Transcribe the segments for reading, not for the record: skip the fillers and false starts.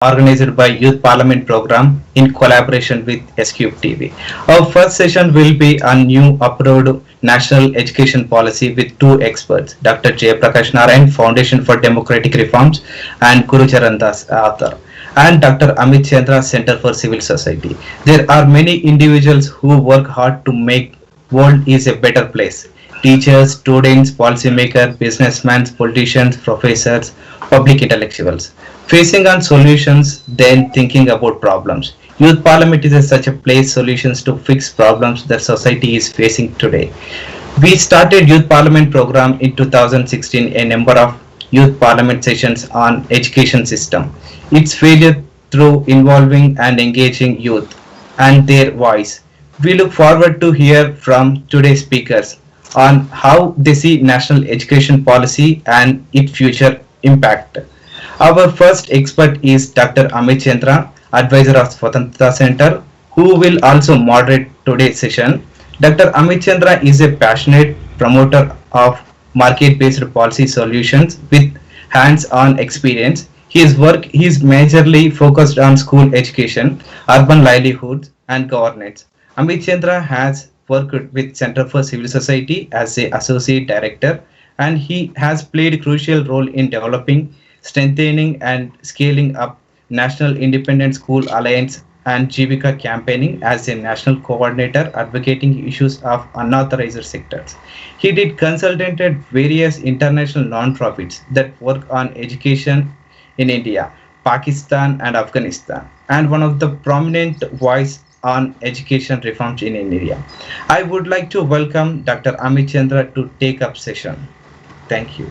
organized by Youth Parliament Program in collaboration with SCube TV. Our first session will be on new approved national education policy with two experts, Dr. Jayaprakash Narayan, Foundation for Democratic Reforms, and Gurcharan Das, author, and Dr. Amit Chandra, Center for Civil Society. There are many individuals who work hard to make world is a better place. Teachers, students, policymakers, businessmen, politicians, professors, public intellectuals. Facing on solutions, then thinking about problems. Youth Parliament is such a place solutions to fix problems that society is facing today. We started Youth Parliament program in 2016, a number of Youth Parliament sessions on education system. Its failure through involving and engaging youth and their voice. We look forward to hear from today's speakers on how they see national education policy and its future impact. Our first expert is Dr. Amit Chandra, advisor of Swatantrata Center, who will also moderate today's session. Dr. Amit Chandra is a passionate promoter of market-based policy solutions with hands-on experience. His work is majorly focused on school education, urban livelihoods, and governance. Amit Chandra has worked with Center for Civil Society as a associate director, and he has played a crucial role in developing, strengthening, and scaling up National Independent School Alliance and Jivika campaigning as a national coordinator advocating issues of unauthorized sectors. He did consultant at various international non-profits that work on education in India, Pakistan, and Afghanistan, and one of the prominent voice on education reforms in India. I would like to welcome Dr. Amit Chandra to take up session. Thank you.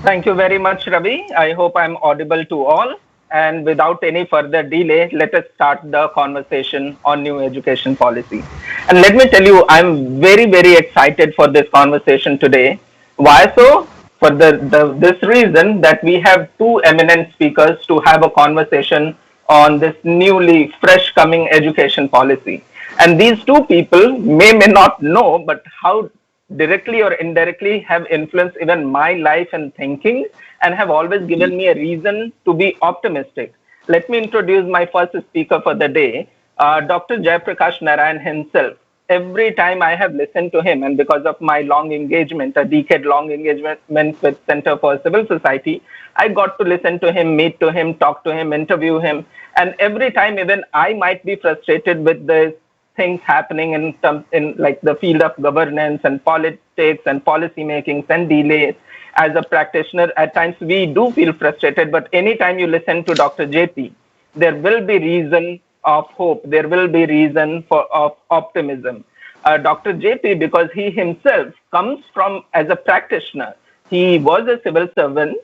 Thank you very much, Ravi. I hope I'm audible to all. And without any further delay, let us start the conversation on new education policy. And let me tell you, I'm very, very excited for this conversation today. Why so? For this reason that we have two eminent speakers to have a conversation on this newly fresh coming education policy. And these two people may not know, but how directly or indirectly have influenced even my life and thinking and have always given me a reason to be optimistic. Let me introduce my first speaker for the day, Dr. Jayaprakash Narayan himself. Every time I have listened to him, and because of my long engagement, a decade-long engagement with Center for Civil Society, I got to listen to him, meet to him, talk to him, interview him. And every time even I might be frustrated with the things happening in like the field of governance and politics and policy makings and delays. As a practitioner, at times we do feel frustrated, but anytime you listen to Dr. JP, there will be reason of hope. There will be reason of optimism. Dr. JP, because he himself comes from as a practitioner, he was a civil servant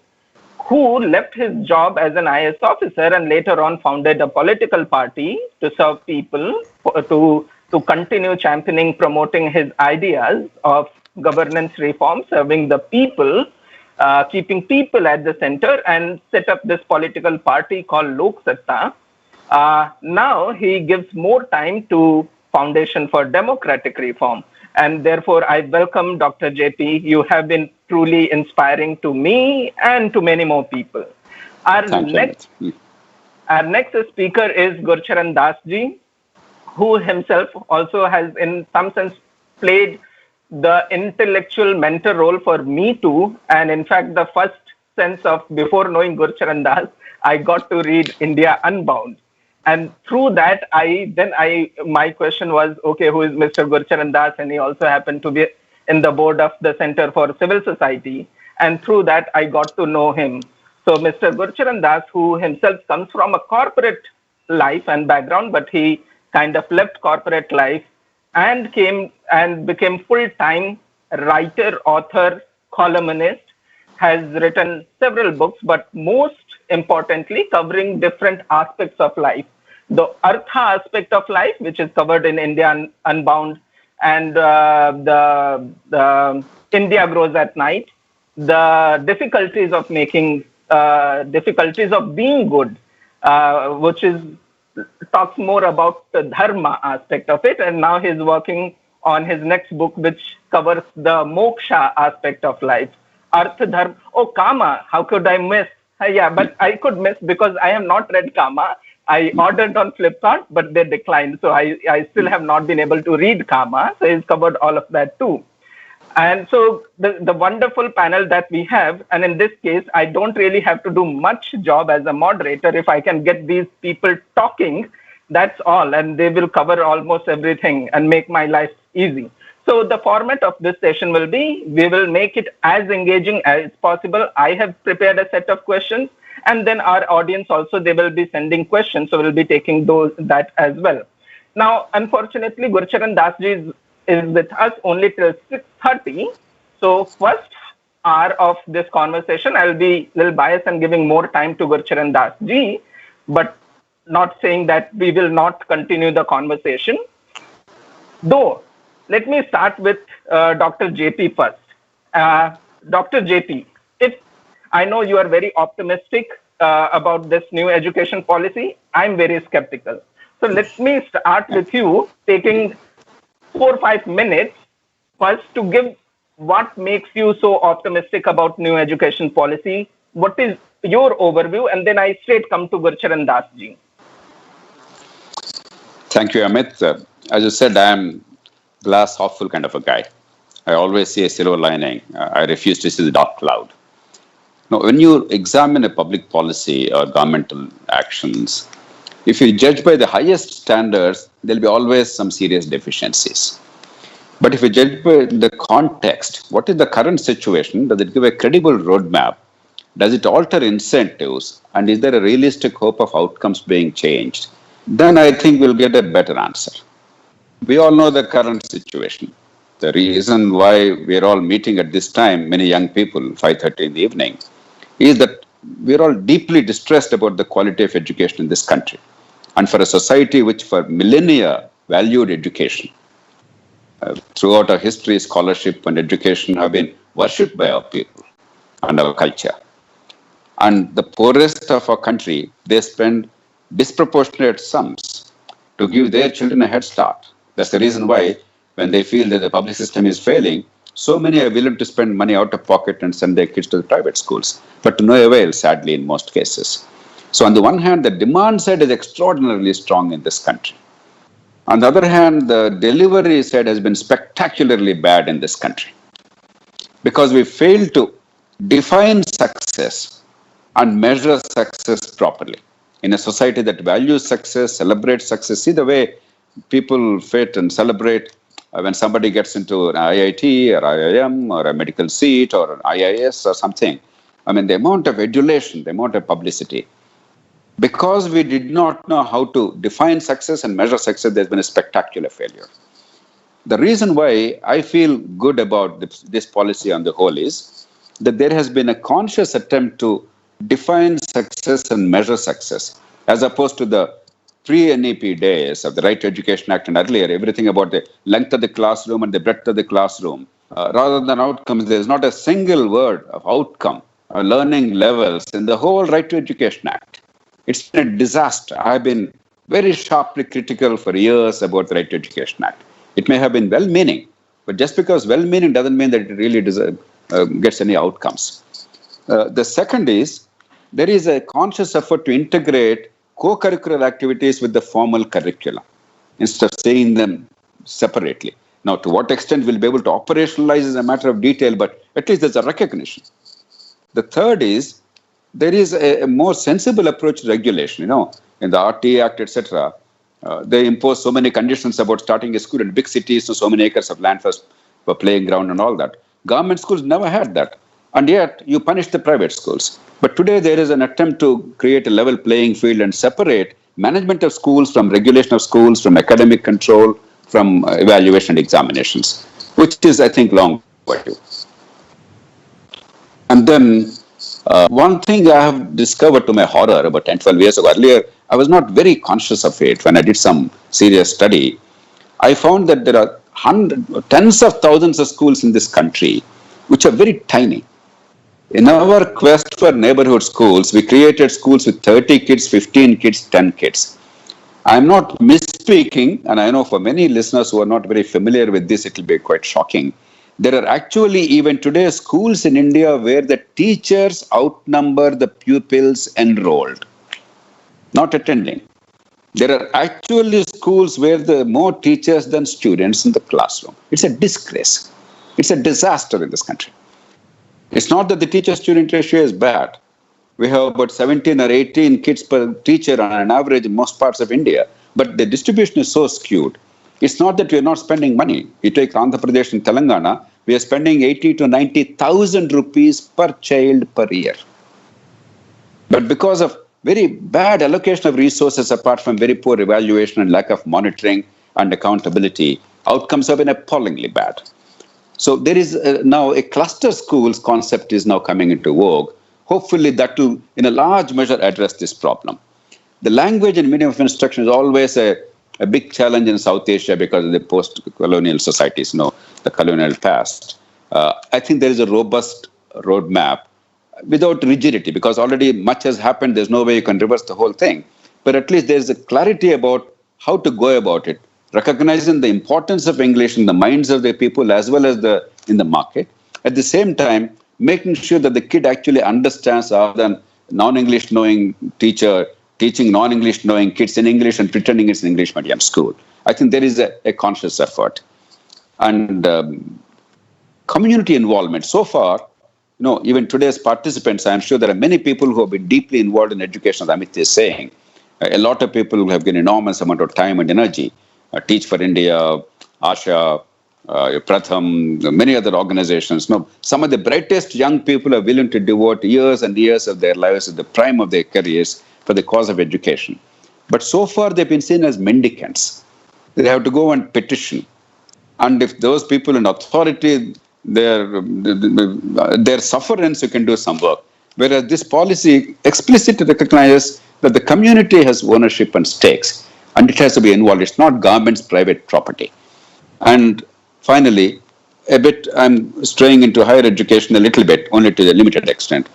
who left his job as an IS officer and later on founded a political party to serve people, to continue championing, promoting his ideas of governance reform, serving the people, keeping people at the center, and set up this political party called Satta. Now he gives more time to Foundation for Democratic Reform. And therefore, I welcome Dr. JP. You have been truly inspiring to me and to many more people. Our next speaker is Gurcharan Das ji, who himself also has in some sense played the intellectual mentor role for me too. And in fact, the first sense of before knowing Gurcharan Das, I got to read India Unbound. And through that, my question was, okay, who is Mr. Gurcharan Das? And he also happened to be in the board of the Center for Civil Society. And through that, I got to know him. So Mr. Gurcharan Das, who himself comes from a corporate life and background, but he kind of left corporate life and came and became full-time writer, author, columnist, has written several books, but most importantly, covering different aspects of life. The Artha aspect of life, which is covered in India Unbound, and the India Grows at Night, the difficulties of making, difficulties of being good, which is talks more about the dharma aspect of it. And now he's working on his next book, which covers the moksha aspect of life. Artha, dharma, oh, kama, how could I miss? Yeah, but I could miss because I have not read Kama. I ordered on Flipkart, but they declined. So I still have not been able to read Kama. So he's covered all of that too. And so the wonderful panel that we have, and in this case, I don't really have to do much job as a moderator. If I can get these people talking, that's all. And they will cover almost everything and make my life easy. So the format of this session will be, we will make it as engaging as possible. I have prepared a set of questions, and then our audience also, they will be sending questions. So we'll be taking that as well. Now, unfortunately, Gurcharan Dasji is with us only till 6:30. So first hour of this conversation, I'll be a little biased and giving more time to Gurcharan Dasji, but not saying that we will not continue the conversation. Though, let me start with Dr. JP first. Dr. JP, if I know you are very optimistic about this new education policy, I'm very skeptical. So let me start with you, taking 4 or 5 minutes first to give what makes you so optimistic about new education policy. What is your overview? And then I straight come to Gurcharan Dasji. Thank you, Amit. As you said, I am glass half full kind of a guy. I always see a silver lining. I refuse to see the dark cloud. Now, when you examine a public policy or governmental actions, if you judge by the highest standards, there'll be always some serious deficiencies. But if you judge by the context, what is the current situation? Does it give a credible roadmap? Does it alter incentives? And is there a realistic hope of outcomes being changed? Then I think we'll get a better answer. We all know the current situation. The reason why we're all meeting at this time, many young people, 5:30 in the evening, is that we're all deeply distressed about the quality of education in this country. And for a society which for millennia valued education, throughout our history, scholarship and education have been worshipped by our people and our culture. And the poorest of our country, they spend disproportionate sums to give their children a head start. That's the reason why, when they feel that the public system is failing, so many are willing to spend money out of pocket and send their kids to the private schools, but to no avail, sadly, in most cases. So on the one hand, the demand side is extraordinarily strong in this country. On the other hand, the delivery side has been spectacularly bad in this country because we failed to define success and measure success properly. In a society that values success, celebrates success, see the way people fit and celebrate when somebody gets into an IIT or IIM or a medical seat or an IIS or something. I mean, the amount of adulation, the amount of publicity. Because we did not know how to define success and measure success, there's been a spectacular failure. The reason why I feel good about this policy on the whole is that there has been a conscious attempt to define success and measure success, as opposed to the pre-NEP days of the Right to Education Act and earlier, everything about the length of the classroom and the breadth of the classroom. Rather than outcomes, there's not a single word of outcome or learning levels in the whole Right to Education Act. It's been a disaster. I've been very sharply critical for years about the Right to Education Act. It may have been well-meaning, but just because well-meaning doesn't mean that it really gets any outcomes. The second is, there is a conscious effort to integrate co-curricular activities with the formal curriculum instead of seeing them separately. Now, to what extent we'll be able to operationalize is a matter of detail, but at least there's a recognition. The third is, there is a more sensible approach to regulation. You know, in the RT Act, etc., they impose so many conditions about starting a school in big cities, so many acres of land for playing ground and all that. Government schools never had that. And yet, you punish the private schools. But today, there is an attempt to create a level playing field and separate management of schools from regulation of schools, from academic control, from evaluation and examinations, which is, I think, long overdue. And then, one thing I have discovered to my horror about 10, 12 years ago, earlier, I was not very conscious of it when I did some serious study. I found that there are tens of thousands of schools in this country which are very tiny. In our quest for neighborhood schools, we created schools with 30 kids, 15 kids, 10 kids. I'm not misspeaking, and I know for many listeners who are not very familiar with this, it will be quite shocking. There are actually even today schools in India where the teachers outnumber the pupils enrolled, not attending. There are actually schools where there are more teachers than students in the classroom. It's a disgrace. It's a disaster in this country. It's not that the teacher-student ratio is bad. We have about 17 or 18 kids per teacher on an average in most parts of India, but the distribution is so skewed. It's not that we are not spending money. You take Andhra Pradesh and Telangana, we are spending 80 to 90,000 rupees per child per year. But because of very bad allocation of resources, apart from very poor evaluation and lack of monitoring and accountability, outcomes have been appallingly bad. So there is now a cluster schools concept is now coming into vogue. Hopefully that will, in a large measure, address this problem. The language and medium of instruction is always a big challenge in South Asia because of the post-colonial societies, the colonial past. I think there is a robust roadmap without rigidity, because already much has happened. There's no way you can reverse the whole thing. But at least there's a clarity about how to go about it, recognizing the importance of English in the minds of the people as well as in the market. At the same time, making sure that the kid actually understands, rather than non-English knowing teacher teaching non-English knowing kids in English and pretending it's an English medium school. I think there is a conscious effort. And community involvement. So far, even today's participants, I'm sure there are many people who have been deeply involved in education, as Amit is saying. A lot of people who have given enormous amount of time and energy. Teach for India, Asha, Pratham, many other organizations. Some of the brightest young people are willing to devote years and years of their lives at the prime of their careers for the cause of education. But so far they've been seen as mendicants. They have to go and petition. And if those people in authority, their sufferance, you can do some work. Whereas this policy explicitly recognizes that the community has ownership and stakes, and it has to be involved. It's not government's private property. And finally, I'm straying into higher education a little bit, only to a limited extent.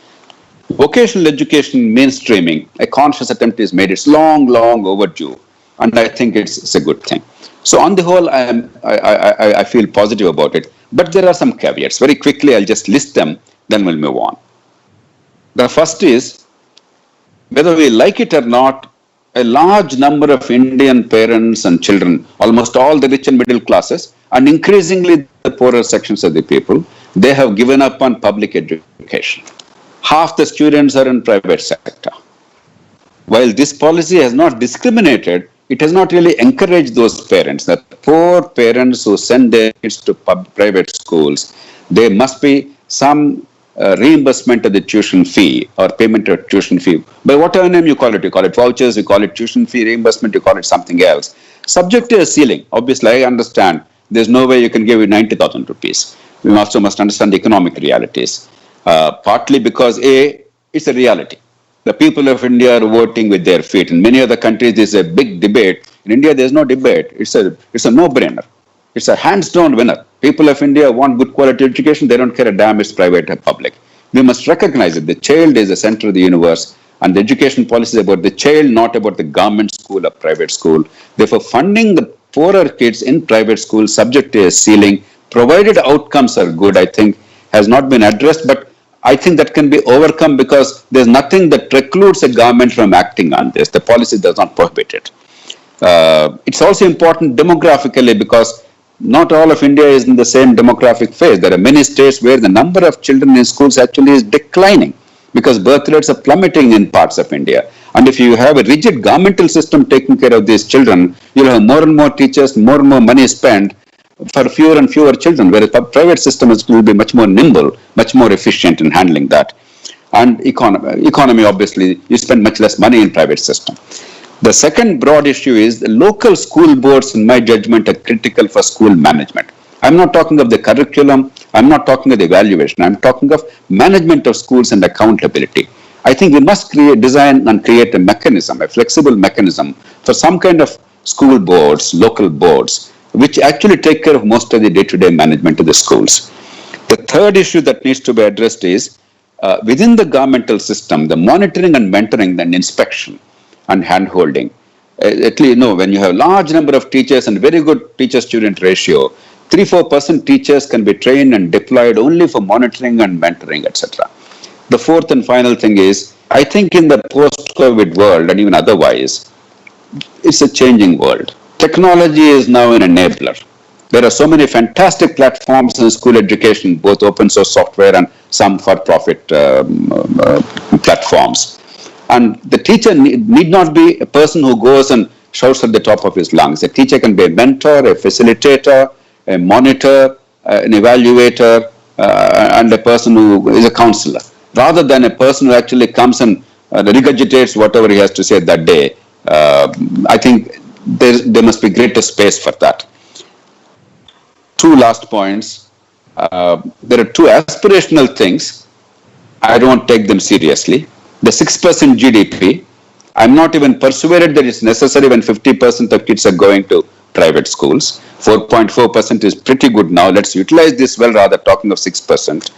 Vocational education mainstreaming, a conscious attempt is made. It's long, long overdue, and I think it's a good thing. So on the whole, I feel positive about it. But there are some caveats. Very quickly, I'll just list them, then we'll move on. The first is, whether we like it or not, a large number of Indian parents and children, almost all the rich and middle classes, and increasingly the poorer sections of the people, they have given up on public education. Half the students are in private sector. While this policy has not discriminated, it has not really encouraged those parents, that poor parents who send their kids to private schools, there must be some reimbursement of the tuition fee or payment of tuition fee. By whatever name you call it vouchers, you call it tuition fee reimbursement, you call it something else. Subject to a ceiling. Obviously, I understand there's no way you can give 90,000 rupees. We also must understand the economic realities. Partly because it's a reality. The people of India are voting with their feet. In many other countries, there's a big debate. In India, there's no debate. It's a no-brainer. It's a hands-down winner. People of India want good quality education. They don't care a damn it's private or public. We must recognize that the child is the center of the universe, and the education policy is about the child, not about the government school or private school. Therefore, funding the poorer kids in private schools subject to a ceiling, provided outcomes are good, I think, has not been addressed. But I think that can be overcome because there's nothing that precludes a government from acting on this. The policy does not prohibit it. It's also important demographically because not all of India is in the same demographic phase. There are many states where the number of children in schools actually is declining because birth rates are plummeting in parts of India. And if you have a rigid governmental system taking care of these children, you'll have more and more teachers, more and more money spent for fewer and fewer children, whereas the private system will be much more nimble, much more efficient in handling that. And economy, obviously, you spend much less money in private system. The second broad issue is the local school boards, in my judgment, are critical for school management. I'm not talking of the curriculum. I'm not talking of the evaluation. I'm talking of management of schools and accountability. I think we must design and create a mechanism, a flexible mechanism for some kind of school boards, local boards, which actually take care of most of the day-to-day management of the schools. The third issue that needs to be addressed is within the governmental system, the monitoring and mentoring and inspection and hand-holding. At least, when you have large number of teachers and very good teacher-student ratio, 3-4% teachers can be trained and deployed only for monitoring and mentoring, etc. The fourth and final thing is, I think in the post-COVID world and even otherwise, it's a changing world. Technology is now an enabler. There are so many fantastic platforms in school education, both open source software and some for-profit platforms. And the teacher need not be a person who goes and shouts at the top of his lungs. A teacher can be a mentor, a facilitator, a monitor, an evaluator, and a person who is a counselor, rather than a person who actually comes and regurgitates whatever he has to say that day. I think there must be greater space for that. Two last points. There are two aspirational things. I don't take them seriously. The 6% GDP, I'm not even persuaded that it's necessary when 50% of kids are going to private schools. 4.4% is pretty good now. Let's utilize this well rather talking of 6%.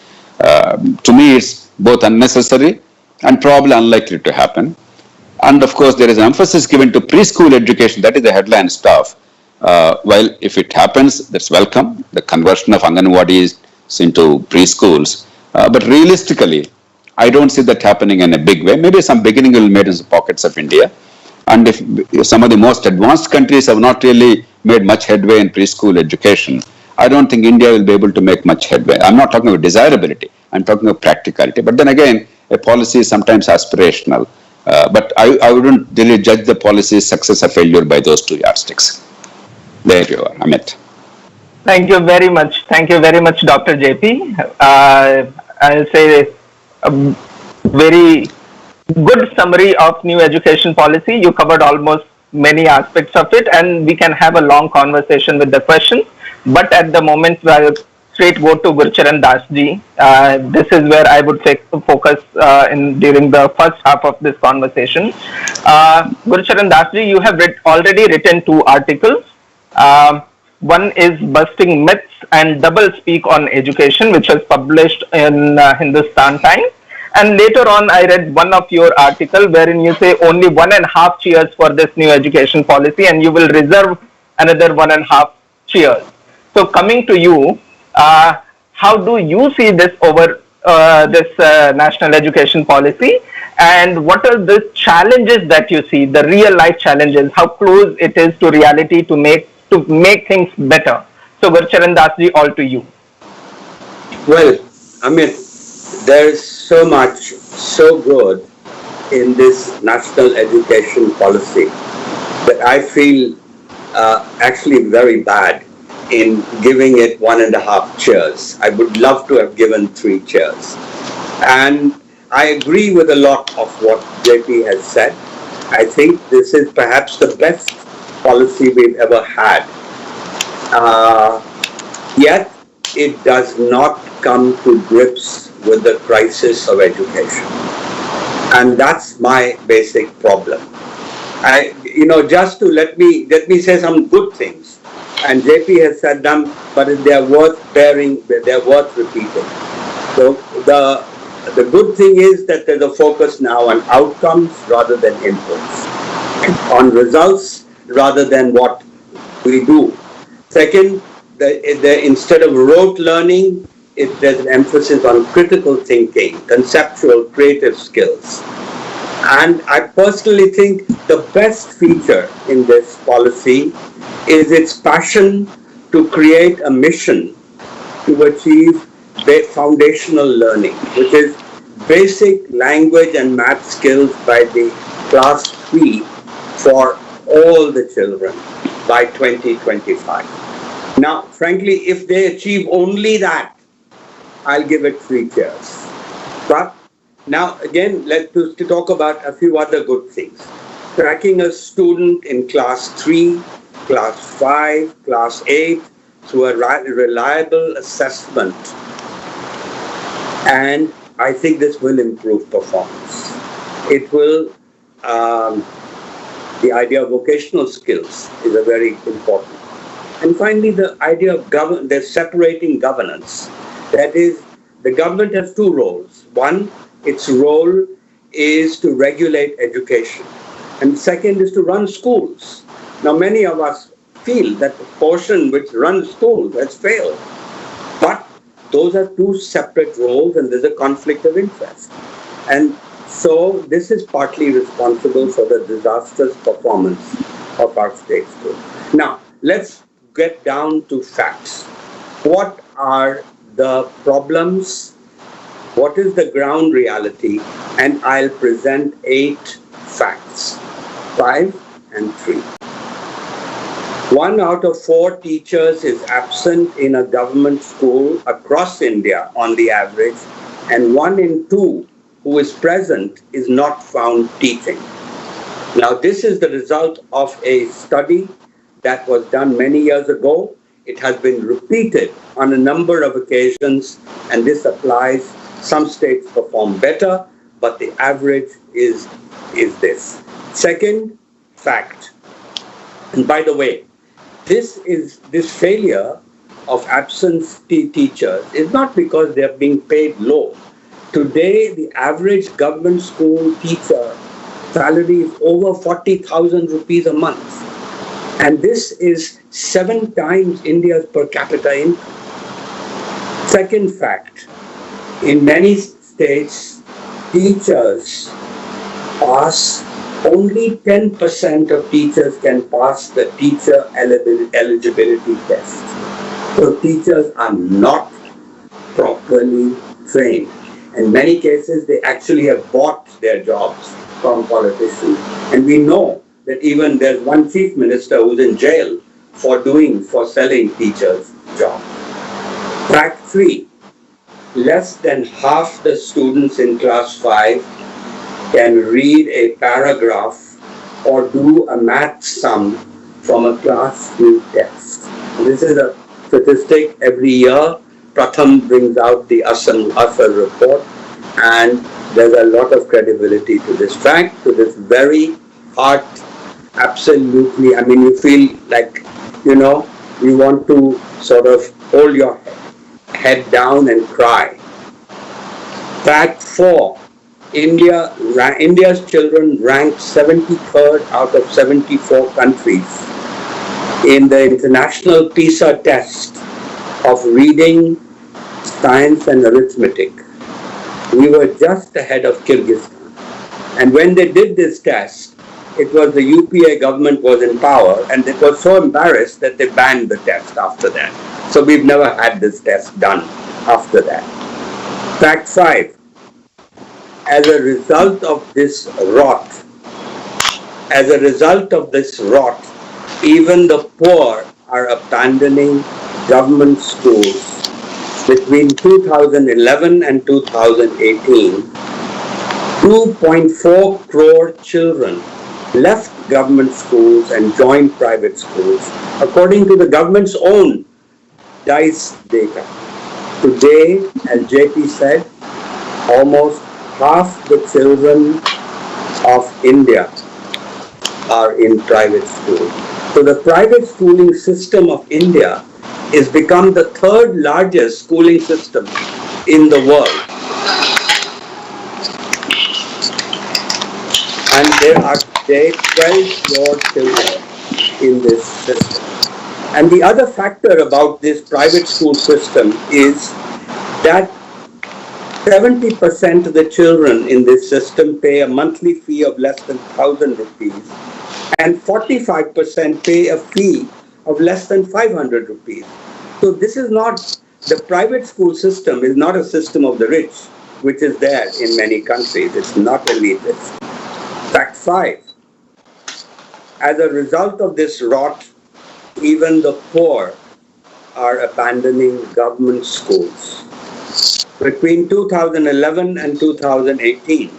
To me, it's both unnecessary and probably unlikely to happen. And of course, there is an emphasis given to preschool education. That is the headline stuff. Well, if it happens, that's welcome. The conversion of Anganwadis into preschools. But realistically, I don't see that happening in a big way. Maybe some beginning will be made in the pockets of India. And if some of the most advanced countries have not really made much headway in preschool education, I don't think India will be able to make much headway. I'm not talking about desirability. I'm talking about practicality. But then again, a policy is sometimes aspirational. But I wouldn't really judge the policy's success or failure by those two yardsticks. There you are, Amit. Thank you very much. Thank you very much, Dr. JP. I'll say a very good summary of new education policy. You covered almost many aspects of it, and we can have a long conversation with the questions. But at the moment, I'll straight go to Gurcharan Dasji. This is where I would focus during the first half of this conversation. Gurcharan Dasji, you have already written 2 articles. One is Busting Myths and Double Speak on Education, which was published in Hindustan Times. And later on, I read one of your article wherein you say only 1.5 cheers for this new education policy, and you will reserve another 1.5 cheers. So coming to you, how do you see this over this national education policy, and what are the challenges that you see, the real life challenges, how close it is to reality to make things better? So Gurcharan Dasji, all to you. Well, Amit, there is so much so good in this national education policy that I feel actually very bad in giving it 1.5 cheers. I would love to have given 3 cheers. And I agree with a lot of what JP has said. I think this is perhaps the best policy we've ever had. Yet it does not come to grips with the crisis of education. And that's my basic problem. Just to let me say some good things. And JP has said them, but they're worth repeating. So the good thing is that there's a focus now on outcomes rather than inputs, on results rather than what we do. Second, instead of rote learning, there's an emphasis on critical thinking, conceptual, creative skills. And I personally think the best feature in this policy is its passion to create a mission to achieve foundational learning, which is basic language and math skills by the class 3 for all the children by 2025. Now, frankly, if they achieve only that, I'll give it 3 cheers. But now, again, let's talk about a few other good things. Tracking a student in class 3, class 5, class 8 through a reliable assessment. And I think this will improve performance. It will, the idea of vocational skills is a very important. And finally, the idea of they're separating governance. That is, the government has 2 roles. One, its role is to regulate education. And second is to run schools. Now, many of us feel that the portion which runs schools has failed. But those are two separate roles and there's a conflict of interest. And so this is partly responsible for the disastrous performance of our state schools. Now, let's get down to facts. What are the problems? What is the ground reality? And I'll present 8 facts, 5 and 3. 1 out of 4 teachers is absent in a government school across India on the average, and 1 in 2 who is present is not found teaching. Now, this is the result of a study that was done many years ago. It has been repeated on a number of occasions, and this applies. Some states perform better, but the average is this. Second fact, and by the way, this failure of absentee teachers is not because they are being paid low. Today, the average government school teacher salary is over 40,000 rupees a month. And this is 7 times India's per capita income. Second fact, in many states, teachers pass, only 10% of teachers can pass the teacher eligibility test. So teachers are not properly trained. In many cases, they actually have bought their jobs from politicians. And we know that even there's one chief minister who's in jail for selling teachers jobs. Fact 3, less than half the students in class 5 can read a paragraph or do a math sum from a class 2 text. This is a statistic every year. Pratham brings out the Asar report, and there's a lot of credibility to this fact, to this very heart. Absolutely, I mean, you feel like, you want to sort of hold your head down and cry. Fact 4, India's children ranked 73rd out of 74 countries in the international PISA test of reading, science and arithmetic. We were just ahead of Kyrgyzstan. And when they did this test, it was the UPA government was in power, and it was so embarrassed that they banned the test after that. So we've never had this test done after that. Fact 5, as a result of this rot, even the poor are abandoning government schools. Between 2011 and 2018, 2.4 crore children left government schools and joined private schools, according to the government's own DICE data. Today, as JP said, almost half the children of India are in private schools. So the private schooling system of India has become the 3rd largest schooling system in the world. And there are today 12 crore children in this system. And the other factor about this private school system is that 70% of the children in this system pay a monthly fee of less than 1,000 rupees, and 45% pay a fee of less than 500 rupees. So this is not, the private school system is not a system of the rich, which is there in many countries. It's not elitist. Fact 5, as a result of this rot, even the poor are abandoning government schools. Between 2011 and 2018,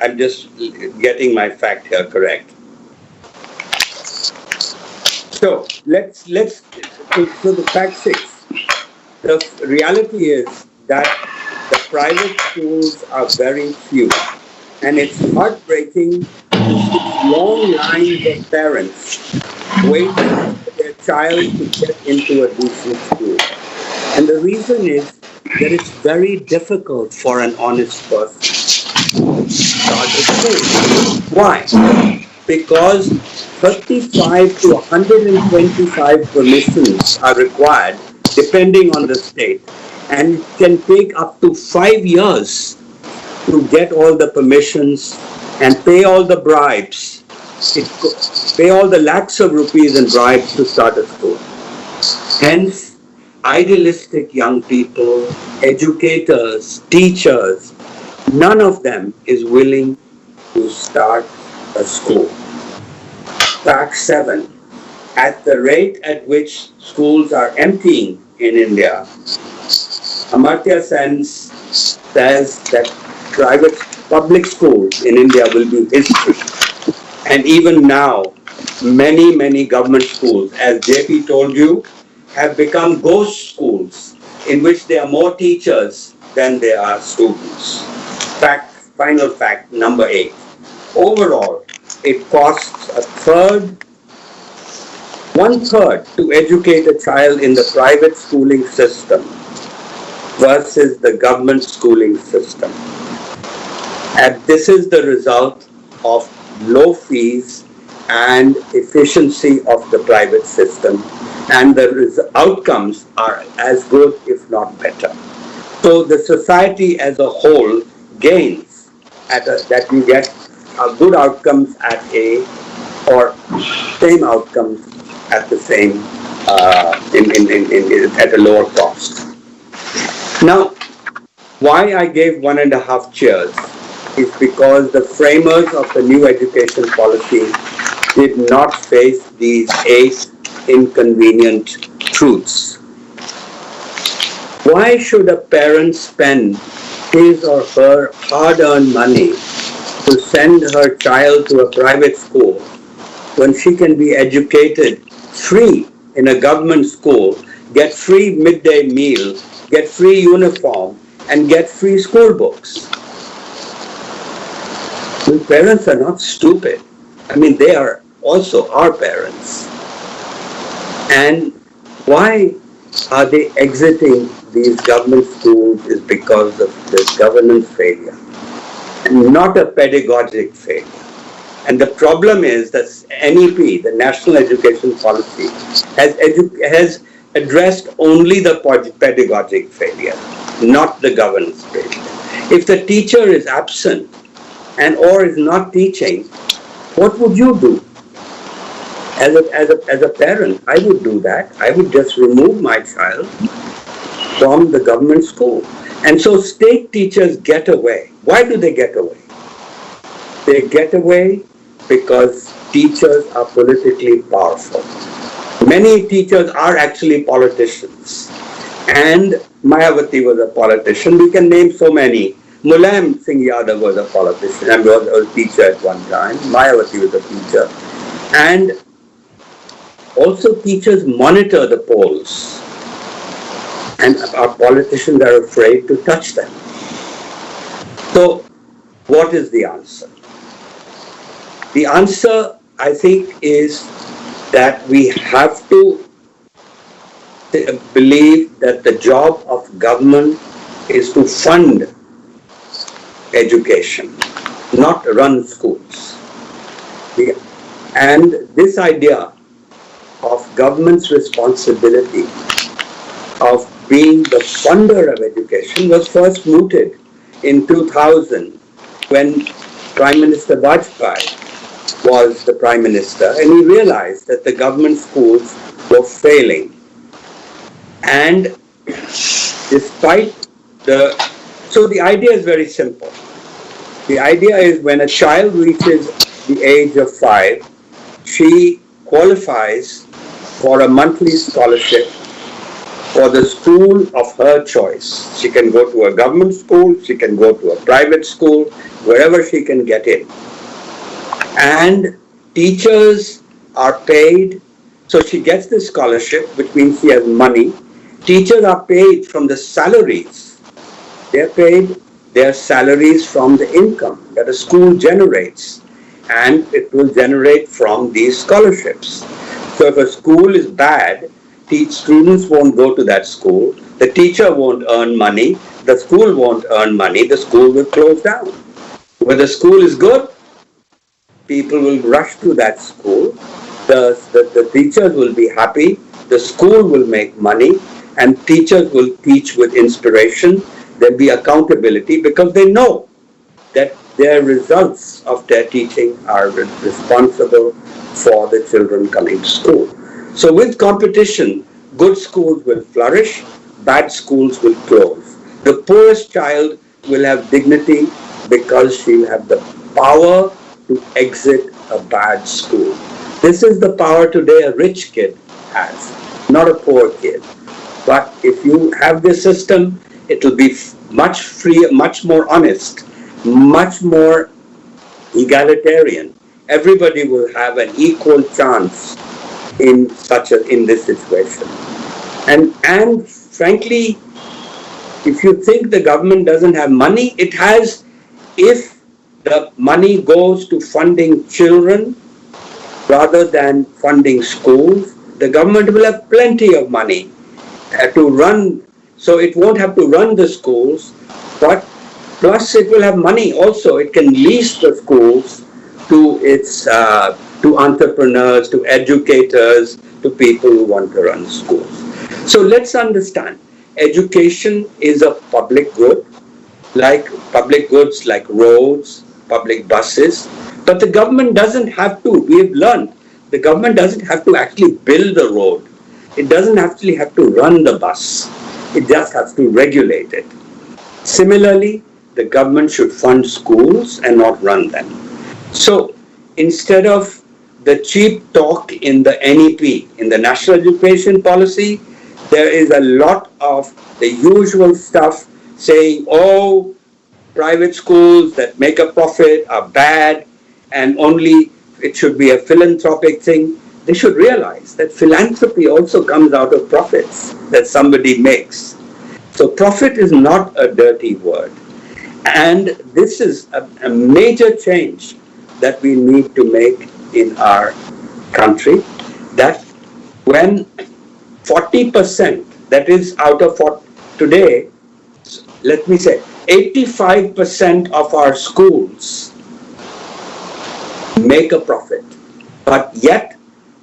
I'm just getting my fact here correct. So let's to the fact 6. The reality is that the private schools are very few, and it's heartbreaking to see long lines of parents waiting for their child to get into a decent school. And the reason is that it's very difficult for an honest person start a school. Why? Because 35 to 125 permissions are required depending on the state, and it can take up to 5 years to get all the permissions and pay all the bribes, pay all the lakhs of rupees in bribes to start a school. Hence, idealistic young people, educators, teachers, none of them is willing to start a school. Fact 7. At the rate at which schools are emptying in India, Amartya Sen says that public schools in India will be history. And even now, many government schools, as JP told you, have become ghost schools in which there are more teachers than there are students. Final fact, number 8. Overall, it costs one-third to educate a child in the private schooling system versus the government schooling system. And this is the result of low fees and efficiency of the private system, and the outcomes are as good, if not better. So the society as a whole gains that you get good outcomes at A or same outcomes at the same at a lower cost. Now, why I gave 1.5 cheers is because the framers of the new education policy did not face these 8 inconvenient truths. Why should a parent spend his or her hard-earned money to send her child to a private school when she can be educated free in a government school, get free midday meal, get free uniform, and get free school books? The parents are not stupid. I mean, they are also our parents. And why are they exiting these government schools is because of the governance failure, and not a pedagogic failure. And the problem is that NEP, the National Education Policy, has addressed only the pedagogic failure, not the governance failure. If the teacher is absent and or is not teaching, what would you do? As a parent, I would do that. I would just remove my child from the government school. And so state teachers get away. Why do they get away? They get away because teachers are politically powerful. Many teachers are actually politicians. And Mayawati was a politician. We can name so many. Mulayam Singh Yadav was a politician and was a teacher at one time. Mayawati was a teacher. And also teachers monitor the polls. And our politicians are afraid to touch them. So, what is the answer? The answer, I think, is that we have to believe that the job of government is to fund education, not run schools. And this idea of government's responsibility of being the funder of education was first mooted in 2000 when Prime Minister Vajpayee was the Prime Minister, and he realized that the government schools were failing. And despite so the idea is very simple. The idea is when a child reaches the age of 5, she qualifies for a monthly scholarship for the school of her choice. She can go to a government school, she can go to a private school, wherever she can get in. And teachers are paid, so she gets the scholarship, which means she has money. Teachers are paid from the salaries. They're paid their salaries from the income that a school generates, and it will generate from these scholarships. So if a school is bad, students won't go to that school, the teacher won't earn money, the school won't earn money, the school will close down. Where the school is good, people will rush to that school. The teachers will be happy. The school will make money, and teachers will teach with inspiration. There'll be accountability because they know that their results of their teaching are responsible for the children coming to school. So with competition, good schools will flourish, bad schools will close. The poorest child will have dignity because she'll have the power to exit a bad school. This is the power today a rich kid has, not a poor kid. But if you have this system, it will be much freer, much more honest, much more egalitarian. Everybody will have an equal chance in this situation. And frankly, if you think the government doesn't have money, it has. If the money goes to funding children rather than funding schools, the government will have plenty of money to run. So it won't have to run the schools, but plus it will have money also. It can lease the schools to its to entrepreneurs, to educators, to people who want to run schools. So let's understand, education is a public good, like public goods like roads, public buses, but the government doesn't have to. We have learned the government doesn't have to actually build the road. It doesn't actually have to run the bus. It just has to regulate it. Similarly, the government should fund schools and not run them. So instead of the cheap talk in the NEP, in the National Education Policy, there is a lot of the usual stuff saying, oh, private schools that make a profit are bad and only it should be a philanthropic thing. They should realize that philanthropy also comes out of profits that somebody makes. So profit is not a dirty word. And this is a major change that we need to make in our country, that when 40%, that is out of what today, let me say, 85% of our schools make a profit, but yet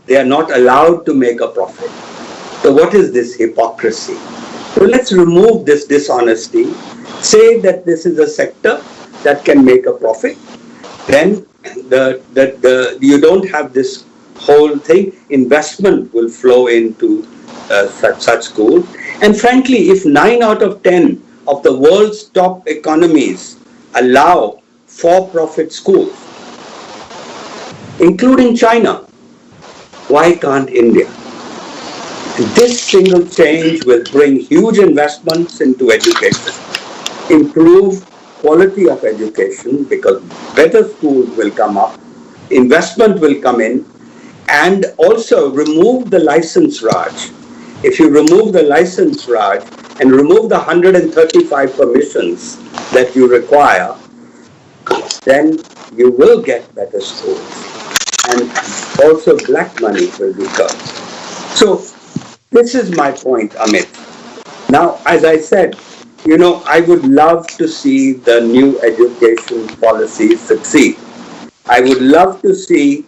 they are not allowed to make a profit. So what is this hypocrisy? So let's remove this dishonesty, say that this is a sector that can make a profit, then you don't have this whole thing. Investment will flow into such schools. And frankly, if 9 out of 10 of the world's top economies allow for-profit schools, including China, why can't India? This single change will bring huge investments into education, improve quality of education because better schools will come up, investment will come in, and also remove the license Raj. If you remove the license Raj and remove the 135 permissions that you require, then you will get better schools. And also black money will be cut. So this is my point, Amit. Now, as I said, I would love to see the new education policy succeed. I would love to see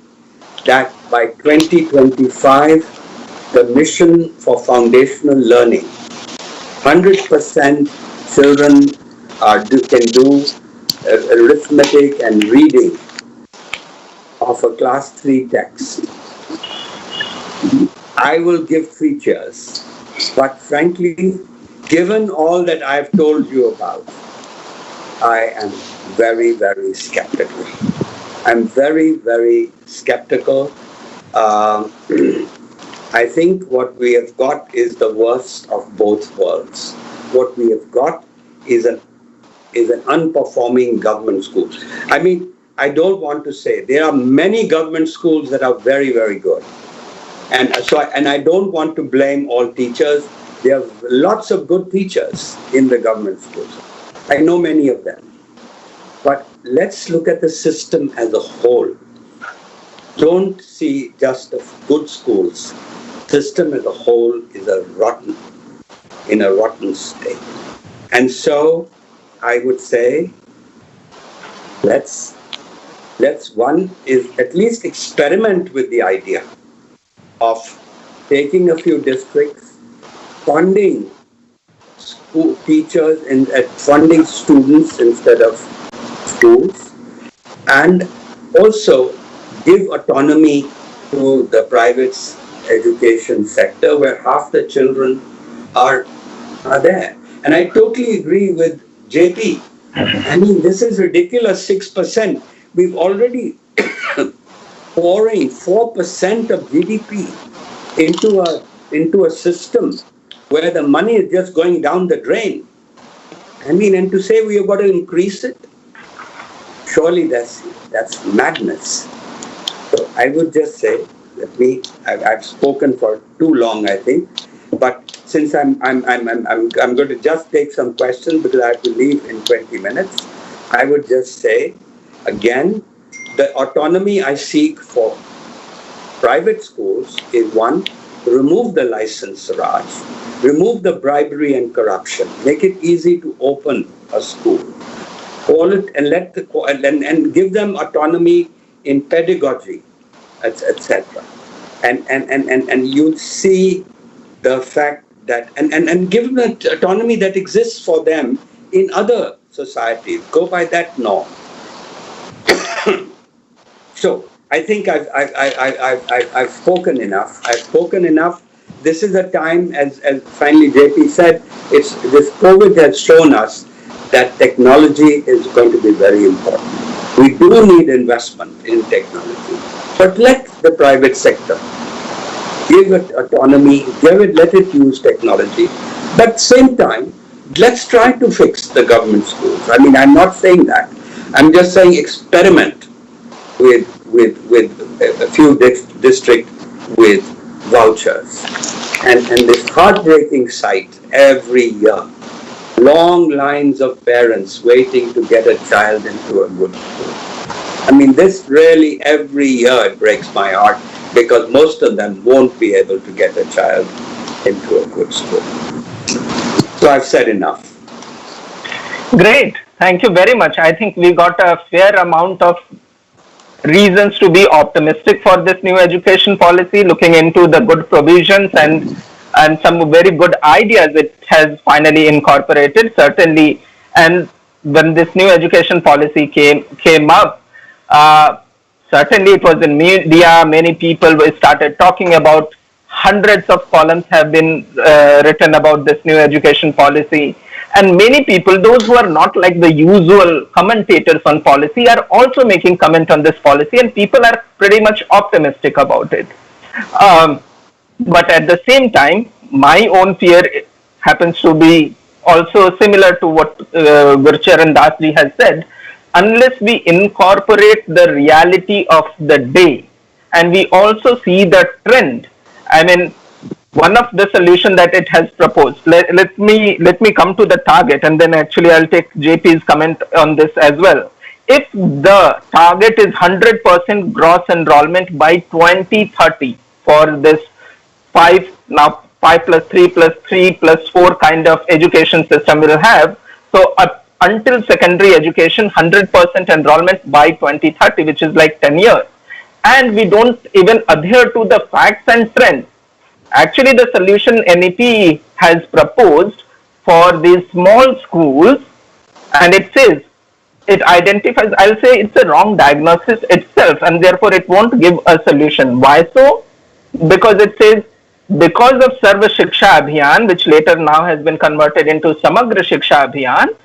that by 2025, the mission for foundational learning, 100% children can do arithmetic and reading of a class 3 text. I will give features, but frankly, given all that I've told you about, I am very, very skeptical. I'm very, very skeptical. I think what we have got is the worst of both worlds. What we have got is an unperforming government school. I mean, I don't want to say there are many government schools that are very, very good. And I don't want to blame all teachers. There are lots of good teachers in the government schools. I know many of them. But let's look at the system as a whole. Don't see just the good schools. System as a whole is in a rotten state. And so I would say Let's one is at least experiment with the idea of taking a few districts, funding school teachers and funding students instead of schools, and also give autonomy to the private education sector where half the children are there. And I totally agree with JP. I mean, this is ridiculous, 6%. We've already pouring 4% of GDP into a system where the money is just going down the drain. I mean, and to say we have got to increase it, surely that's madness. So I would just say, I've spoken for too long, I think, but since I'm going to just take some questions because I have to leave in 20 minutes, I would just say, again, the autonomy I seek for private schools is one, remove the license Raj, remove the bribery and corruption, make it easy to open a school, call it and give them autonomy in pedagogy, etc. And you'll see the fact that and give them the autonomy that exists for them in other societies. Go by that norm. So I think I've spoken enough. I've spoken enough. This is a time, as finally JP said, this COVID has shown us that technology is going to be very important. We do need investment in technology, but let the private sector give it autonomy, let it use technology. But at the same time, let's try to fix the government schools. I mean, I'm not saying that. I'm just saying experiment with a few districts with vouchers. And this heartbreaking sight every year, long lines of parents waiting to get a child into a good school. I mean, this really every year it breaks my heart because most of them won't be able to get a child into a good school. So I've said enough. Great. Thank you very much. I think we got a fair amount of reasons to be optimistic for this new education policy, looking into the good provisions and some very good ideas it has finally incorporated, certainly. And when this new education policy came up, certainly it was in media, many people started talking about, hundreds of columns have been written about this new education policy. And many people, those who are not like the usual commentators on policy, are also making comment on this policy, and people are pretty much optimistic about it. But at the same time, my own fear happens to be also similar to what Gurcharan Dasji has said. Unless we incorporate the reality of the day, and we also see the trend, I mean, one of the solution that it has proposed. Let me come to the target, and then actually I'll take JP's comment on this as well. If the target is 100% gross enrollment by 2030 for this 5 plus 3 plus 3 plus 4 kind of education system we'll have, so until secondary education, 100% enrollment by 2030, which is like 10 years, and we don't even adhere to the facts and trends. Actually, the solution NEP has proposed for these small schools, and it says, it identifies, I'll say it's a wrong diagnosis itself, and therefore it won't give a solution. Why so? Because it says, because of Sarva Shiksha Abhiyan, which later now has been converted into Samagra Shiksha Abhiyan,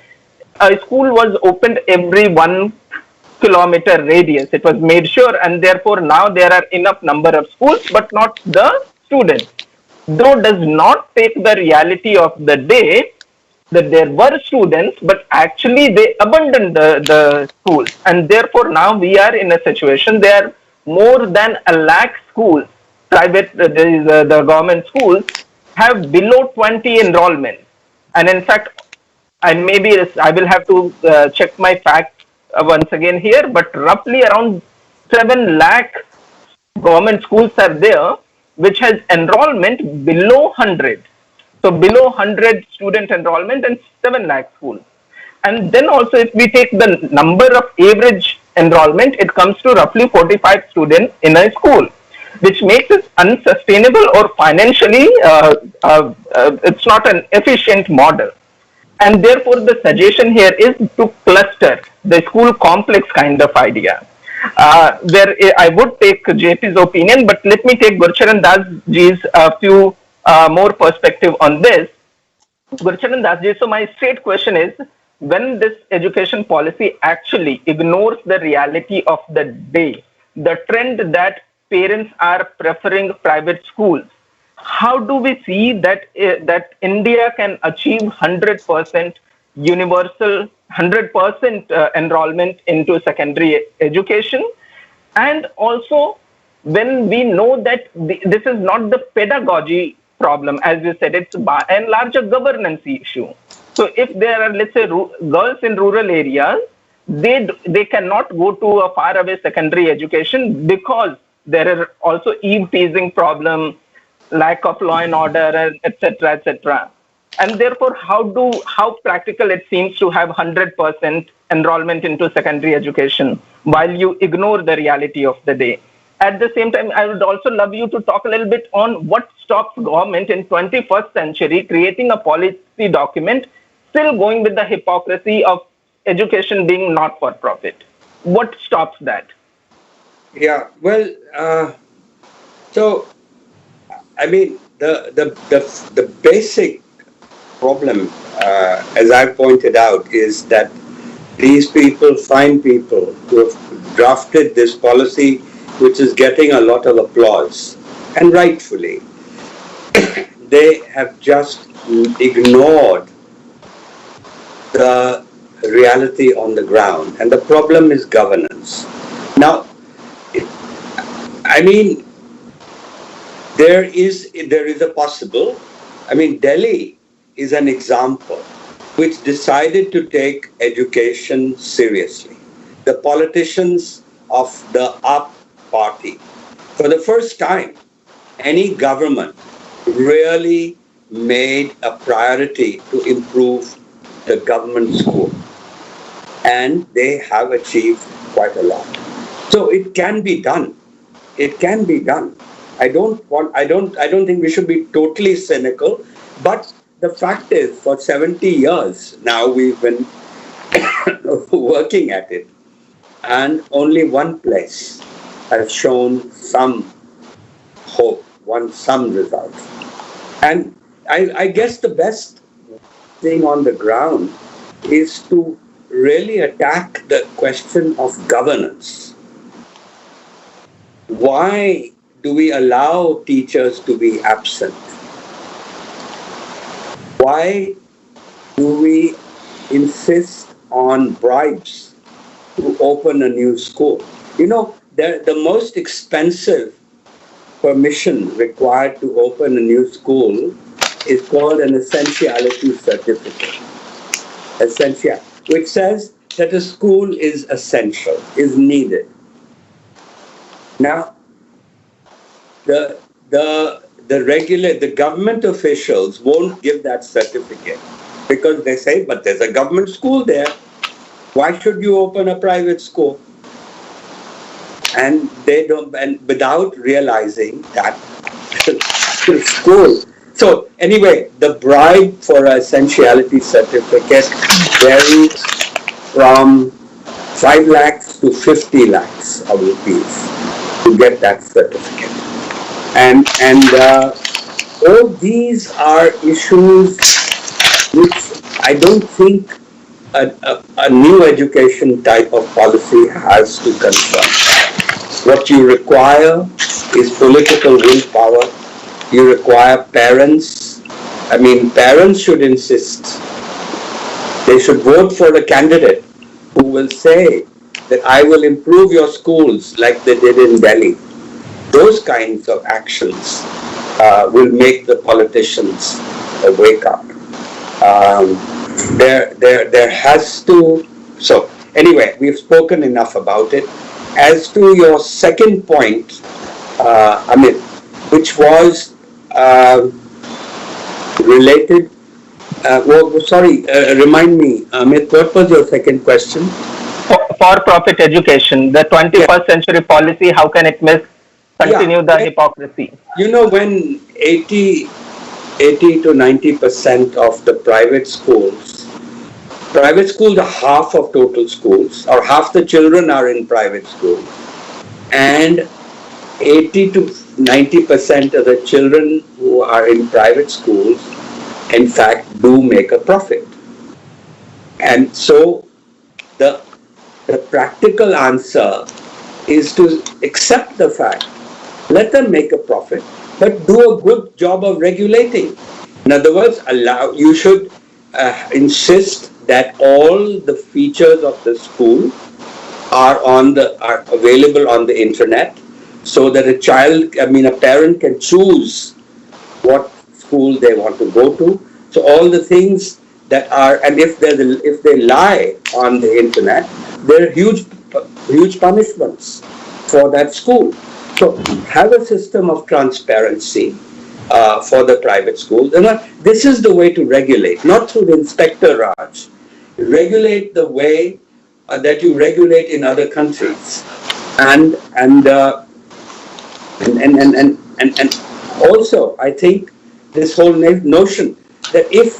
a school was opened every 1 kilometer radius. It was made sure, and therefore now there are enough number of schools, but not the students. Though does not take the reality of the day that there were students, but actually they abandoned the schools, and therefore now we are in a situation there are more than 1 lakh schools, private, the government schools have below 20 enrollment. And in fact, and maybe I will have to check my fact once again here, but roughly around 7 lakh government schools are there, which has enrollment below 100. So below 100 student enrollment and 7 lakh schools. And then also if we take the number of average enrollment, it comes to roughly 45 students in a school, which makes it unsustainable or financially, it's not an efficient model. And therefore, the suggestion here is to cluster the school complex kind of idea. Where I would take JP's opinion, but let me take Gurcharan Das ji's few more perspective on this. Gurcharan Das ji, so my straight question is, when this education policy actually ignores the reality of the day, the trend that parents are preferring private schools, how do we see that that India can achieve 100% universal, 100% enrollment into secondary education? And also, when we know that this is not the pedagogy problem, as you said, it's by and large a governance issue. So if there are, let's say, girls in rural areas, they cannot go to a faraway secondary education because there are also eve teasing problem, lack of law and order, and etc. etc. And therefore, how practical it seems to have 100% enrollment into secondary education while you ignore the reality of the day. At the same time, I would also love you to talk a little bit on what stops government in 21st century creating a policy document still going with the hypocrisy of education being not for profit. What stops that? Yeah, well, so I mean, the basic problem, as I pointed out, is that these people, fine people, who have drafted this policy, which is getting a lot of applause, and rightfully, they have just ignored the reality on the ground. And the problem is governance. Now, I mean, there is a possible, I mean, Delhi is an example which decided to take education seriously. The politicians of the UP party, for the first time, any government really made a priority to improve the government school. And they have achieved quite a lot. So it can be done. It can be done. I don't think we should be totally cynical, but the fact is, for 70 years now we've been working at it, and only one place has shown some hope, some results. And I guess the best thing on the ground is to really attack the question of governance. Why do we allow teachers to be absent? Why do we insist on bribes to open a new school? You know, the most expensive permission required to open a new school is called an essentiality certificate. Which says that a school is essential, is needed. Now, the government officials won't give that certificate because they say, but there's a government school there. Why should you open a private school? And they don't, and without realizing that the school. So anyway, the bribe for an essentiality certificate varies from 5 lakhs to 50 lakhs of rupees to get that certificate. And all these are issues which I don't think a new education type of policy has to confront. What you require is political willpower. You require parents. I mean, parents should insist. They should vote for a candidate who will say that I will improve your schools like they did in Delhi. Those kinds of actions will make the politicians wake up. There has to. So anyway, we've spoken enough about it. As to your second point, Amit, which was related Remind me, Amit, what was your second question? For-profit education, the 21st century policy, how can it continue the hypocrisy? You know, when 80 to 90% of the private schools are half of total schools, or half the children are in private schools, and 80 to 90% of the children who are in private schools, in fact, do make a profit. And so the practical answer is to accept the fact, let them make a profit, but do a good job of regulating. In other words, you should insist that all the features of the school are available on the internet, so that a parent can choose what school they want to go to. So all the things that are, and if they lie on the internet, there are huge punishments for that school. So have a system of transparency for the private schools. And this is the way to regulate, not through the Inspector Raj. Regulate the way that you regulate in other countries, and also I think this whole notion that if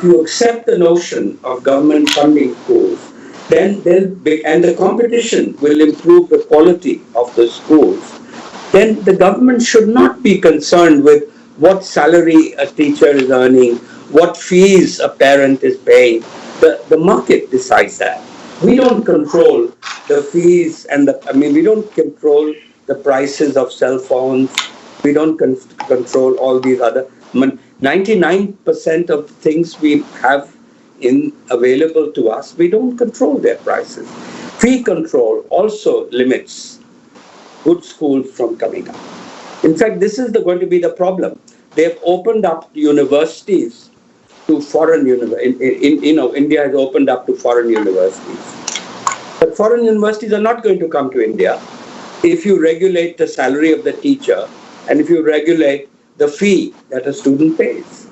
you accept the notion of government funding schools, then and the competition will improve the quality of the schools, then the government should not be concerned with what salary a teacher is earning, what fees a parent is paying. The market decides that. We don't control the fees and we don't control the prices of cell phones. We don't control all these other. 99% of things we have available to us, we don't control their prices. Fee control also limits good schools from coming up. In fact, this is going to be the problem. They've opened up universities to foreign universities. India has opened up to foreign universities. But foreign universities are not going to come to India if you regulate the salary of the teacher and if you regulate the fee that a student pays.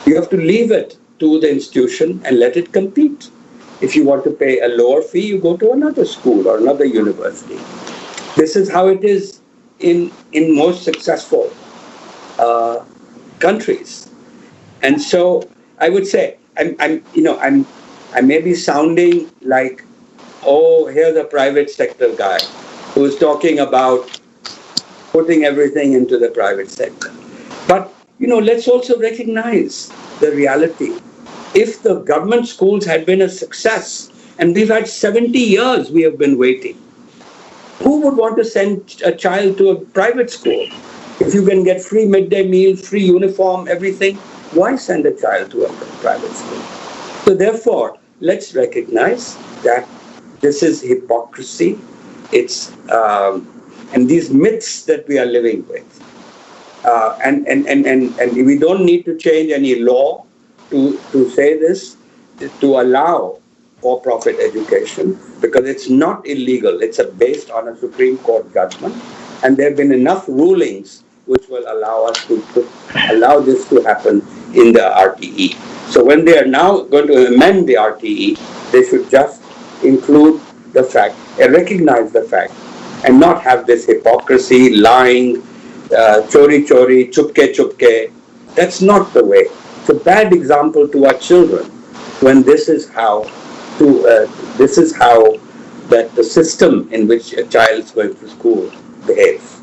You have to leave it to the institution and let it compete. If you want to pay a lower fee, you go to another school or another university. This is how it is in most successful countries. And so I would say, I may be sounding like, here's a private sector guy who's talking about putting everything into the private sector. But, let's also recognize the reality. If the government schools had been a success, and we've had 70 years we have been waiting, who would want to send a child to a private school? If you can get free midday meal, free uniform, everything, why send a child to a private school? So therefore, let's recognize that this is hypocrisy. It's and these myths that we are living with. And we don't need to change any law to say this, to allow for-profit education, because it's not illegal. It's based on a Supreme Court judgment, and there have been enough rulings which will allow us to allow this to happen in the RTE. So when they are now going to amend the RTE, they should just include the fact, recognize the fact, and not have this hypocrisy, lying, chori chori, chupke chupke. That's not the way. It's a bad example to our children when this is how that the system in which a child is going to school behaves.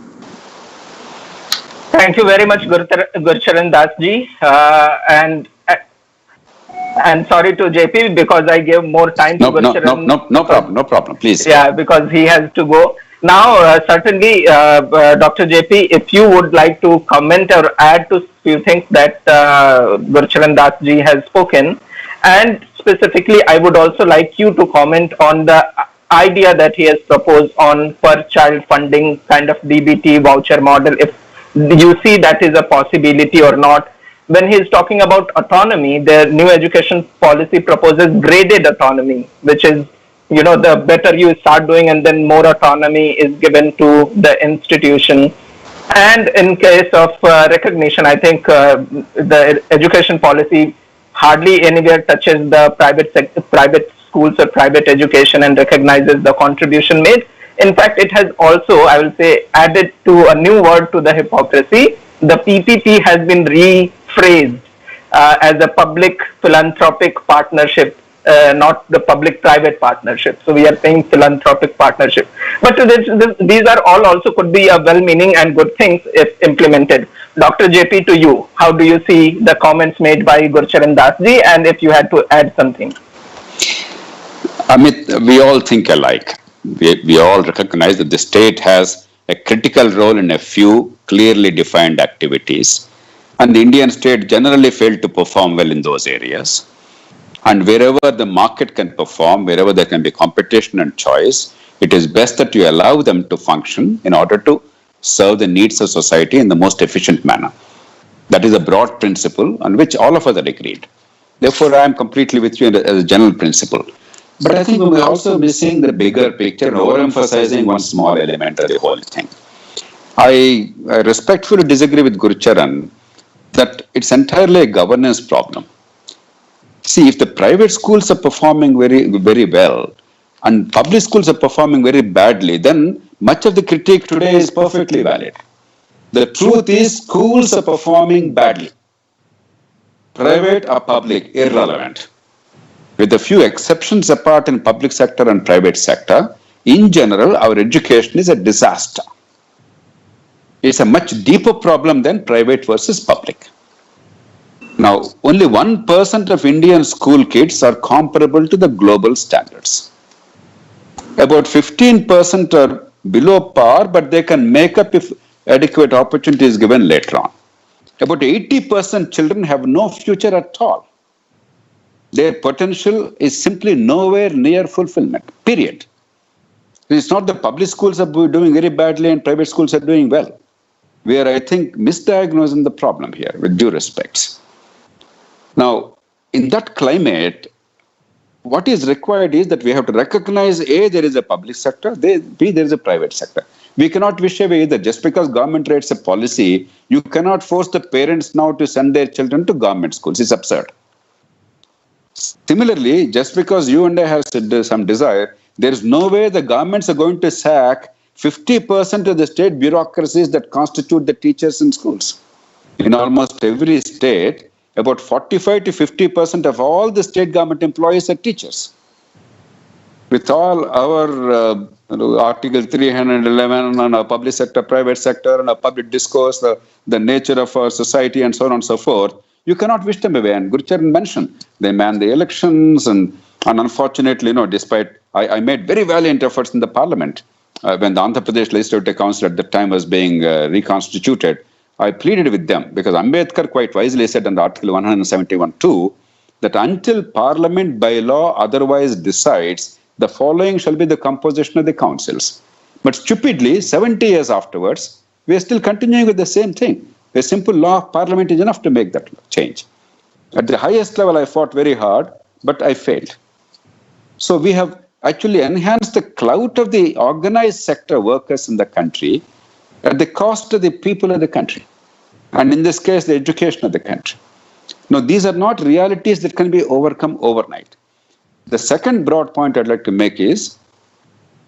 Thank you very much, Gurcharan Das ji, and sorry to JP because I gave more time to Gurcharan. No problem. Please. Yeah, because he has to go. Now, certainly, Dr. JP, if you would like to comment or add to few things that Gurcharan Das ji has spoken, and specifically, I would also like you to comment on the idea that he has proposed on per child funding kind of DBT voucher model, if you see that is a possibility or not. When he is talking about autonomy, the new education policy proposes graded autonomy, which is, the better you start doing and then more autonomy is given to the institution. And in case of recognition, I think the education policy hardly anywhere touches the private schools or private education and recognizes the contribution made. In fact, it has also, I will say, added to a new word to the hypocrisy. The PPP has been rephrased as a public philanthropic partnership, not the public-private partnership. So we are saying philanthropic partnership. But these are all also could be a well-meaning and good things if implemented. Dr. JP, to you, how do you see the comments made by Gurcharan Dasji, and if you had to add something? Amit, we all think alike. We all recognize that the state has a critical role in a few clearly defined activities, and the Indian state generally failed to perform well in those areas. And wherever the market can perform, wherever there can be competition and choice, it is best that you allow them to function in order to serve the needs of society in the most efficient manner. That is a broad principle on which all of us are agreed. Therefore, I am completely with you as a general principle. But I think we're also missing the bigger picture and overemphasizing one small element of the whole thing. I respectfully disagree with Gurcharan that it's entirely a governance problem. See, if the private schools are performing very well and public schools are performing very badly, then much of the critique today is perfectly valid. The truth is schools are performing badly. Private or public, irrelevant. With a few exceptions apart in public sector and private sector, in general, our education is a disaster. It's a much deeper problem than private versus public. Now, only 1% of Indian school kids are comparable to the global standards. About 15% are below par, but they can make up if adequate opportunity is given later on. About 80% children have no future at all. Their potential is simply nowhere near fulfillment, period. It's not the public schools are doing very badly and private schools are doing well. We are, I think, misdiagnosing the problem here, with due respects. Now, in that climate, what is required is that we have to recognize A, there is a public sector, B, there is a private sector. We cannot wish away either. Just because government writes a policy, you cannot force the parents now to send their children to government schools. It's absurd. Similarly, just because you and I have some desire, there is no way the governments are going to sack 50% of the state bureaucracies that constitute the teachers in schools. In almost every state, about 45 to 50% of all the state government employees are teachers. With all our Article 311 on our public sector, private sector, and our public discourse, the nature of our society, and so on and so forth, you cannot wish them away. And Gurcharan mentioned they man the elections, and unfortunately, despite I made very valiant efforts in the parliament when the Andhra Pradesh Legislative Council at that time was being reconstituted. I pleaded with them because Ambedkar quite wisely said in Article 171(2) that until Parliament by law otherwise decides, the following shall be the composition of the councils. But stupidly, 70 years afterwards, we are still continuing with the same thing. A simple law of Parliament is enough to make that change. At the highest level, I fought very hard, but I failed. So we have actually enhanced the clout of the organized sector workers in the country at the cost of the people of the country. And in this case, the education of the country. Now, these are not realities that can be overcome overnight. The second broad point I'd like to make is,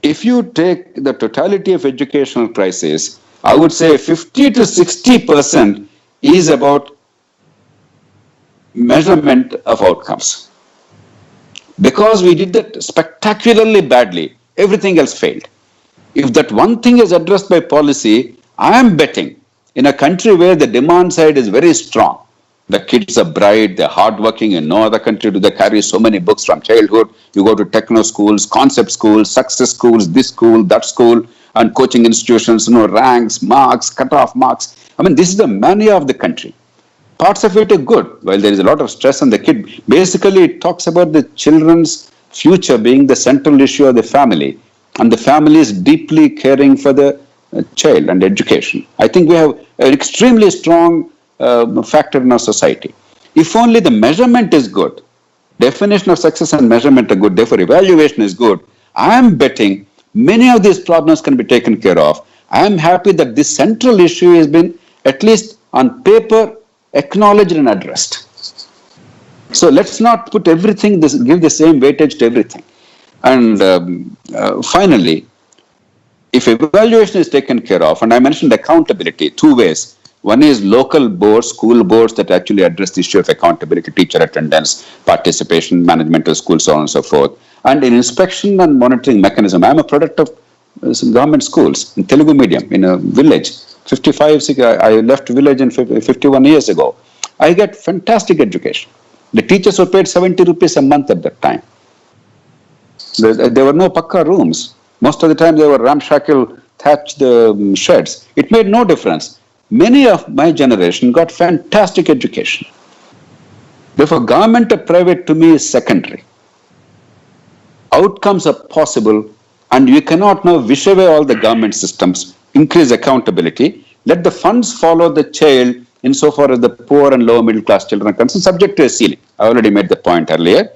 if you take the totality of educational crisis, I would say 50 to 60% is about measurement of outcomes. Because we did that spectacularly badly, everything else failed. If that one thing is addressed by policy, I am betting in a country where the demand side is very strong, the kids are bright, they're hardworking. In no other country do they carry so many books from childhood. You go to techno schools, concept schools, success schools, this school, that school, and coaching institutions, ranks, marks, cut-off marks. I mean, this is the mania of the country. Parts of it are good, while there is a lot of stress on the kid. Basically, it talks about the children's future being the central issue of the family, and the family is deeply caring for the child and education. I think we have an extremely strong factor in our society. If only the measurement is good, definition of success and measurement are good, therefore evaluation is good, I am betting many of these problems can be taken care of. I am happy that this central issue has been, at least on paper, acknowledged and addressed. So let's not put everything, give the same weightage to everything. And finally, if evaluation is taken care of, and I mentioned accountability, two ways. One is local boards, school boards that actually address the issue of accountability, teacher attendance, participation, management of schools, so on and so forth. And in inspection and monitoring mechanism, I'm a product of some government schools in Telugu medium in a village. 55, I left village in 51 years ago. I get fantastic education. The teachers were paid 70 rupees a month at that time. There were no pakka rooms. Most of the time they were ramshackle thatched sheds. It made no difference. Many of my generation got fantastic education. Therefore, government or private to me is secondary. Outcomes are possible, and you cannot now wish away all the government systems, increase accountability, let the funds follow the child insofar as the poor and lower middle class children are concerned, subject to a ceiling. I already made the point earlier.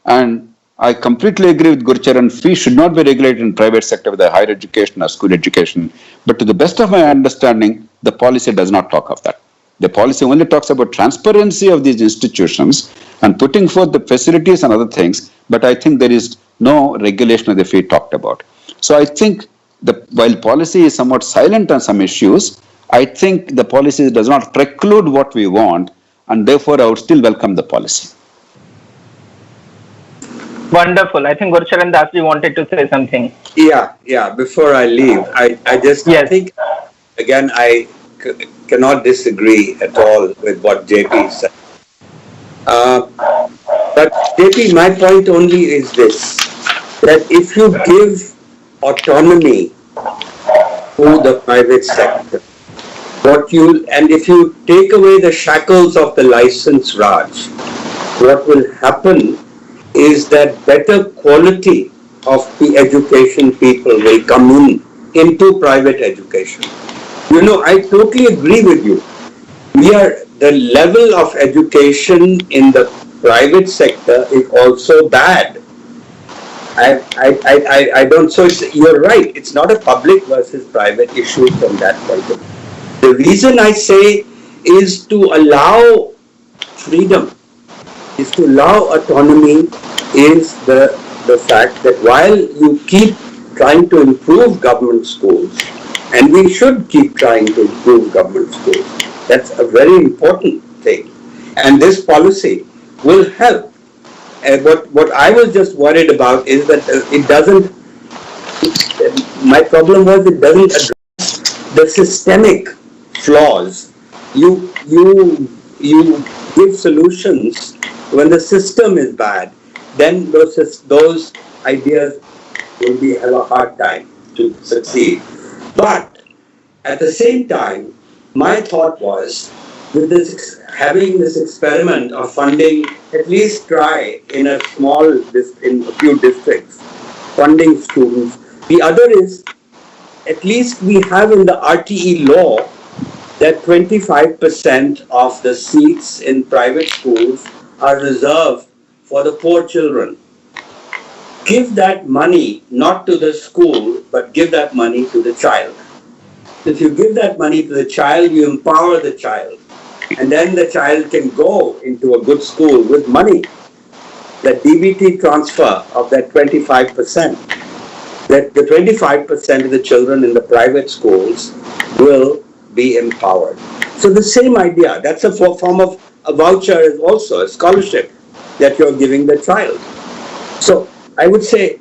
And I completely agree with Gurcharan. Fees should not be regulated in private sector with higher education or school education. But to the best of my understanding, the policy does not talk of that. The policy only talks about transparency of these institutions and putting forth the facilities and other things. But I think there is no regulation of the fee talked about. So I think while policy is somewhat silent on some issues, I think the policy does not preclude what we want, and therefore I would still welcome the policy. Wonderful. I think Gurcharan Dasji wanted to say something. Yeah. Before I leave, I think, again, I cannot disagree at all with what JP said. But JP, my point only is this, that if you give autonomy to the private sector, and if you take away the shackles of the license Raj, what will happen is that better quality of the education people will come into private education. I totally agree with you. The level of education in the private sector is also bad. I don't, so you're right, it's not a public versus private issue from that point of view. The reason I say is to allow freedom, is to allow autonomy, is the fact that while you keep trying to improve government schools, and we should keep trying to improve government schools, that's a very important thing. And this policy will help. And what I was just worried about is that it doesn't, my problem was it doesn't address the systemic flaws. You give solutions when the system is bad, then those ideas will have a hard time to succeed. But at the same time, my thought was, with having this experiment of funding, at least try in a few districts, funding students. The other is, at least we have in the RTE law that 25% of the seats in private schools are reserved for the poor children. Give that money not to the school, but give that money to the child. If you give that money to the child, you empower the child. And then the child can go into a good school with money. The DBT transfer of that 25%, that the 25% of the children in the private schools will be empowered. So the same idea, that's a form of a voucher, is also a scholarship that you're giving the child. So I would say,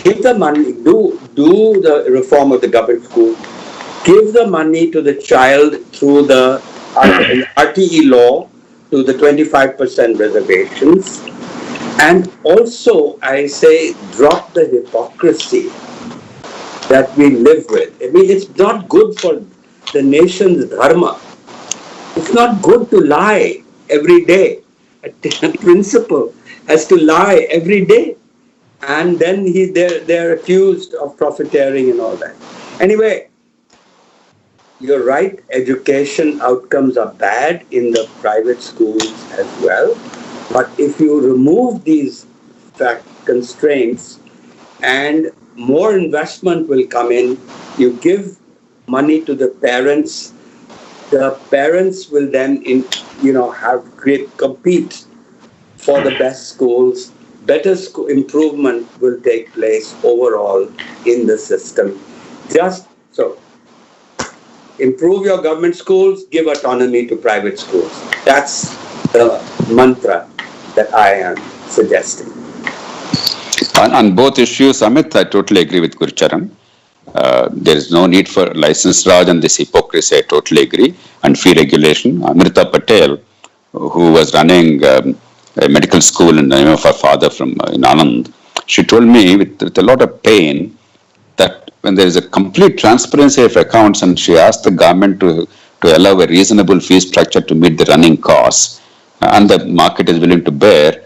give the money, do the reform of the government school, give the money to the child through the RTE law, to the 25% reservations, and also I say drop the hypocrisy that we live with. I mean, it's not good for the nation's dharma. It's not good to lie every day. A principal has to lie every day, and then they're accused of profiteering and all that. Anyway, you're right, education outcomes are bad in the private schools as well. But if you remove these constraints and more investment will come in, you give money to the parents will then compete for the best schools. Better improvement will take place overall in the system. Just so, improve your government schools, give autonomy to private schools. That's the mantra that I am suggesting. On both issues, Amit, I totally agree with Gurcharan. There is no need for license Raj and this hypocrisy. I totally agree. And fee regulation. Amrita Patel, who was running a medical school in the name of her father in Anand, she told me with a lot of pain that when there is a complete transparency of accounts and she asked the government to allow a reasonable fee structure to meet the running costs and the market is willing to bear,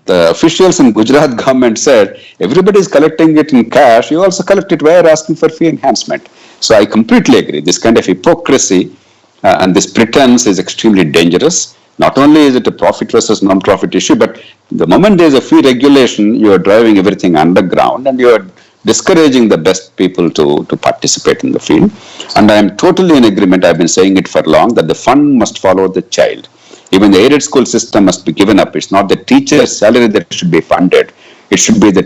the officials in Gujarat government said, everybody is collecting it in cash, you also collect it where asking for fee enhancement. So I completely agree. This kind of hypocrisy and this pretense is extremely dangerous. Not only is it a profit versus non-profit issue, but the moment there is a fee regulation, you are driving everything underground and you are discouraging the best people to participate in the field. And I am totally in agreement, I've been saying it for long, that the fund must follow the child. Even the aided school system must be given up. It's not the teacher's salary that should be funded. It should be the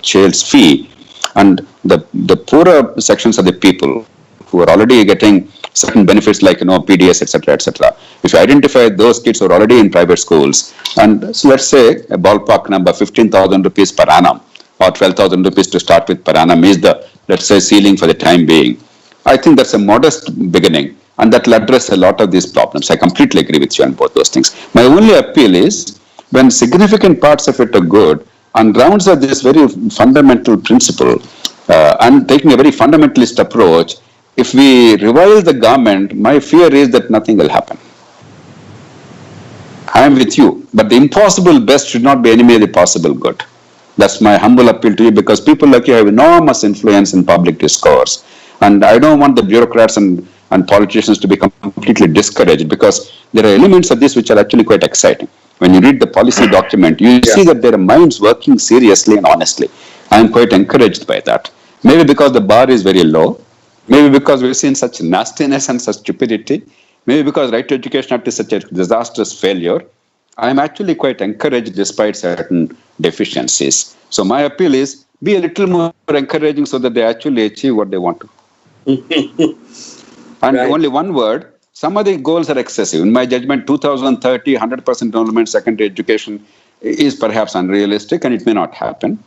child's fee. And the poorer sections of the people who are already getting certain benefits like, PDS, etc., etc. If you identify those kids who are already in private schools, and so let's say a ballpark number, 15,000 rupees per annum, or 12,000 rupees to start with per annum is the, let's say, ceiling for the time being. I think that's a modest beginning. And that will address a lot of these problems. I completely agree with you on both those things. My only appeal is, when significant parts of it are good, on grounds of this very fundamental principle, and taking a very fundamentalist approach, if we revile the government, my fear is that nothing will happen. I am with you, but the impossible best should not be enemy of the possible good. That's my humble appeal to you, because people like you have enormous influence in public discourse. And I don't want the bureaucrats and politicians to become completely discouraged, because there are elements of this which are actually quite exciting. When you read the policy document, you see that there are minds working seriously and honestly. I am quite encouraged by that. Maybe because the bar is very low, maybe because we've seen such nastiness and such stupidity, maybe because Right to Education Act is such a disastrous failure. I am actually quite encouraged despite certain deficiencies. So my appeal is, be a little more encouraging so that they actually achieve what they want to. And only one word, some of the goals are excessive. In my judgment, 2030, 100% enrollment secondary education is perhaps unrealistic and it may not happen.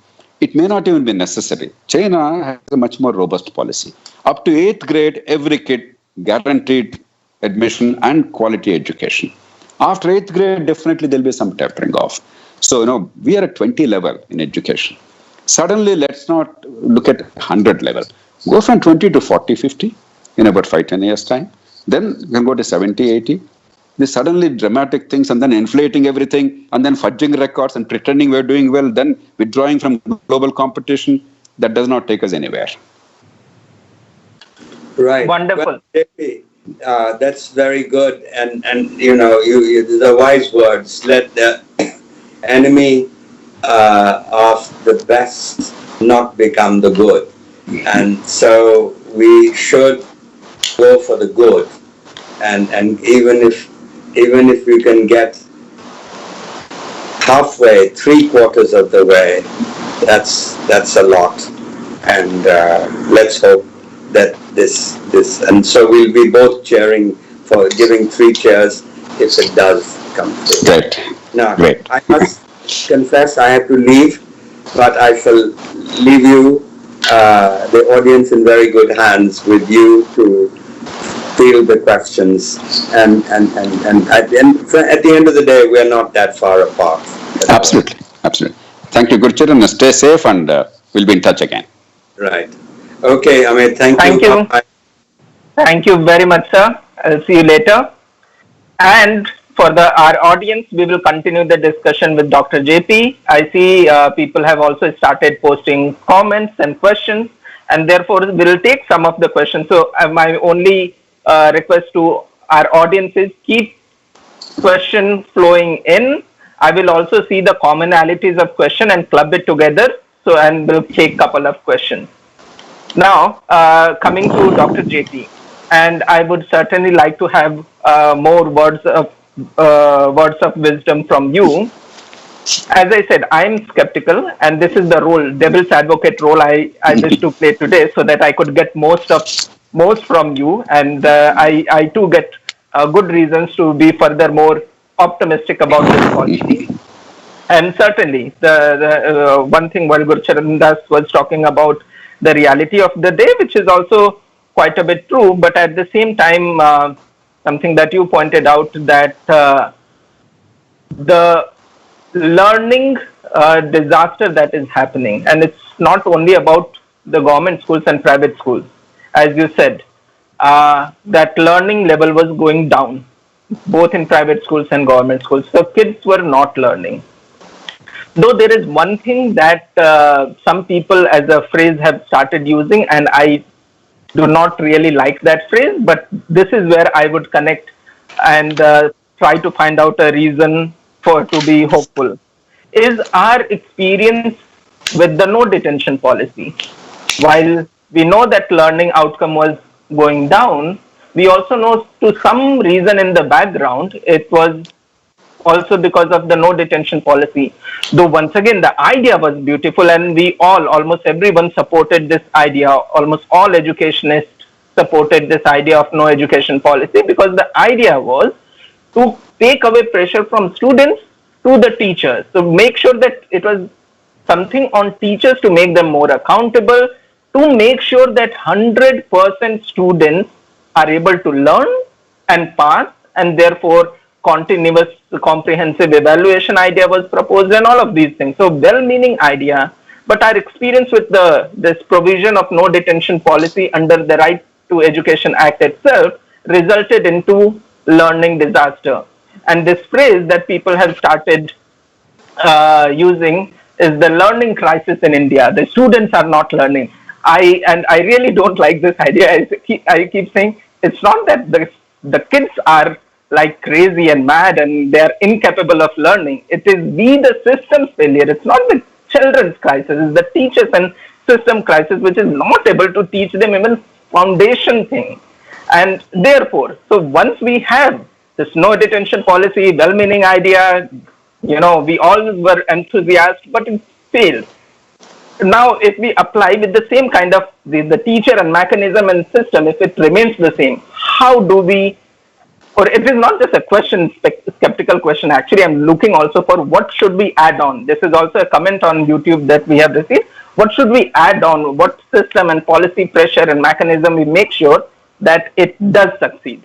It may not even be necessary. China has a much more robust policy. Up to 8th grade, every kid guaranteed admission and quality education. After 8th grade, definitely there'll be some tapering off. So, we are at 20 level in education. Suddenly, let's not look at 100 level. Go from 20 to 40, 50 in about 5-10 years' time. Then you can go to 70, 80. These suddenly dramatic things and then inflating everything and then fudging records and pretending we're doing well, then withdrawing from global competition, that does not take us anywhere. Right. Wonderful. Well, that's very good. And the wise words, let the enemy of the best not become the good. And so we should go for the good. And even if we can get halfway, 3/4 of the way, that's a lot. And let's hope that this and so we'll be both cheering for giving 3 cheers if it does come through. Great. Now, Great. I must confess I have to leave, but I shall leave you, the audience, in very good hands with you to field the questions. And at the end of the day, we're not that far apart. Absolutely. Absolutely. Thank you, Gurcharan. Stay safe and we'll be in touch again. Right. Okay, Amit, thank you. Thank you. Bye. Thank you very much, sir. I'll see you later. And for our audience, we will continue the discussion with Dr. JP. I see people have also started posting comments and questions, and therefore we'll take some of the questions. So my only request to our audience is keep question flowing in. I will also see the commonalities of question and club it together. So, and we'll take a couple of questions. Now, coming to Dr. JP, and I would certainly like to have more words of wisdom from you. As I said, I'm skeptical, and this is the role, devil's advocate role I wish to play today, so that I could get most from you, and I too get good reasons to be furthermore optimistic about this policy. And certainly, the one thing while Gurcharan Das was talking about the reality of the day, which is also quite a bit true, but at the same time, something that you pointed out that the learning disaster that is happening, and it's not only about the government schools and private schools, as you said, that learning level was going down, both in private schools and government schools. So kids were not learning. Though there is one thing that some people as a phrase have started using, and I do not really like that phrase, but this is where I would connect and try to find out a reason for to be hopeful, is our experience with the no detention policy. While we know that learning outcome was going down, we also know to some reason in the background it was also because of the no detention policy. Though once again, the idea was beautiful, and we all, almost everyone supported this idea. Almost all educationists supported this idea of no education policy, because the idea was to take away pressure from students to the teachers. So make sure that it was something on teachers to make them more accountable, to make sure that 100% students are able to learn and pass, and therefore continuous comprehensive evaluation idea was proposed, and all of these things. So well-meaning idea, but our experience with this provision of no detention policy under the Right to Education Act itself resulted into learning disaster. And this phrase that people have started using is the learning crisis in India. The students are not learning. I really don't like this idea. I keep saying it's not that the kids are like crazy and mad and they are incapable of learning. It is the system's failure. It's not the children's crisis. It's the teachers and system crisis, which is not able to teach them even foundation thing. And therefore, so once we have this no detention policy, well-meaning idea, we all were enthusiastic, but it failed. Now, if we apply with the same kind of the teacher and mechanism and system, if it remains the same, how do we, or it is not just a question, skeptical question, actually I'm looking also for what should we add on. This is also a comment on YouTube that we have received. What should we add on? What system and policy pressure and mechanism we make sure that it does succeed?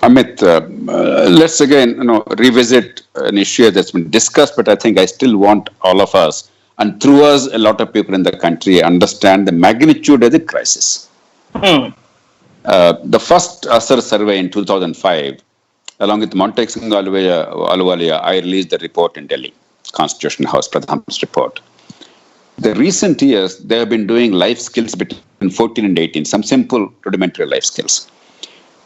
Amit, let's again revisit an issue that's been discussed, but I think I still want all of us, and through us, a lot of people in the country understand the magnitude of the crisis. The first ASER survey in 2005, along with Montek Singh Ahluwalia, I released the report in Delhi, Constitution House, Pradhan's report. The recent years, they have been doing life skills between 14 and 18, some simple rudimentary life skills.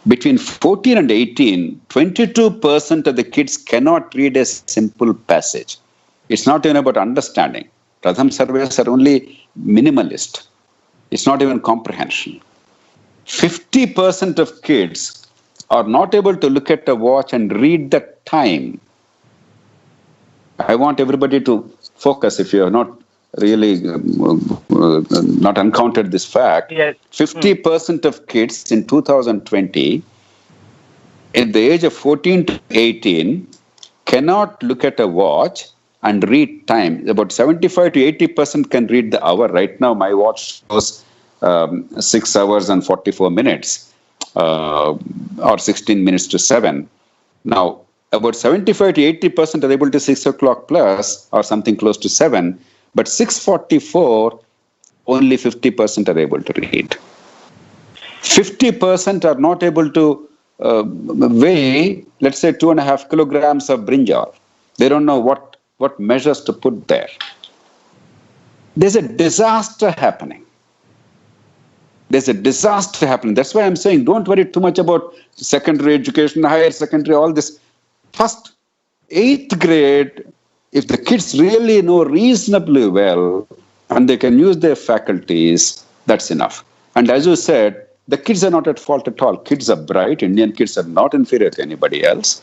Between 14 and 18, 22% of the kids cannot read a simple passage. It's not even about understanding. Pradhan surveys are only minimalist. It's not even comprehension. 50% of kids are not able to look at a watch and read the time. I want everybody to focus, if you have not really not encountered this fact. Yes. 50% of kids in 2020 at the age of 14 to 18 cannot look at a watch and read time. About 75 to 80% can read the hour. Right now, my watch shows 6 hours and 44 minutes or 16 minutes to 7. Now, about 75 to 80% are able to 6 o'clock plus or something close to 7. But 6:44, only 50% are able to read. 50% are not able to weigh, let's say, 2.5 kilograms of brinjal. They don't know what measures to put there. There's a disaster happening. There's a disaster happening. That's why I'm saying don't worry too much about secondary education, higher secondary, all this. First, 8th grade, if the kids really know reasonably well and they can use their faculties, that's enough. And as you said, the kids are not at fault at all. Kids are bright. Indian kids are not inferior to anybody else.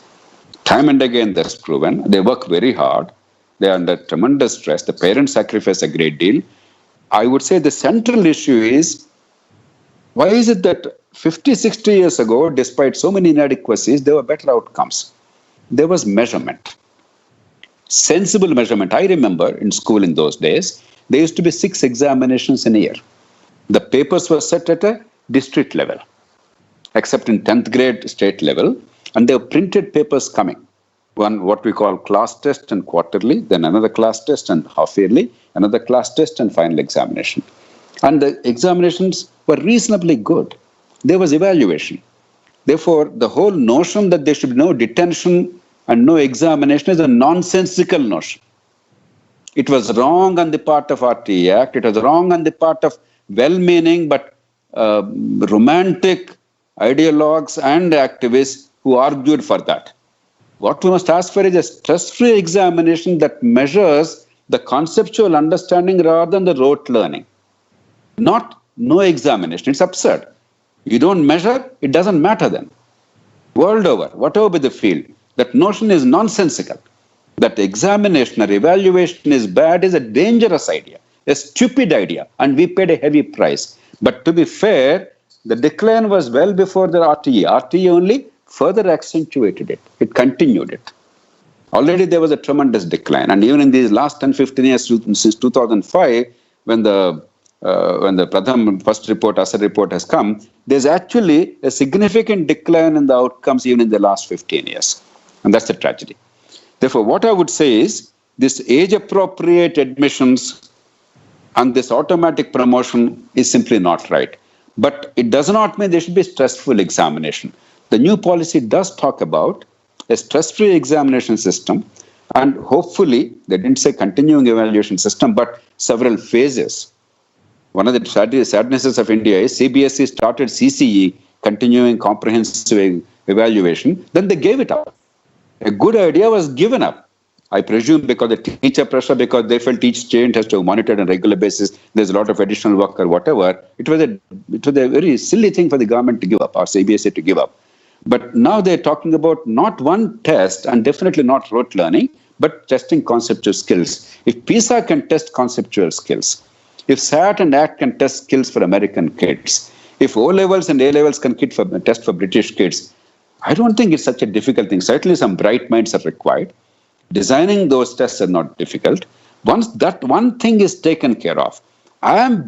Time and again, that's proven. They work very hard. They are under tremendous stress. The parents sacrifice a great deal. I would say the central issue is, why is it that 50, 60 years ago, despite so many inadequacies, there were better outcomes? There was measurement. Sensible measurement. I remember in school in those days, there used to be 6 examinations in a year. The papers were set at a district level, except in 10th grade state level, and there were printed papers coming. One, what we call class test and quarterly, then another class test and half yearly, another class test and final examination. And the examinations were reasonably good. There was evaluation. Therefore, the whole notion that there should be no detention and no examination is a nonsensical notion. It was wrong on the part of RTE Act. It was wrong on the part of well-meaning but romantic ideologues and activists who argued for that. What we must ask for is a stress-free examination that measures the conceptual understanding rather than the rote learning. Not no examination. It's absurd. You don't measure, it doesn't matter then. World over, whatever be the field, that notion is nonsensical. That examination or evaluation is bad is a dangerous idea, a stupid idea, and we paid a heavy price. But to be fair, the decline was well before the RTE. RTE only further accentuated it. It continued it. Already there was a tremendous decline. And even in these last 10, 15 years, since 2005, when the Pratham first report, Asar report has come, there's actually a significant decline in the outcomes even in the last 15 years. And that's a tragedy. Therefore, what I would say is this age-appropriate admissions and this automatic promotion is simply not right. But it does not mean there should be stressful examination. The new policy does talk about a stress-free examination system, and hopefully, they didn't say continuing evaluation system, but several phases. One of the sadnesses of India is CBSE started CCE, continuing comprehensive evaluation, then they gave it up. A good idea was given up. I presume because the teacher pressure, because they felt each student has to monitor on a regular basis, there's a lot of additional work or whatever. It was a very silly thing for the government to give up, or CBSE to give up. But now they're talking about not one test, and definitely not rote learning, but testing conceptual skills. If PISA can test conceptual skills, if SAT and ACT can test skills for American kids, if O-levels and A-levels can test for British kids, I don't think it's such a difficult thing. Certainly some bright minds are required. Designing those tests are not difficult. Once that one thing is taken care of, I'm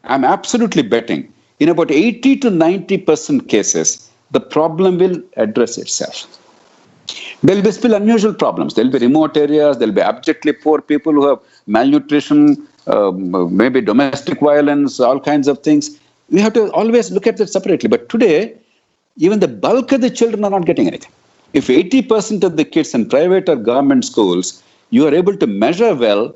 absolutely betting, in about 80 to 90% cases, the problem will address itself. There will be still unusual problems. There will be remote areas, there will be abjectly poor people who have malnutrition, maybe domestic violence, all kinds of things. We have to always look at that separately. But today, even the bulk of the children are not getting anything. If 80% of the kids in private or government schools, you are able to measure well,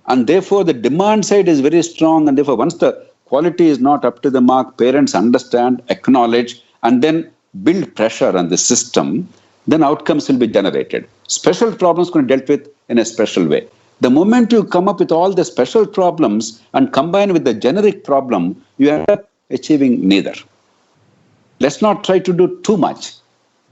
and therefore the demand side is very strong, and therefore once the quality is not up to the mark, parents understand, acknowledge, and then build pressure on the system, then outcomes will be generated. Special problems can be dealt with in a special way. The moment you come up with all the special problems and combine with the generic problem, you end up achieving neither. Let's not try to do too much.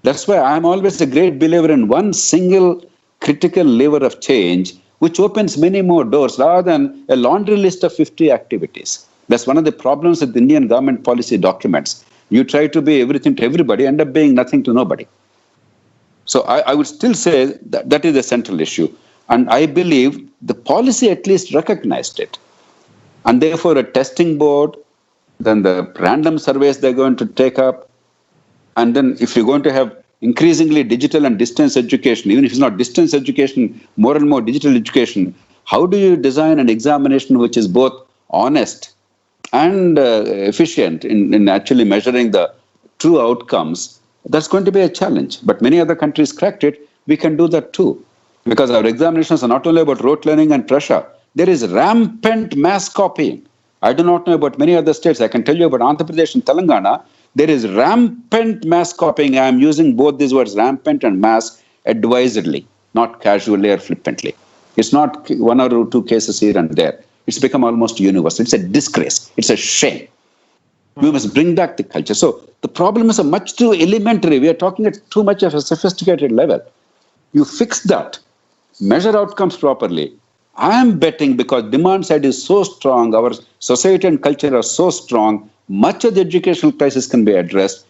That's why I'm always a great believer in one single critical lever of change, which opens many more doors rather than a laundry list of 50 activities. That's one of the problems with the Indian government policy documents. You try to be everything to everybody, end up being nothing to nobody. So I would still say that that is the central issue. And I believe the policy at least recognized it. And therefore a testing board, then the random surveys they're going to take up, and then if you're going to have increasingly digital and distance education, even if it's not distance education, more and more digital education, how do you design an examination which is both honest and efficient in actually measuring the true outcomes? That's going to be a challenge. But many other countries cracked it. We can do that too. Because our examinations are not only about rote learning and pressure. There is rampant mass copying. I do not know about many other states. I can tell you about Andhra Pradesh and Telangana. There is rampant mass copying. I am using both these words, rampant and mass, advisedly, not casually or flippantly. It's not one or two cases here and there. It's become almost universal. It's a disgrace. It's a shame. We must bring back the culture. So the problem is a much too elementary. We are talking at too much of a sophisticated level. You fix that, measure outcomes properly. I am betting because demand side is so strong, our society and culture are so strong, much of the educational crisis can be addressed.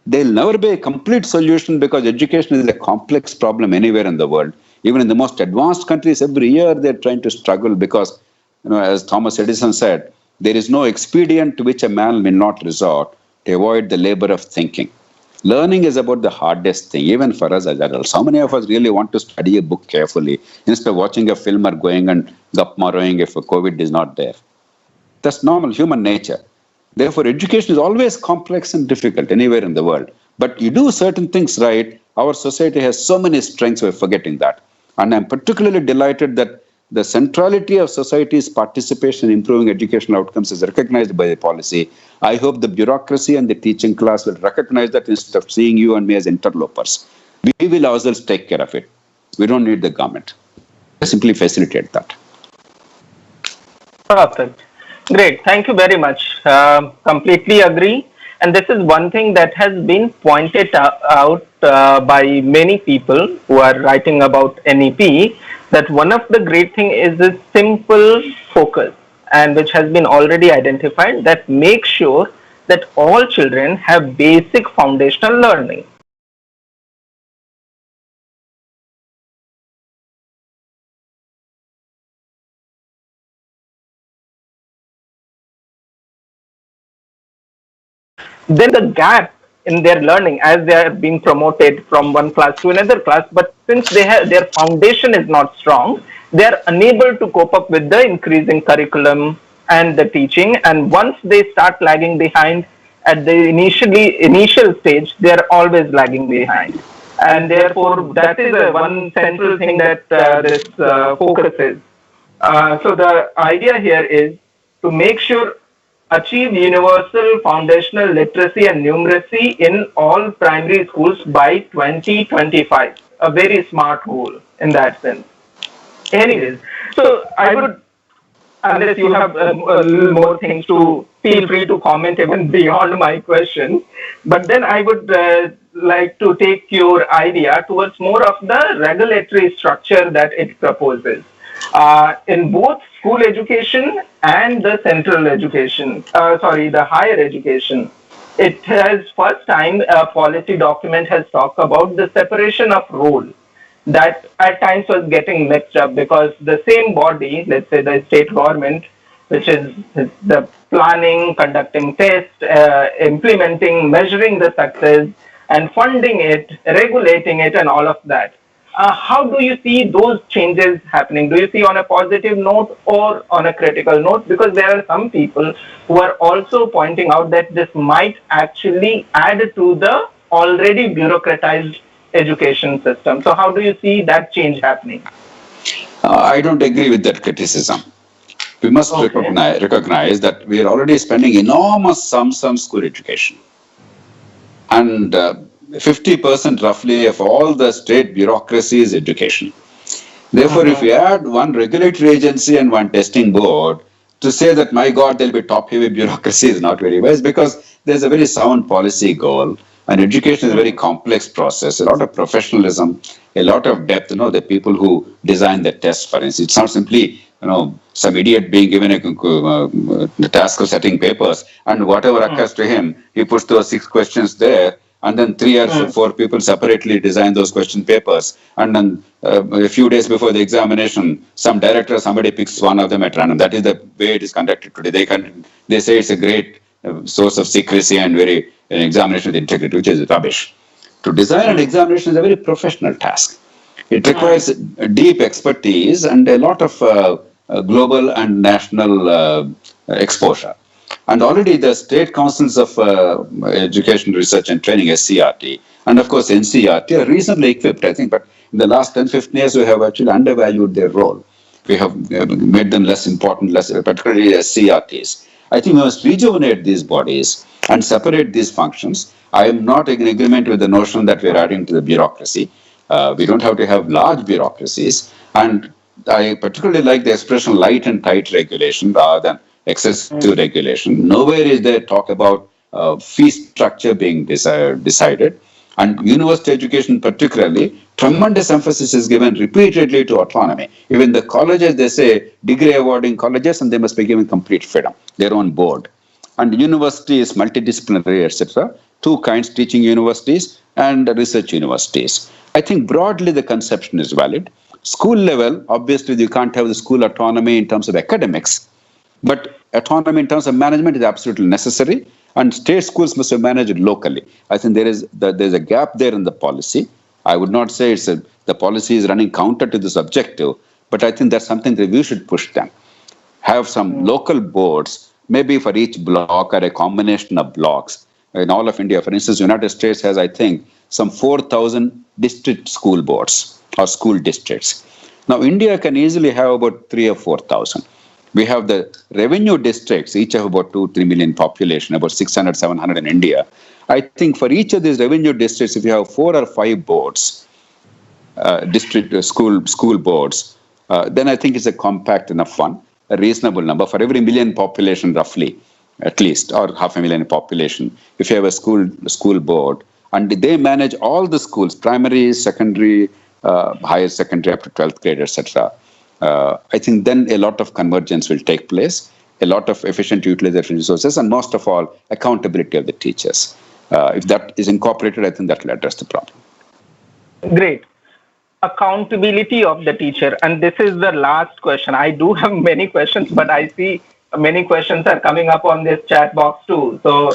There'll never be a complete solution because education is a complex problem anywhere in the world. Even in the most advanced countries, every year they're trying to struggle because, as Thomas Edison said, there is no expedient to which a man may not resort to avoid the labor of thinking. Learning is about the hardest thing, even for us as adults. How many of us really want to study a book carefully instead of watching a film or going and gap-marrowing if COVID is not there? That's normal human nature. Therefore, education is always complex and difficult anywhere in the world. But you do certain things right, our society has so many strengths, we're forgetting that. And I'm particularly delighted that the centrality of society's participation in improving educational outcomes is recognized by the policy. I hope the bureaucracy and the teaching class will recognize that instead of seeing you and me as interlopers. We will ourselves take care of it. We don't need the government. Simply facilitate that. Perfect. Great. Thank you very much. Completely agree. And this is one thing that has been pointed out by many people who are writing about NEP, that one of the great thing is this simple focus, and which has been already identified, that make sure that all children have basic foundational learning. Then the gap in their learning as they are being promoted from one class to another class, but since they have their foundation is not strong, they are unable to cope up with the increasing curriculum and the teaching. And once they start lagging behind at the initial stage, they are always lagging behind. And therefore, that is one central thing that this focuses. So the idea here is to make sure achieve universal foundational literacy and numeracy in all primary schools by 2025. A very smart goal in that sense. Anyways, so I would, unless you have a little more things to feel free to comment even beyond my question, but then I would like to take your idea towards more of the regulatory structure that it proposes. In both school education and the central education, the higher education, it has first time a policy document has talked about the separation of role that at times was getting mixed up because the same body, let's say the state government, which is the planning, conducting tests, implementing, measuring the success and funding it, regulating it and all of that. How do you see those changes happening? Do you see on a positive note or on a critical note? Because there are some people who are also pointing out that this might actually add to the already bureaucratized education system. So how do you see that change happening? I don't agree with that criticism. We must recognize that we are already spending enormous sums on school education. And 50% roughly of all the state bureaucracy is education. Therefore, if we add one regulatory agency and one testing board, to say that, my God, there'll be top-heavy bureaucracy is not very wise because there's a very sound policy goal. And education is a very complex process, a lot of professionalism, a lot of depth. The people who design the test, for instance, it's not simply, some idiot being given the task of setting papers, and whatever occurs to him, he puts those 6 questions there, and then 3 or 4 people separately design those question papers. And then a few days before the examination, some director, somebody picks one of them at random. That is the way it is conducted today. They say it's a great source of secrecy and an examination with integrity, which is rubbish. To design an examination is a very professional task. It requires deep expertise and a lot of global and national exposure. And already the state councils of education, research and training, SCRT, and of course NCRT are reasonably equipped, I think, but in the last 10-15 years we have actually undervalued their role. We have made them less important, particularly SCRTs. I think we must rejuvenate these bodies and separate these functions. I am not in agreement with the notion that we are adding to the bureaucracy. We don't have to have large bureaucracies. And I particularly like the expression light and tight regulation rather than excessive regulation. Nowhere is there talk about fee structure being decided. And university education particularly, tremendous emphasis is given repeatedly to autonomy. Even the colleges, they say degree awarding colleges and they must be given complete freedom, their own board. And university is multidisciplinary, etc. Two kinds, teaching universities and research universities. I think broadly the conception is valid. School level, obviously you can't have the school autonomy in terms of academics, but autonomy in terms of management is absolutely necessary, and state schools must be managed locally. I think there's a gap there in the policy. I would not say the policy is running counter to this objective, but I think that's something that we should push them. Have some local boards, maybe for each block or a combination of blocks. In all of India, for instance, United States has, I think, some 4,000 district school boards or school districts. Now, India can easily have about 3 or 4,000. We have the revenue districts, each have about 2-3 million population, about 600, 700 in India. I think for each of these revenue districts, if you have 4 or 5 boards, district school boards, then I think it's a compact enough one, a reasonable number for every million population roughly, at least, or 500,000 population. If you have a school board, and they manage all the schools, primary, secondary, higher secondary up to 12th grade, etc. I think then a lot of convergence will take place, a lot of efficient utilization of resources, and most of all, accountability of the teachers. If that is incorporated, I think that will address the problem. Great. Accountability of the teacher. And this is the last question. I do have many questions, but I see many questions are coming up on this chat box too. So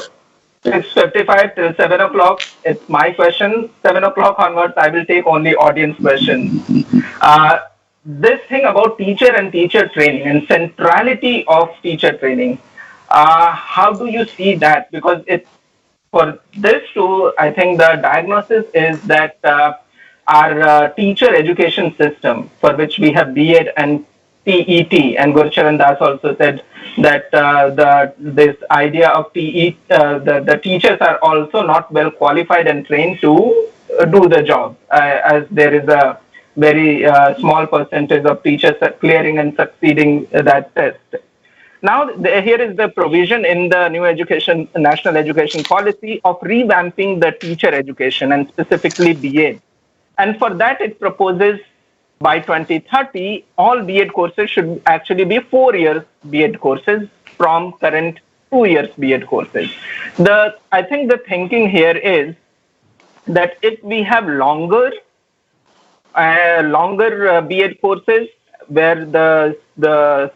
6:55 till 7 o'clock, it's my question. 7 o'clock onwards, I will take only audience questions. This thing about teacher and teacher training and centrality of teacher training, how do you see that? Because it's for this too, I think the diagnosis is that our teacher education system, for which we have B.Ed and TET, and Gurcharan Das also said that this idea of TET, the teachers are also not well qualified and trained to do the job, as there is a very small percentage of teachers clearing and succeeding that test. Now, here is the provision in the new national education policy of revamping the teacher education and specifically B.Ed. And for that, it proposes by 2030, all B.Ed courses should actually be 4 years B.Ed courses from current 2 years B.Ed courses. I think the thinking here is that if we have longer B.Ed courses where the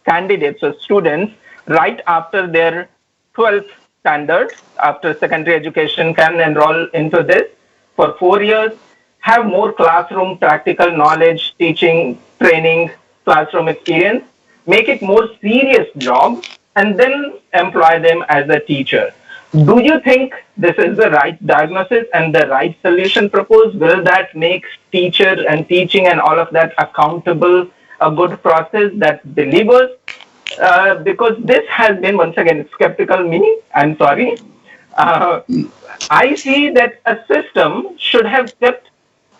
candidates or students right after their 12th standard, after secondary education, can enroll into this for 4 years, have more classroom practical knowledge, teaching, training, classroom experience, make it more serious job, and then employ them as a teacher. Do you think this is the right diagnosis and the right solution proposed? Will that make teacher and teaching and all of that accountable, a good process that delivers? Because this has been, once again, skeptical me, I'm sorry. I see that a system should have kept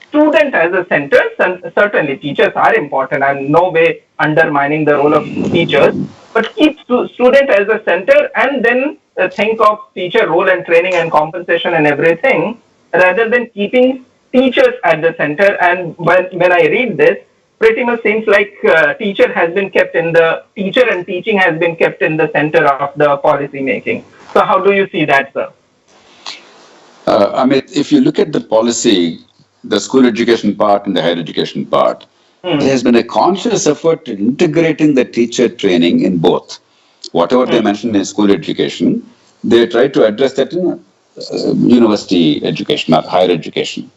student as a center, and certainly teachers are important. I'm no way undermining the role of teachers, but keep student as a center and then think of teacher role and training and compensation and everything, rather than keeping teachers at the center. And when I read this, pretty much seems like teacher and teaching has been kept in the center of the policy making. So how do you see that, sir? Amit, if you look at the policy, the school education part and the higher education part, there has been a conscious effort in integrating the teacher training in both. Whatever they mentioned in school education, they try to address that in university education or higher education,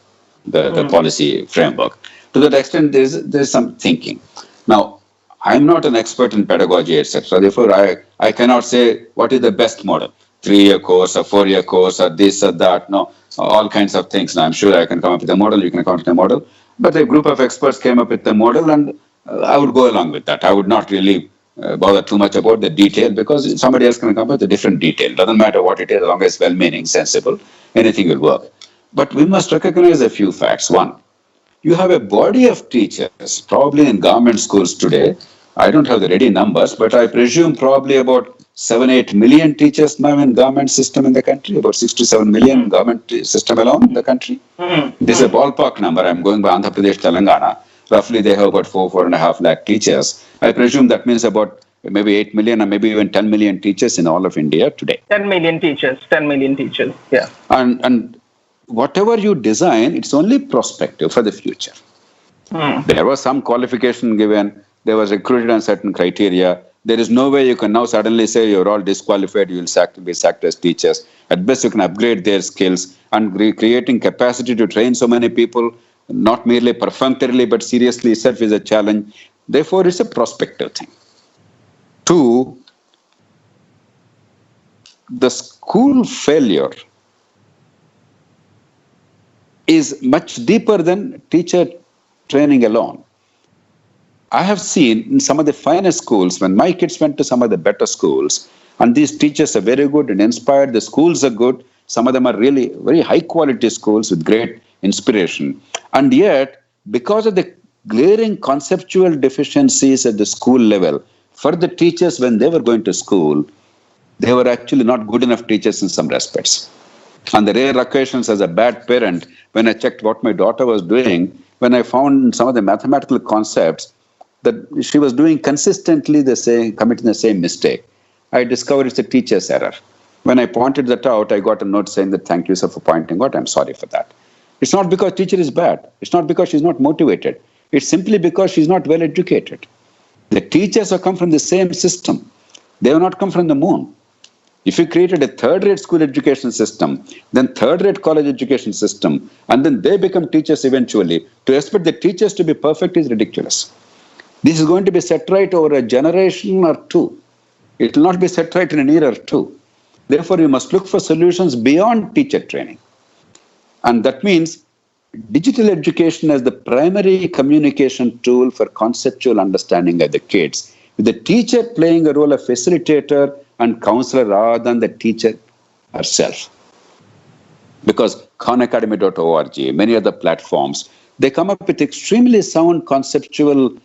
the policy framework. To that extent, there's some thinking. Now, I'm not an expert in pedagogy, etc. Therefore, I cannot say what is the best model. 3-year course, a 4-year course, or this or that. No, all kinds of things. Now, I'm sure I can come up with a model, you can come up with a model. But a group of experts came up with a model, and I would go along with that. I would not really bother too much about the detail, because somebody else can come up with a different detail. Doesn't matter what it is, as long as it's well-meaning, sensible, anything will work. But we must recognize a few facts. One, you have a body of teachers, probably in government schools today. I don't have the ready numbers, but I presume probably about 7-8 million teachers now in government system in the country, about 6 to 7 million government system alone in the country. This is a ballpark number. I'm going by Andhra Pradesh, Telangana. Roughly, they have about 4.5 lakh teachers. I presume that means about maybe 8 million or maybe even 10 million teachers in all of India today. 10 million teachers, 10 million teachers, yeah. And whatever you design, it's only prospective for the future. There was some qualification given. There was recruited on certain criteria. There is no way you can now suddenly say you're all disqualified, you will be sacked as teachers. At best, you can upgrade their skills and creating capacity to train so many people, not merely perfunctorily, but seriously itself is a challenge. Therefore, it's a prospective thing. Two, the school failure is much deeper than teacher training alone. I have seen in some of the finest schools, when my kids went to some of the better schools, and these teachers are very good and inspired, the schools are good, some of them are really very high quality schools with great inspiration. And yet, because of the glaring conceptual deficiencies at the school level, for the teachers when they were going to school, they were actually not good enough teachers in some respects. On the rare occasions as a bad parent, when I checked what my daughter was doing, when I found some of the mathematical concepts that she was doing consistently committing the same mistake, I discovered it's a teacher's error. When I pointed that out, I got a note saying that thank you, sir, for pointing out. I'm sorry for that. It's not because teacher is bad. It's not because she's not motivated. It's simply because she's not well educated. The teachers have come from the same system. They have not come from the moon. If you created a third-rate school education system, then third-rate college education system, and then they become teachers eventually, to expect the teachers to be perfect is ridiculous. This is going to be set right over a generation or two. It will not be set right in an year or two. Therefore, you must look for solutions beyond teacher training. And that means digital education as the primary communication tool for conceptual understanding of the kids, with the teacher playing a role of facilitator and counselor rather than the teacher herself. Because khanacademy.org, many other platforms, they come up with extremely sound conceptual,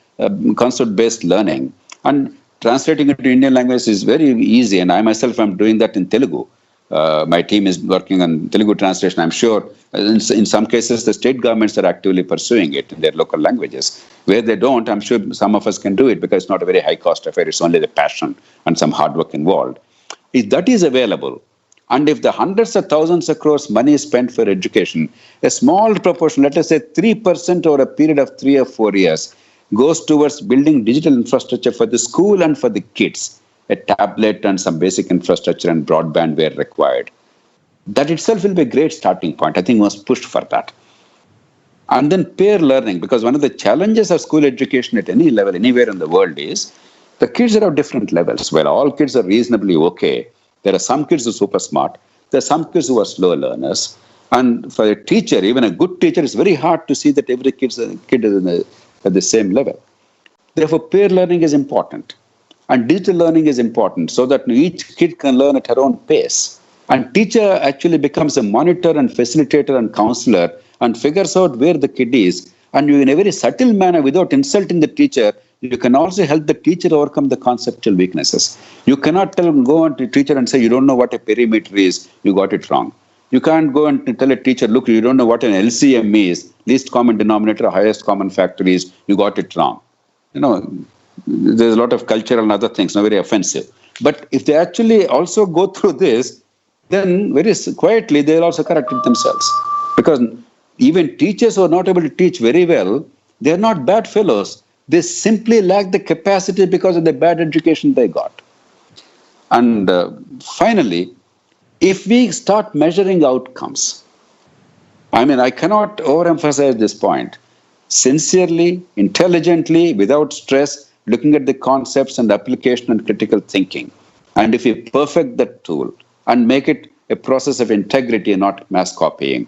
concept-based learning. And translating it to Indian language is very easy. And I myself am doing that in Telugu. My team is working on Telugu translation. I'm sure in some cases the state governments are actively pursuing it in their local languages. Where they don't, I'm sure some of us can do it because it's not a very high cost affair. It's only the passion and some hard work involved. If that is available, and if the hundreds of thousands of crores money is spent for education, a small proportion, let us say 3% over a period of 3 or 4 years, goes towards building digital infrastructure for the school and for the kids, a tablet and some basic infrastructure and broadband where required. That itself will be a great starting point. I think we must push for that. And then peer learning, because one of the challenges of school education at any level, anywhere in the world is, the kids are of different levels. Well, all kids are reasonably okay. There are some kids who are super smart. There are some kids who are slow learners. And for a teacher, even a good teacher, it's very hard to see that every kid is at the same level. Therefore, peer learning is important. And digital learning is important so that each kid can learn at her own pace. And teacher actually becomes a monitor and facilitator and counselor and figures out where the kid is. And you, in a very subtle manner, without insulting the teacher, you can also help the teacher overcome the conceptual weaknesses. You cannot go on to the teacher and say, you don't know what a perimeter is, you got it wrong. You can't go and tell a teacher, look, you don't know what an LCM is, least common denominator, highest common factor is, you got it wrong. You know, there's a lot of cultural and other things, not very offensive. But if they actually also go through this, then very quietly they'll also correct it themselves. Because even teachers who are not able to teach very well, they're not bad fellows. They simply lack the capacity because of the bad education they got. And finally, if we start measuring outcomes, I mean, I cannot overemphasize this point. Sincerely, intelligently, without stress, looking at the concepts and application and critical thinking. And if we perfect that tool and make it a process of integrity and not mass copying,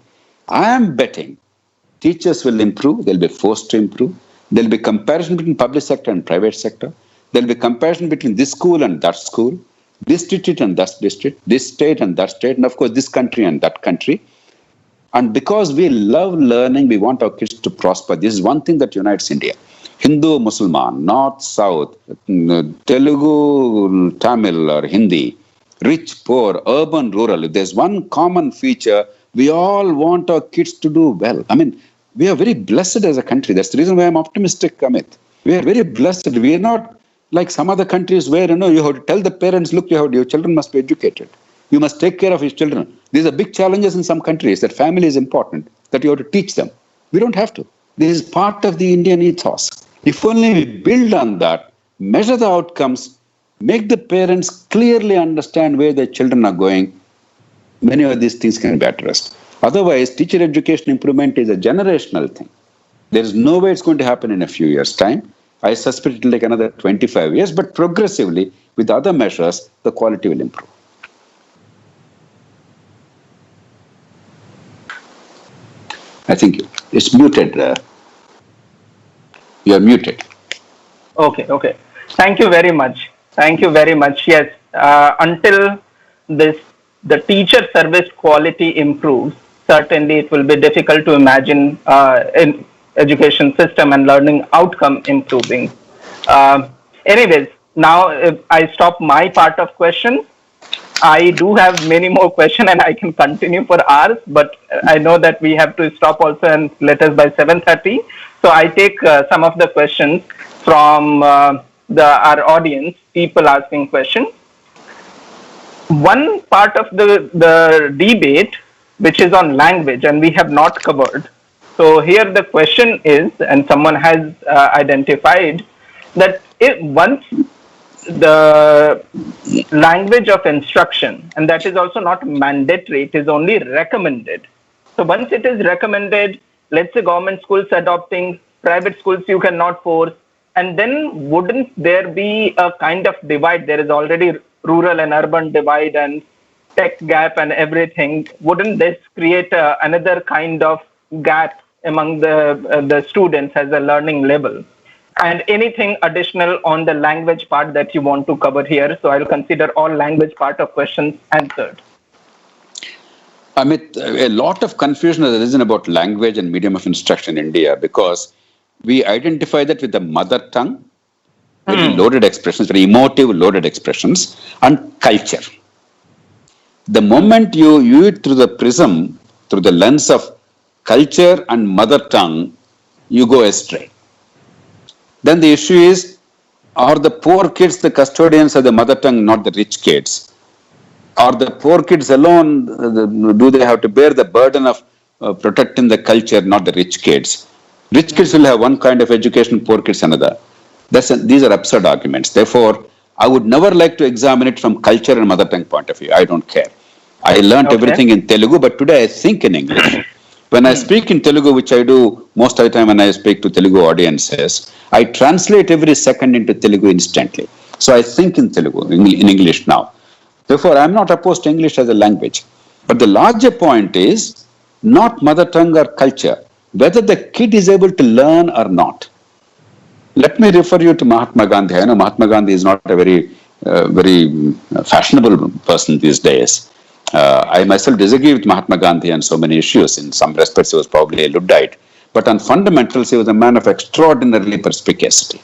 I am betting teachers will improve, they'll be forced to improve. There'll be comparison between public sector and private sector. There'll be comparison between this school and that school, this district and that district, this state and that state, and of course this country and that country. And because we love learning, we want our kids to prosper. This is one thing that unites India. Hindu, Muslim, North, South, Telugu, Tamil or Hindi, rich, poor, urban, rural. If there's one common feature, we all want our kids to do well. I mean, we are very blessed as a country. That's the reason why I'm optimistic, Amit. We are very blessed. We are not like some other countries where, you have to tell the parents, look, your children must be educated. You must take care of your children. These are big challenges in some countries, that family is important, that you have to teach them. We don't have to. This is part of the Indian ethos. If only we build on that, measure the outcomes, make the parents clearly understand where their children are going, many of these things can be addressed. Otherwise, teacher education improvement is a generational thing. There is no way it's going to happen in a few years' time. I suspect it will take another 25 years, but progressively, with other measures, the quality will improve. I think it's muted. You are muted. Okay. Thank you very much. Yes, until the teacher service quality improves, certainly it will be difficult to imagine in education system and learning outcome improving. Anyways, now if I stop my part of questions, I do have many more questions and I can continue for hours, but I know that we have to stop also and let us by 7:30. So I take some of the questions from our audience, people asking questions. One part of the debate, which is on language, and we have not covered. So here the question is, and someone has identified that once the language of instruction, and that is also not mandatory, it is only recommended. So once it is recommended, let's say government schools adopting, private schools you cannot force, and then wouldn't there be a kind of divide? There is already rural and urban divide and tech gap and everything. Wouldn't this create another kind of gap among the students as a learning level? And anything additional on the language part that you want to cover here? So I'll consider all language part of questions answered. Amit, a lot of confusion has arisen about language and medium of instruction in India because we identify that with the mother tongue, very loaded expressions, very emotive loaded expressions, and culture. The moment you view it through the prism, through the lens of culture and mother tongue, you go astray. Then the issue is, are the poor kids the custodians of the mother tongue, not the rich kids? Are the poor kids alone, do they have to bear the burden of protecting the culture, not the rich kids? Rich kids will have one kind of education, poor kids another. These are absurd arguments. Therefore, I would never like to examine it from culture and mother tongue point of view. I don't care. I learned everything in Telugu, but today I think in English. When I speak in Telugu, which I do most of the time when I speak to Telugu audiences, I translate every second into Telugu instantly. So I think in Telugu, in English now. Therefore, I'm not opposed to English as a language. But the larger point is not mother tongue or culture, whether the kid is able to learn or not. Let me refer you to Mahatma Gandhi. I know Mahatma Gandhi is not a very fashionable person these days. I myself disagree with Mahatma Gandhi on so many issues. In some respects, he was probably a Luddite. But on fundamentals, he was a man of extraordinarily perspicacity.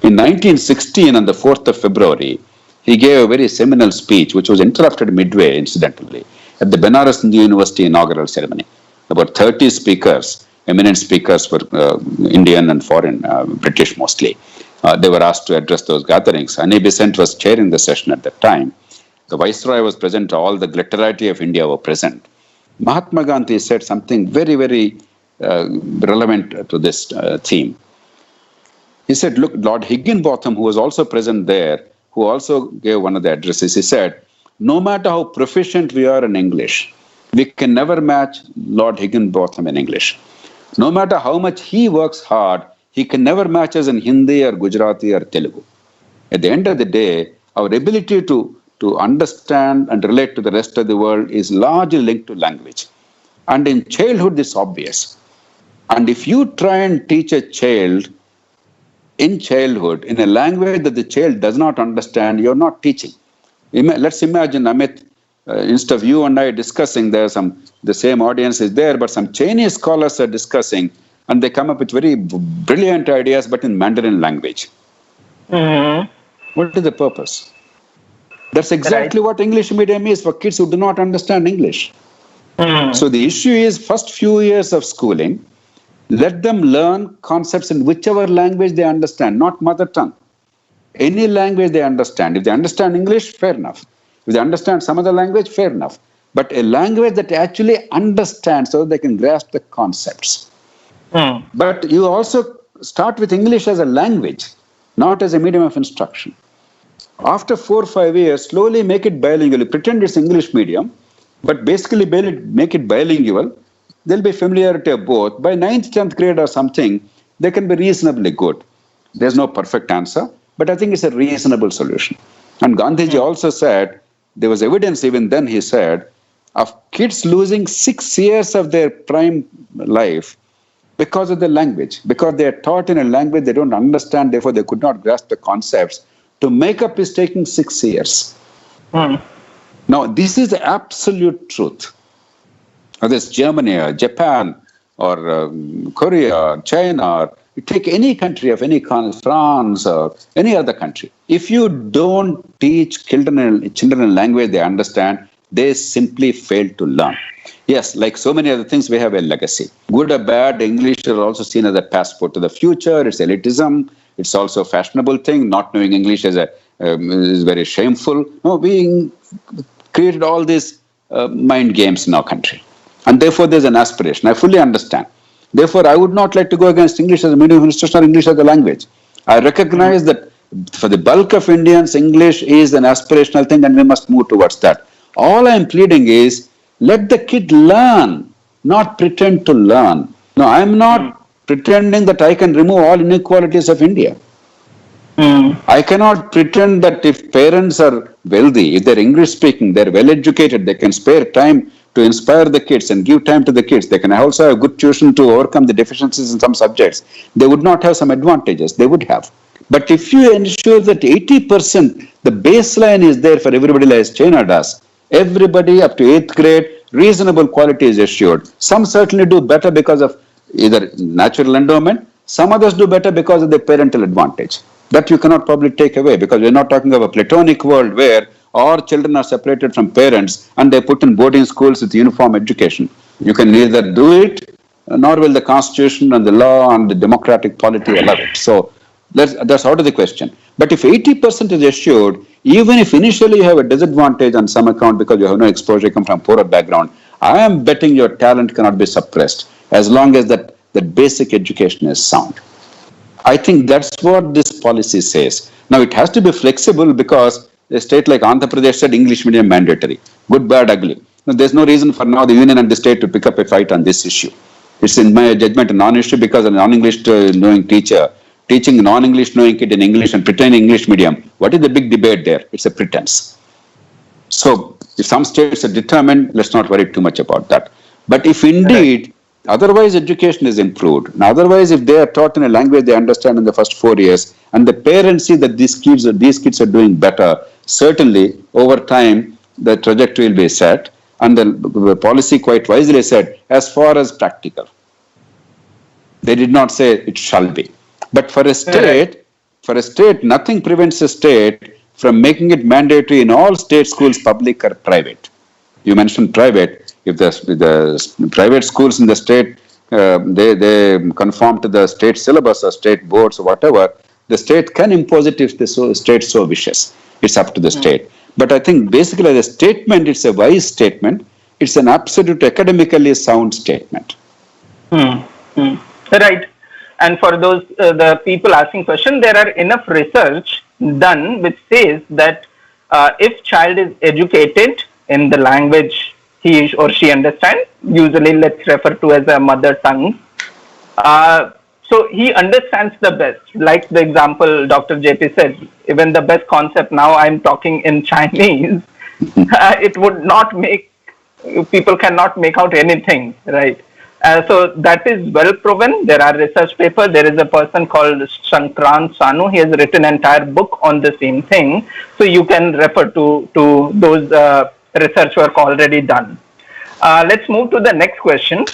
In 1916, on the 4th of February, he gave a very seminal speech, which was interrupted midway, incidentally, at the Benares Hindu University inaugural ceremony. About 30 speakers, eminent speakers were Indian and foreign, British mostly. They were asked to address those gatherings. Annie Besant was chairing the session at that time. The Viceroy was present, all the glitterati of India were present. Mahatma Gandhi said something very, very relevant to this theme. He said, look, Lord Higginbotham, who was also present there, who also gave one of the addresses, he said, no matter how proficient we are in English, we can never match Lord Higginbotham in English. No matter how much he works hard, he can never match us in Hindi or Gujarati or Telugu. At the end of the day, our ability to understand and relate to the rest of the world is largely linked to language. And in childhood, this is obvious. And if you try and teach a child in childhood in a language that the child does not understand, you're not teaching. Let's imagine, Amit, instead of you and I discussing, the same audience is there, but some Chinese scholars are discussing, and they come up with very brilliant ideas, but in Mandarin language. Mm-hmm. What is the purpose? That's exactly what English medium is for kids who do not understand English. Mm-hmm. So the issue is, first few years of schooling, let them learn concepts in whichever language they understand, not mother tongue. Any language they understand. If they understand English, fair enough. If they understand some other language, fair enough. But a language that actually understands so they can grasp the concepts. Mm. But you also start with English as a language, not as a medium of instruction. After 4 or 5 years, slowly make it bilingual. You pretend it's English medium, but basically make it bilingual. There'll be familiarity of both. By 9th, 10th grade or something, they can be reasonably good. There's no perfect answer, but I think it's a reasonable solution. And Gandhiji also said, there was evidence even then, he said, of kids losing 6 years of their prime life because of the language, because they are taught in a language they don't understand, therefore they could not grasp the concepts. To make up is taking 6 years. Mm. Now, this is the absolute truth. Whether it's Germany or Japan or Korea or China, or you take any country of any kind, France or any other country. If you don't teach children in language they understand, they simply fail to learn. Yes, like so many other things, we have a legacy. Good or bad, English is also seen as a passport to the future. It's elitism. It's also a fashionable thing. Not knowing English is very shameful. No, we created all these mind games in our country. And therefore, there's an aspiration. I fully understand. Therefore, I would not like to go against English as a medium of instruction or English as a language. I recognize that for the bulk of Indians, English is an aspirational thing and we must move towards that. All I'm pleading is, let the kid learn, not pretend to learn. No, I'm not pretending that I can remove all inequalities of India. I cannot pretend that if parents are wealthy, if they're English speaking, they're well educated, they can spare time to inspire the kids and give time to the kids. They can also have good tuition to overcome the deficiencies in some subjects. They would not have some advantages. They would have. But if you ensure that 80%, the baseline is there for everybody like China does, everybody up to 8th grade, reasonable quality is assured. Some certainly do better because of either natural endowment. Some others do better because of the parental advantage. That you cannot probably take away, because we're not talking of a platonic world where all children are separated from parents and they're put in boarding schools with uniform education. You can neither do it, nor will the constitution and the law and the democratic polity allow it. So that's out of the question. But if 80% is assured, even if initially you have a disadvantage on some account because you have no exposure, come from poorer background, I am betting your talent cannot be suppressed as long as that basic education is sound. I think that's what this policy says. Now, it has to be flexible because a state like Andhra Pradesh said English medium mandatory. Good, bad, ugly. Now, there's no reason for now the union and the state to pick up a fight on this issue. It's, in my judgment, a non-issue because a non-English knowing teacher teaching a non-English knowing kid in English and pretending English medium. What is the big debate there? It's a pretense. So, if some states are determined, let's not worry too much about that. But if indeed, otherwise education is improved, and otherwise if they are taught in a language they understand in the first 4 years, and the parents see that these kids are doing better, certainly over time the trajectory will be set, and the policy quite wisely said, as far as practical. They did not say it shall be. But for a state, nothing prevents a state from making it mandatory in all state schools, public or private. You mentioned private. If the private schools in the state, they conform to the state syllabus or state boards or whatever, the state can impose it if the state so wishes. It's up to the state. But I think basically as a statement, it's a wise statement. It's an absolute academically sound statement. Right. And for those, the people asking question, there are enough research done which says that if child is educated in the language he or she understands, usually let's refer to as a mother tongue, so he understands the best. Like the example Dr. JP said, even the best concept, now I'm talking in Chinese, it would not make, people cannot make out anything, right? So that is well proven. There are research papers. There is a person called Sankrant Sanu. He has written an entire book on the same thing. So you can refer to those research work already done. Let's move to the next question.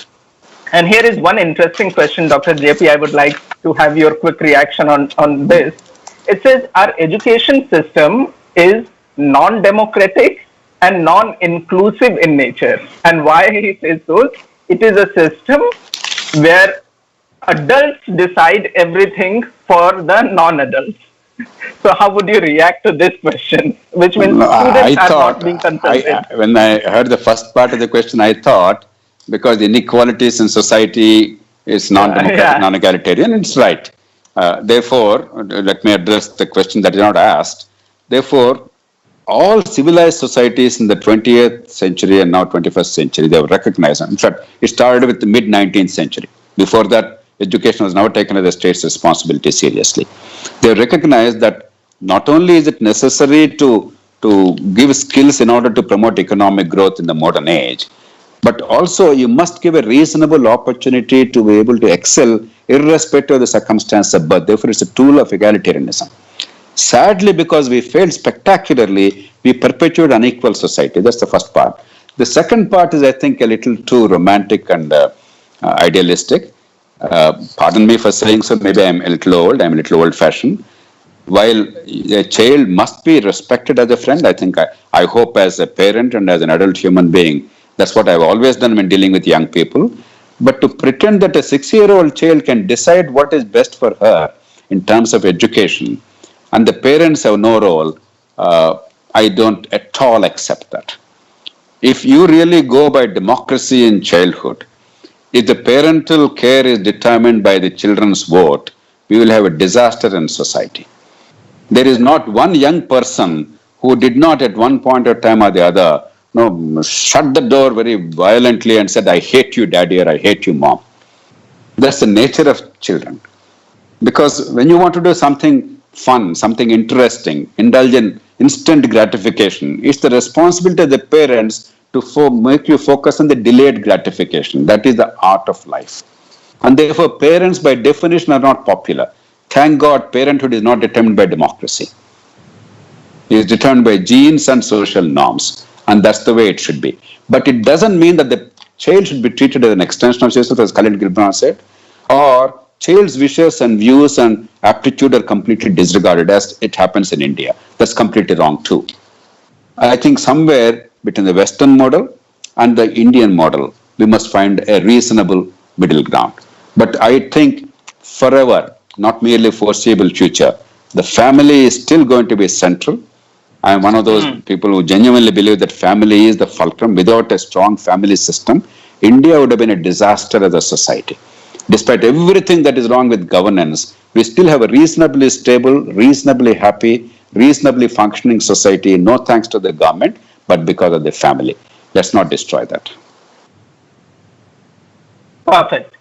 And here is one interesting question, Dr. JP. I would like to have your quick reaction on this. It says our education system is non-democratic and non-inclusive in nature. And why it is so? It is a system where adults decide everything for the non-adults. So how would you react to this question? Which means students are not being consulted. When I heard the first part of the question, I thought because the inequalities in society is non-democratic, non-egalitarian, it's right. Therefore, let me address the question that is not asked. Therefore, all civilized societies in the 20th century and now 21st century, they have recognized. In fact, it started with the mid-19th century. Before that, education was never taken as a state's responsibility seriously. They recognized that not only is it necessary to give skills in order to promote economic growth in the modern age, but also you must give a reasonable opportunity to be able to excel irrespective of the circumstance of birth. Therefore, it's a tool of egalitarianism. Sadly, because we failed spectacularly, we perpetuate unequal society. That's the first part. The second part is, I think, a little too romantic and idealistic. Pardon me for saying so, maybe I'm a little old-fashioned. While a child must be respected as a friend, I think I hope as a parent and as an adult human being, that's what I've always done when dealing with young people. But to pretend that a 6-year-old child can decide what is best for her in terms of education, and the parents have no role, I don't at all accept that. If you really go by democracy in childhood, if the parental care is determined by the children's vote, we will have a disaster in society. There is not one young person who did not at one point of time or the other shut the door very violently and said, I hate you, daddy, or I hate you, mom. That's the nature of children. Because when you want to do something fun, something interesting, indulge in instant gratification, it's the responsibility of the parents to make you focus on the delayed gratification. That is the art of life. And therefore, parents by definition are not popular. Thank God, parenthood is not determined by democracy. It is determined by genes and social norms. And that's the way it should be. But it doesn't mean that the child should be treated as an extension of yourself, as Khalid Gibran said, or child's wishes and views and aptitude are completely disregarded as it happens in India. That's completely wrong too. I think somewhere between the Western model and the Indian model, we must find a reasonable middle ground. But I think forever, not merely foreseeable future, the family is still going to be central. I am one of those people who genuinely believe that family is the fulcrum. Without a strong family system, India would have been a disaster as a society. Despite everything that is wrong with governance, we still have a reasonably stable, reasonably happy, reasonably functioning society, no thanks to the government, but because of the family. Let's not destroy that. Perfect.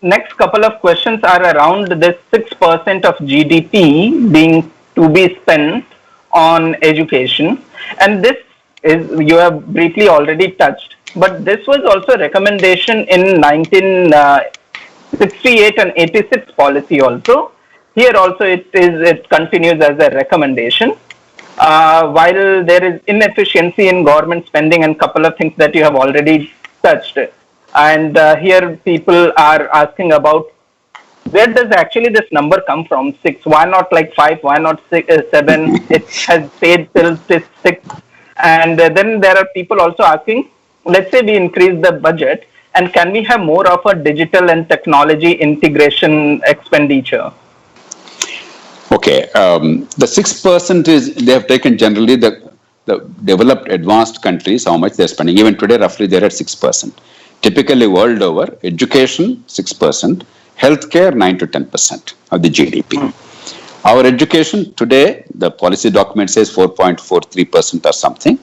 Next couple of questions are around this 6% of GDP to be spent on education. And this is, you have briefly already touched, but this was also a recommendation in 1968 and 86 policy also. Here also it continues as a recommendation. While there is inefficiency in government spending and couple of things that you have already touched. And here people are asking about where does actually this number come from? 6, why not like 5, why not 6, 7? It has stayed till 6. And then there are people also asking, let's say we increase the budget, and can we have more of a digital and technology integration expenditure? Okay, the 6% is, they have taken generally the developed advanced countries, how much they're spending. Even today, roughly, they're at 6%. Typically, world over, education, 6%, healthcare, 9 to 10% of the GDP. Our education today, the policy document says 4.43% or something.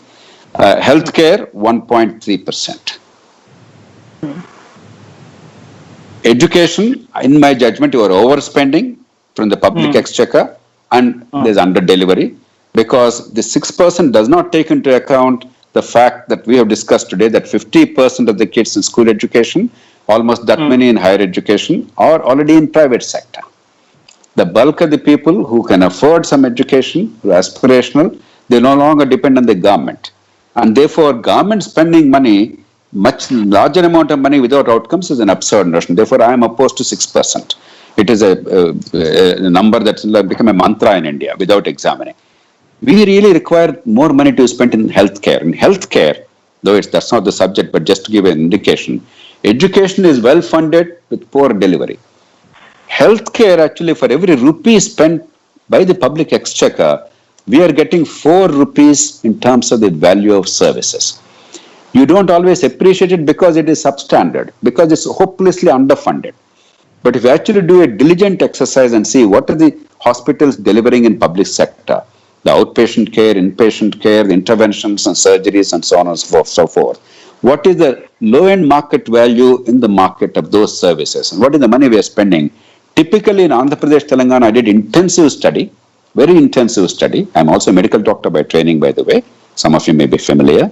Healthcare, 1.3%. Education, in my judgment, you are overspending from the public exchequer, and there's under delivery, because the 6% does not take into account the fact that we have discussed today that 50% of the kids in school education, almost that many in higher education, are already in private sector. The bulk of the people who can afford some education, who are aspirational, they no longer depend on the government. And therefore, government spending money, much larger amount of money without outcomes is an absurd notion. Therefore, I am opposed to 6%. It is a number that's become a mantra in India without examining. We really require more money to spend in healthcare. In healthcare, though that's not the subject, but just to give an indication, education is well funded with poor delivery. Healthcare, actually, for every rupee spent by the public exchequer, we are getting 4 rupees in terms of the value of services. You don't always appreciate it because it is substandard, because it's hopelessly underfunded. But if you actually do a diligent exercise and see what are the hospitals delivering in public sector, the outpatient care, inpatient care, the interventions and surgeries and so on and so forth. What is the low-end market value in the market of those services? And what is the money we are spending? Typically in Andhra Pradesh, Telangana, I did intensive study, very intensive study. I'm also a medical doctor by training, by the way. Some of you may be familiar.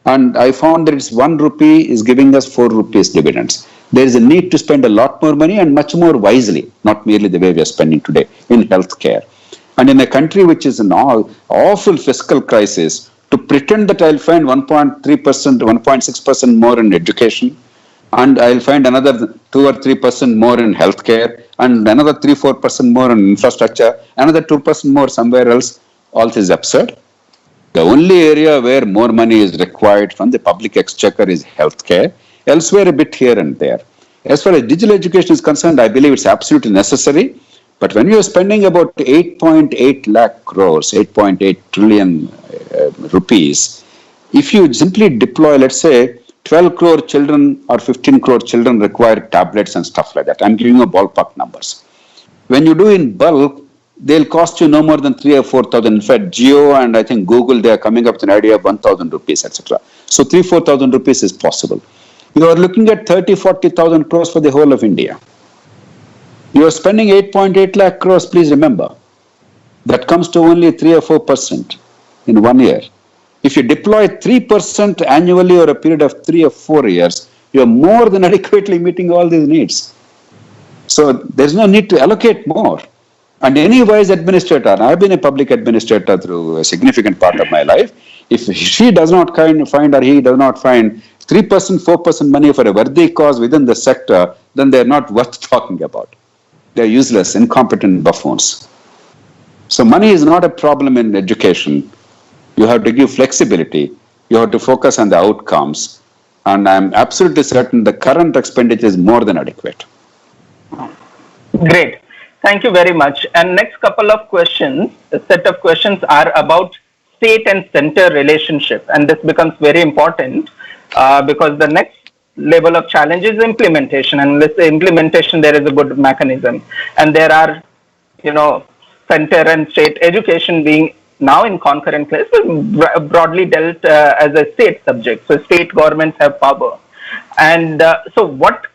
And I found that it's 1 rupee is giving us 4 rupees dividends. There is a need to spend a lot more money and much more wisely, not merely the way we are spending today in healthcare. And in a country which is an awful fiscal crisis, to pretend that I'll find 1.3%, 1.6% more in education, and I'll find another 2 or 3% more in healthcare, and another 3-4% more in infrastructure, another 2% more somewhere else, all this is absurd. The only area where more money is required from the public exchequer is healthcare, elsewhere a bit here and there. As far as digital education is concerned, I believe it's absolutely necessary. But when you're spending about 8.8 lakh crores, 8.8 trillion rupees, if you simply deploy, let's say, 12 crore children or 15 crore children require tablets and stuff like that. I'm giving you ballpark numbers. When you do in bulk, they'll cost you no more than 3,000 or 4,000. In fact, Jio and I think Google, they are coming up with an idea of 1,000 rupees, etc. So 3,000-4,000 rupees is possible. You are looking at 30,000-40,000 crores for the whole of India. You are spending 8.8 lakh crores, please remember. That comes to only 3 or 4% in 1 year. If you deploy 3% annually over a period of 3 or 4 years, you are more than adequately meeting all these needs. So there's no need to allocate more. And any wise administrator, and I've been a public administrator through a significant part of my life, if she does not find or he does not find 3%, 4% money for a worthy cause within the sector, then they're not worth talking about. They're useless, incompetent buffoons. So money is not a problem in education. You have to give flexibility. You have to focus on the outcomes. And I'm absolutely certain the current expenditure is more than adequate. Great. Thank you very much. And next couple of questions, a set of questions are about state and center relationship. And this becomes very important because the next level of challenge is implementation. And with the implementation, there is a good mechanism. And there are, center and state education being now in concurrent place, but broadly dealt as a state subject. So state governments have power. And so what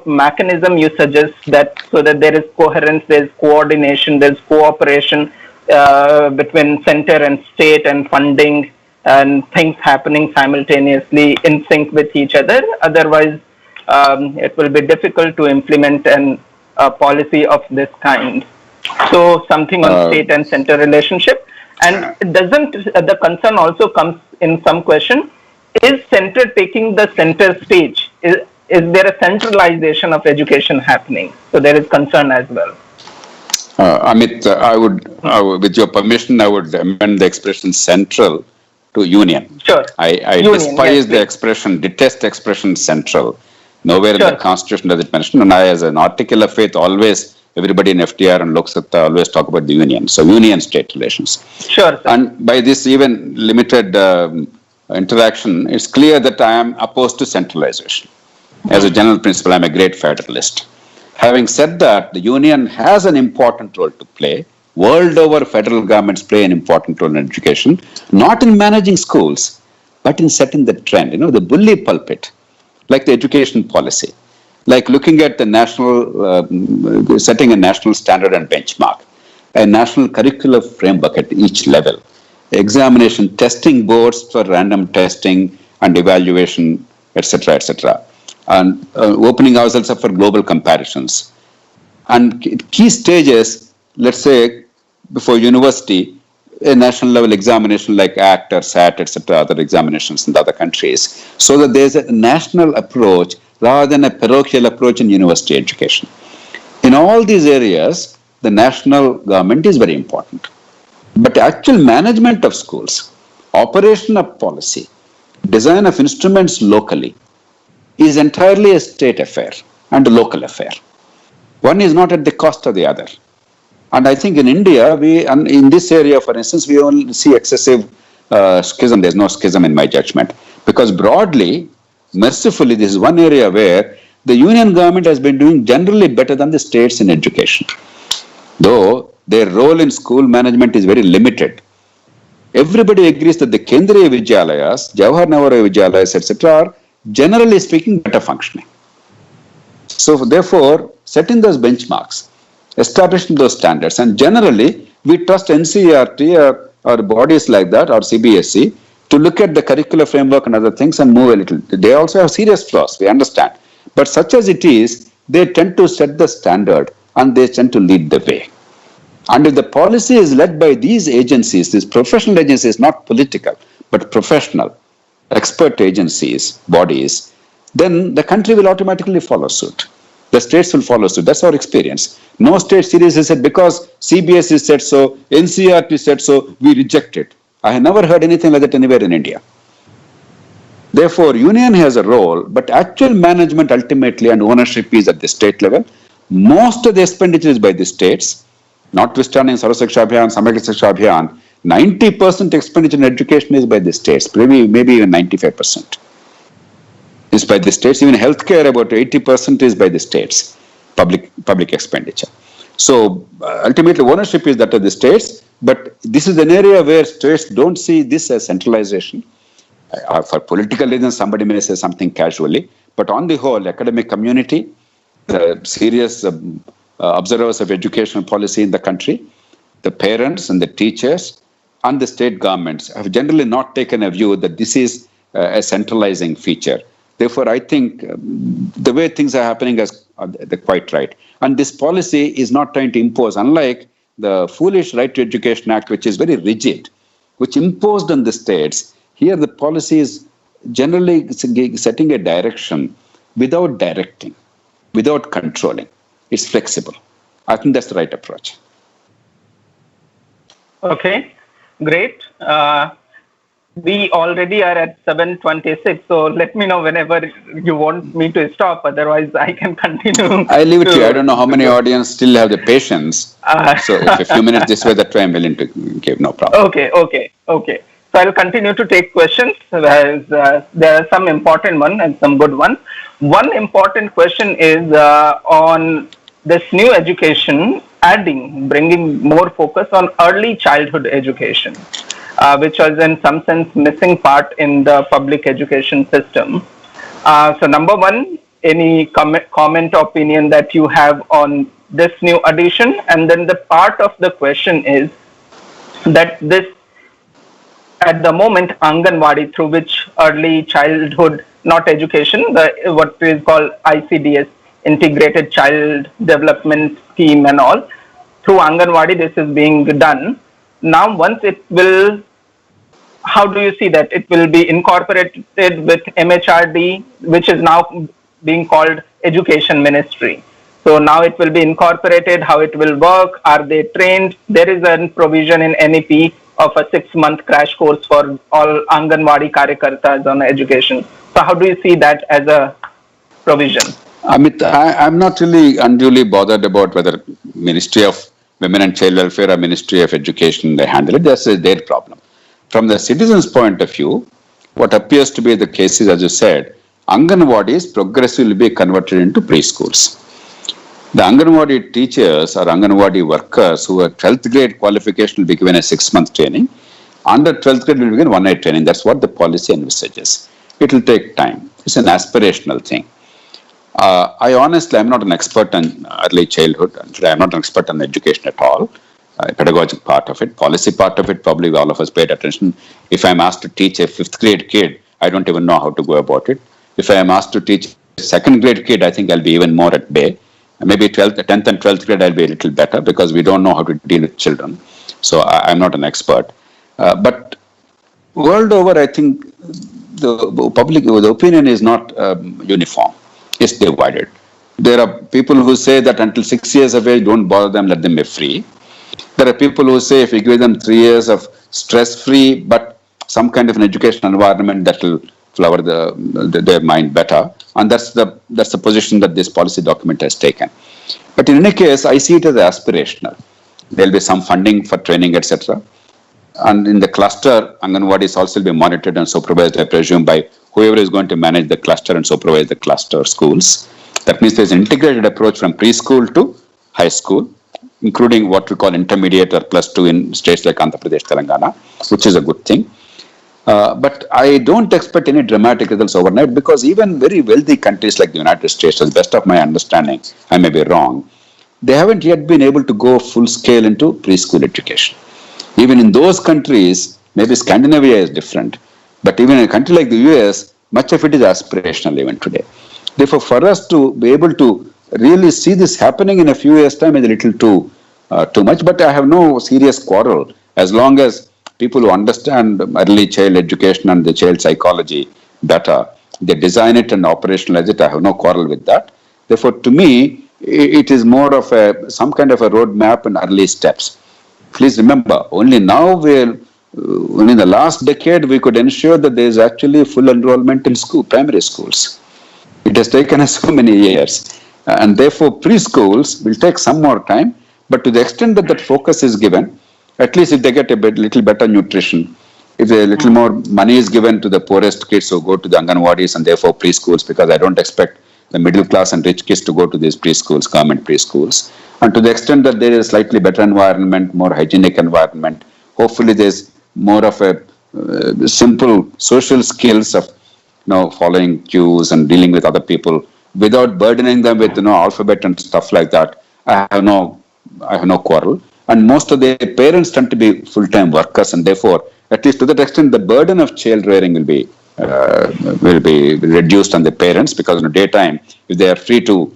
mechanism you suggest that so that there is coherence, there's coordination, there's cooperation between center and state and funding and things happening simultaneously in sync with each other. Otherwise, it will be difficult to implement a policy of this kind. So something on state and center relationship. And doesn't the concern also comes in some question, is center taking the center stage? Is there a centralization of education happening? So there is concern as well. Amit, I would, with your permission, I would amend the expression central to union. Sure. I despise the expression, detest the expression central. Nowhere in the Constitution does it mention. And I, as an article of faith, always, everybody in FDR and Lok Satta always talk about the union. So union-state relations. Sure. Sir. And by this even limited interaction, it's clear that I am opposed to centralization. As a general principle, I'm a great federalist. Having said that, the union has an important role to play. World over, federal governments play an important role in education, not in managing schools, but in setting the trend, the bully pulpit, like the education policy, like looking at the national, setting a national standard and benchmark, a national curricular framework at each level, examination, testing boards for random testing and evaluation, etc., etc., and opening ourselves up for global comparisons. And key stages, let's say, before university, a national level examination like ACT or SAT, etc., other examinations in the other countries, so that there's a national approach rather than a parochial approach in university education. In all these areas, the national government is very important. But actual management of schools, operation of policy, design of instruments locally is entirely a state affair and a local affair. One is not at the cost of the other. And I think in India, in this area, for instance, we only see excessive schism. There's no schism in my judgment. Because broadly, mercifully, this is one area where the union government has been doing generally better than the states in education. Though their role in school management is very limited. Everybody agrees that the Kendriya Vidyalayas, Jawahar Navodaaya Vidyalayas, etc., are generally speaking better functioning. So therefore, setting those benchmarks, establishing those standards, and generally we trust NCERT or bodies like that or CBSE to look at the curricular framework and other things and move a little. They also have serious flaws, we understand. But such as it is, they tend to set the standard and they tend to lead the way. And if the policy is led by these agencies, these professional agencies, not political, but professional, expert agencies, bodies, then the country will automatically follow suit. The states will follow suit. That's our experience. No state seriously said, because CBSE said so, NCERT said so, we reject it. I have never heard anything like that anywhere in India. Therefore, union has a role, but actual management ultimately and ownership is at the state level. Most of the expenditure is by the states. Notwithstanding Sarva Shiksha Abhiyan, Samagra Shiksha Abhiyan, 90% expenditure in education is by the states, maybe even 95%. Is by the states. Even healthcare, about 80% is by the states, public expenditure. So ultimately, ownership is that of the states, but this is an area where states don't see this as centralization. For political reasons, somebody may say something casually, but on the whole, academic community, the serious observers of educational policy in the country, the parents and the teachers, and the state governments have generally not taken a view that this is a centralizing feature. Therefore, I think the way things are happening is they're quite right. And this policy is not trying to impose, unlike the foolish Right to Education Act, which is very rigid, which imposed on the states. Here, the policy is generally setting a direction without directing, without controlling. It's flexible. I think that's the right approach. Okay, great. We already are at 7:26, so let me know whenever you want me to stop. Otherwise, I can continue. I leave it to you. I don't know how many audience still have the patience. So if a few minutes this way, that way I'm willing to give, no problem. Okay. So I'll continue to take questions. There are some important ones and some good ones. One important question is on this new education, bringing more focus on early childhood education. Which was in some sense missing part in the public education system. So number one, any comment, opinion that you have on this new addition? And then the part of the question is that this, at the moment, Anganwadi, through which early childhood, not education, what is called ICDS, Integrated Child Development Scheme and all, through Anganwadi this is being done. Now, once it will, how do you see that? It will be incorporated with MHRD, which is now being called Education Ministry. So now it will be incorporated, how it will work, are they trained? There is a provision in NEP of a 6-month crash course for all Anganwadi Karyakartas on education. So how do you see that as a provision? Amit, I'm not really unduly bothered about whether Ministry of Women and Child Welfare or Ministry of Education, they handle it. That's their problem. From the citizen's point of view, what appears to be the case is, as you said, Anganwadis progressively be converted into preschools. The Anganwadi teachers or Anganwadi workers who are 12th grade qualification will be given a 6-month training. Under 12th grade will be given 1-year training. That's what the policy envisages. It will take time. It's an aspirational thing. I honestly, I'm not an expert on early childhood. I'm not an expert on education at all. Pedagogic part of it, policy part of it, probably all of us paid attention. If I'm asked to teach a 5th grade kid, I don't even know how to go about it. If I am asked to teach a 2nd grade kid, I think I'll be even more at bay. Maybe 10th and 12th grade, I'll be a little better because we don't know how to deal with children. So I'm not an expert. But world over, I think the opinion is not uniform. It's divided. There are people who say that until 6 years of age, don't bother them, let them be free. There are people who say if you give them 3 years of stress-free, but some kind of an educational environment that will flower their mind better, and that's the position that this policy document has taken. But in any case, I see it as aspirational. There will be some funding for training, etc. And in the cluster, Anganwadis also will be monitored and supervised, I presume, by whoever is going to manage the cluster and supervise the cluster schools. That means there's an integrated approach from preschool to high school, including what we call intermediate or +2 in states like Andhra Pradesh, Telangana, which is a good thing. But I don't expect any dramatic results overnight, because even very wealthy countries like the United States, to the best of my understanding, I may be wrong, they haven't yet been able to go full scale into preschool education. Even in those countries, maybe Scandinavia is different, but even in a country like the US, much of it is aspirational even today. Therefore, for us to be able to really see this happening in a few years' time is a little too much, but I have no serious quarrel as long as people who understand early child education and the child psychology better, they design it and operationalize it. I have no quarrel with that. Therefore, to me, it is more of some kind of a roadmap and early steps. Please remember, only now only in the last decade we could ensure that there is actually full enrollment in primary schools. It has taken us so many years. And therefore, preschools will take some more time, but to the extent that focus is given, at least if they get a little better nutrition, if a little more money is given to the poorest kids who go to the Anganwadis and therefore preschools, because I don't expect the middle class and rich kids to go to these preschools, government preschools. And to the extent that there is a slightly better environment, more hygienic environment, hopefully there's more of a simple social skills of following cues and dealing with other people without burdening them with alphabet and stuff like that. I have no quarrel. And most of the parents tend to be full-time workers, and therefore, at least to that extent, the burden of child rearing will be reduced on the parents, because in the daytime, if they are free to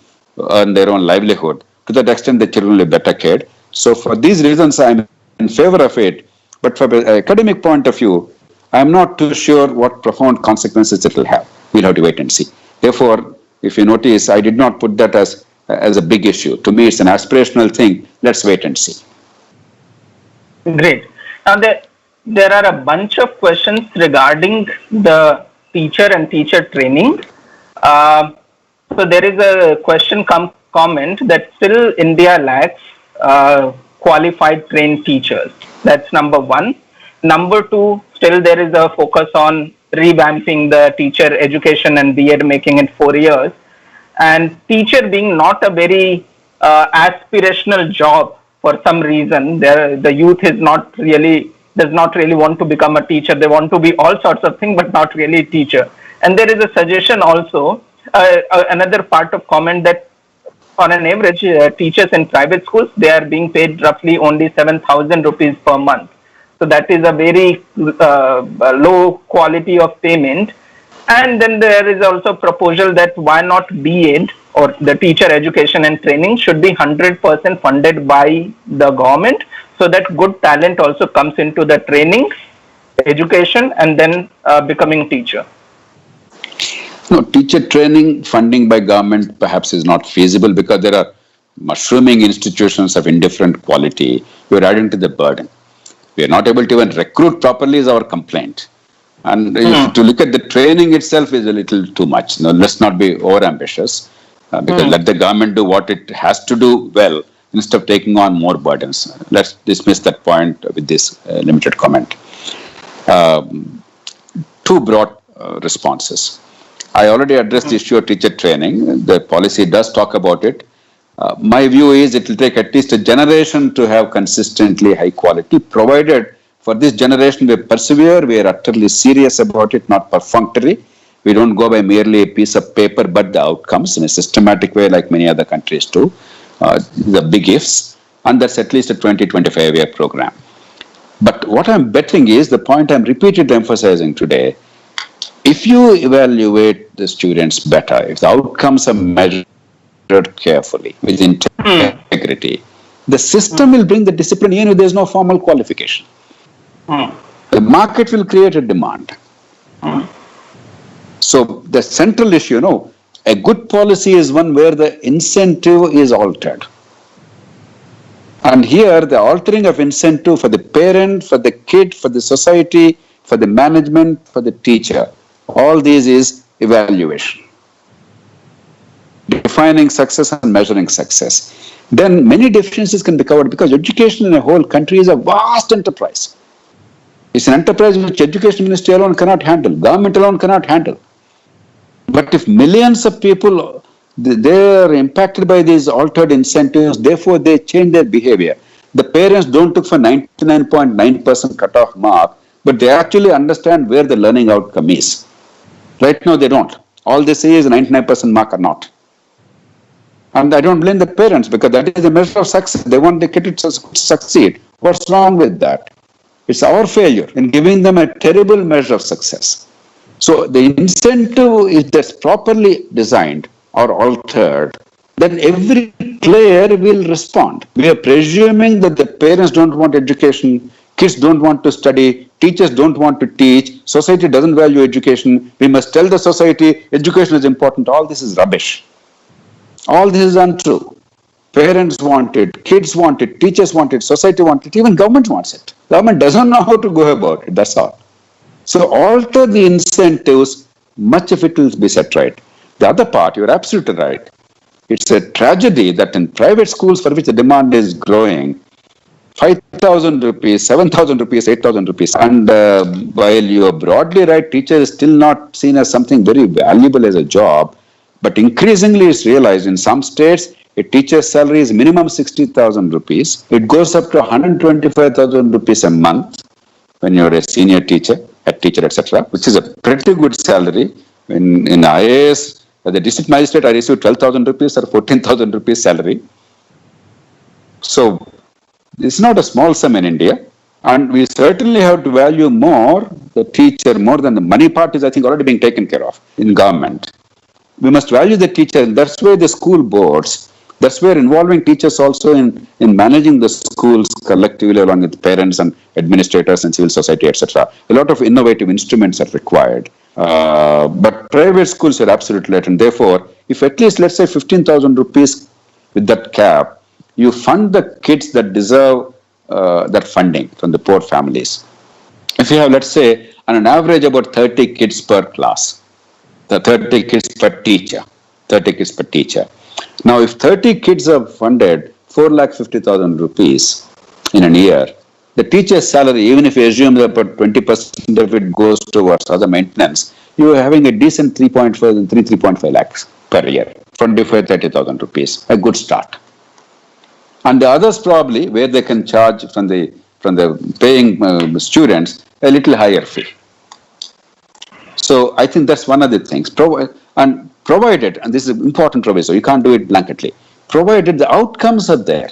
earn their own livelihood, to that extent, the children will be better cared. So for these reasons, I'm in favor of it. But from an academic point of view, I'm not too sure what profound consequences it will have. We'll have to wait and see. Therefore, if you notice, I did not put that as a big issue. To me, it's an aspirational thing. Let's wait and see. Great. Now, there are a bunch of questions regarding the teacher and teacher training. So there is a question comment that still India lacks qualified trained teachers. That's number one. Number two, still there is a focus on revamping the teacher education and B.Ed, making it 4 years. And teacher being not a very aspirational job for some reason, the youth does not really want to become a teacher. They want to be all sorts of things, but not really teacher. And there is a suggestion also, another part of comment, that on an average, teachers in private schools, they are being paid roughly only 7,000 rupees per month. So that is a very low quality of payment. And then there is also a proposal that why not B.Ed, or the teacher education and training, should be 100% funded by the government, so that good talent also comes into the training, education, and then becoming teacher. No, teacher training funding by government perhaps is not feasible, because there are mushrooming institutions of indifferent quality. We are adding to the burden. We are not able to even recruit properly is our complaint. And to look at the training itself is a little too much. No, let's not be over-ambitious, because let the government do what it has to do well, instead of taking on more burdens. Let's dismiss that point with this limited comment. Two broad responses. I already addressed the issue of teacher training. The policy does talk about it. My view is it will take at least a generation to have consistently high quality, provided for this generation we persevere, we are utterly serious about it, not perfunctory. We don't go by merely a piece of paper, but the outcomes in a systematic way like many other countries do. The big ifs, and that's at least a 20-25-year program. But what I'm betting is, the point I'm repeatedly emphasizing today, if you evaluate the students better, if the outcomes are measured carefully, with integrity, The system will bring the discipline even if there is no formal qualification. The market will create a demand. So the central issue, a good policy is one where the incentive is altered. And here the altering of incentive for the parent, for the kid, for the society, for the management, for the teacher, all these is evaluation. Defining success and measuring success. Then many deficiencies can be covered because education in a whole country is a vast enterprise. It's an enterprise which education ministry alone cannot handle, government alone cannot handle. But if millions of people, they are impacted by these altered incentives, therefore they change their behavior. The parents don't look for 99.9% cutoff mark, but they actually understand where the learning outcome is. Right now they don't. All they say is 99% mark or not. And I don't blame the parents because that is a measure of success. They want the kid to succeed. What's wrong with that? It's our failure in giving them a terrible measure of success. So the incentive is that's properly designed or altered, then every player will respond. We are presuming that the parents don't want education, kids don't want to study, teachers don't want to teach, society doesn't value education. We must tell the society education is important. All this is rubbish. All this is untrue. Parents want it, kids want it, teachers want it, society wants it, even government wants it. Government doesn't know how to go about it, that's all. So alter the incentives, much of it will be set right. The other part, you're absolutely right. It's a tragedy that in private schools for which the demand is growing, 5,000 rupees, 7,000 rupees, 8,000 rupees. And while you are broadly right, teacher is still not seen as something very valuable as a job. But increasingly it's realized in some states, a teacher's salary is minimum 60,000 rupees. It goes up to 125,000 rupees a month when you're a senior teacher, head teacher, etc., which is a pretty good salary. In IAS, as a district magistrate, I received 12,000 rupees or 14,000 rupees salary. So it's not a small sum in India. And we certainly have to value more the teacher, more than the money part is, I think, already being taken care of in government. We must value the teacher, and that's where the school boards, that's where involving teachers also in managing the schools collectively along with parents and administrators and civil society, etc. A lot of innovative instruments are required. But private schools are absolutely right, and therefore, if at least, let's say, 15,000 rupees with that cap, you fund the kids that deserve that funding from the poor families. If you have, let's say, on an average about 30 kids per class, the 30 kids per teacher, 30 kids per teacher. Now, if 30 kids are funded 4,50,000 rupees in a year, the teacher's salary, even if you assume that about 20% of it goes towards other maintenance, you are having a decent 3.5 lakhs per year, 30,000 rupees, a good start. And the others probably, where they can charge from the paying students, a little higher fee. So I think that's one of the things. Provided, and this is important, Professor, you can't do it blanketly, provided the outcomes are there.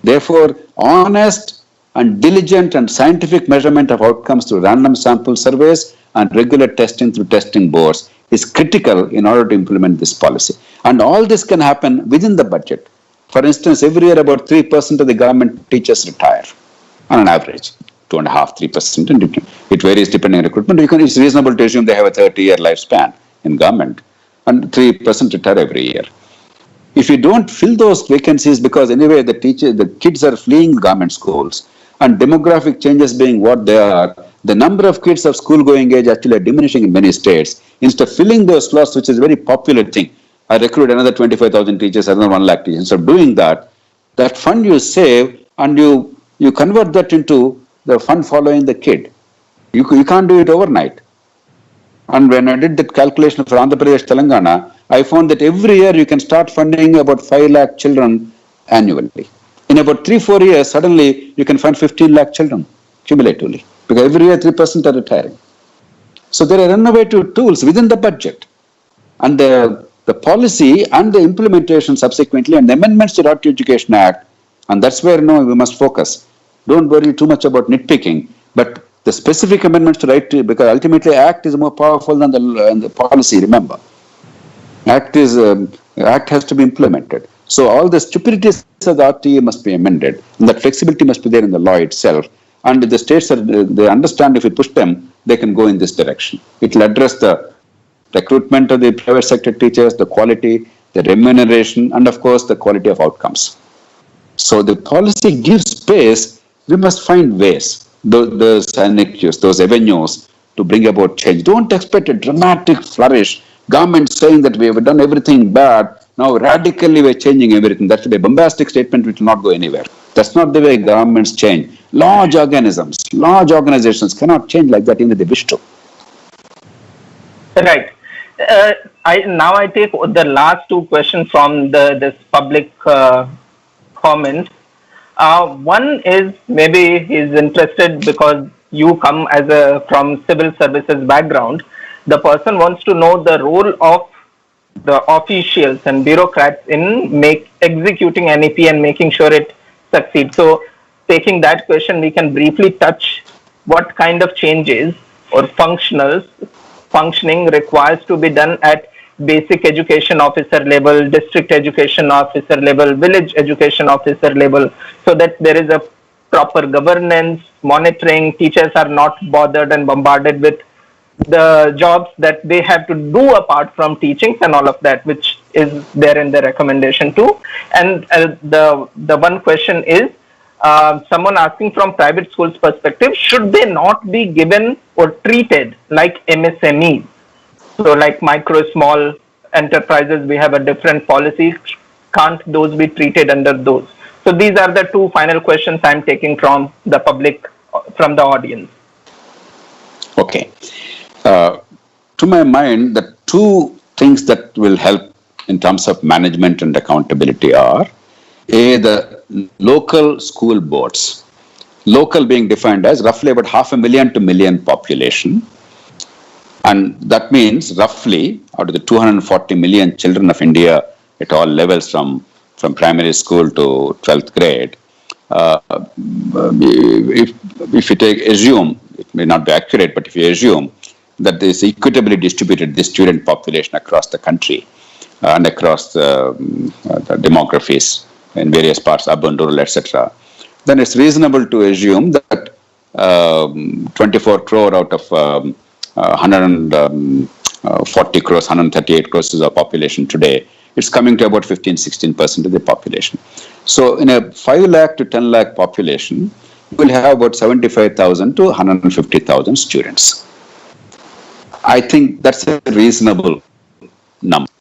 Therefore, honest and diligent and scientific measurement of outcomes through random sample surveys and regular testing through testing boards is critical in order to implement this policy. And all this can happen within the budget. For instance, every year about 3% of the government teachers retire on an average. 2.5%, 3%, and it varies depending on recruitment. It's reasonable to assume they have a 30-year lifespan in government, and 3% retire every year. If you don't fill those vacancies, because anyway the kids are fleeing government schools, and demographic changes being what they are, the number of kids of school-going age actually are diminishing in many states. Instead of filling those slots, which is a very popular thing, I recruit another 25,000 teachers, another 1 lakh teachers. Instead of doing that, that fund you save and you convert that into the fund following the kid. You can't do it overnight. And when I did that calculation for Andhra Pradesh, Telangana, I found that every year you can start funding about 5 lakh children annually. In about 3-4 years, suddenly you can fund 15 lakh children cumulatively, because every year 3% are retiring. So there are innovative tools within the budget. And the policy and the implementation subsequently, and the amendments to the Right to Education Act, and that's where we must focus. Don't worry too much about nitpicking, but the specific amendments to right to, because ultimately Act is more powerful than the policy, remember. Act has to be implemented. So all the stupidities of the RTA must be amended, and that flexibility must be there in the law itself. And the states they understand if we push them, they can go in this direction. It will address the recruitment of the private sector teachers, the quality, the remuneration, and of course the quality of outcomes. So the policy gives space. We must find ways, those anecdotes, those avenues to bring about change. Don't expect a dramatic flourish. Government saying that we have done everything bad. Now radically we're changing everything. That should be a bombastic statement which will not go anywhere. That's not the way governments change. Large organisms, large organizations cannot change like that even if they wish to. Right. I take the last two questions from this public comment. One is maybe he's interested because you come from civil services background. The person wants to know the role of the officials and bureaucrats in executing NEP and making sure it succeeds. So taking that question, we can briefly touch what kind of changes or functioning requires to be done at basic education officer level, district education officer level, village education officer level, so that there is a proper governance, monitoring, teachers are not bothered and bombarded with the jobs that they have to do apart from teaching and all of that, which is there in the recommendation too. And the one question is, someone asking from private schools perspective, should they not be given or treated like MSMEs? So like micro, small enterprises, we have a different policy. Can't those be treated under those? So these are the two final questions I'm taking from the public, from the audience. Okay. To my mind, the two things that will help in terms of management and accountability are the local school boards. Local being defined as roughly about 500,000 to 1 million population. And that means roughly out of the 240 million children of India at all levels from primary school to 12th grade, if you assume, it may not be accurate, but if you assume that there is equitably distributed the student population across the country and across the demographies in various parts, urban, rural, etc., then it's reasonable to assume that 24 crore out of 140 crores, 138 crores is our population today. It's coming to about 15-16% of the population. So in a 5 lakh to 10 lakh population, we'll have about 75,000 to 150,000 students. I think that's a reasonable number.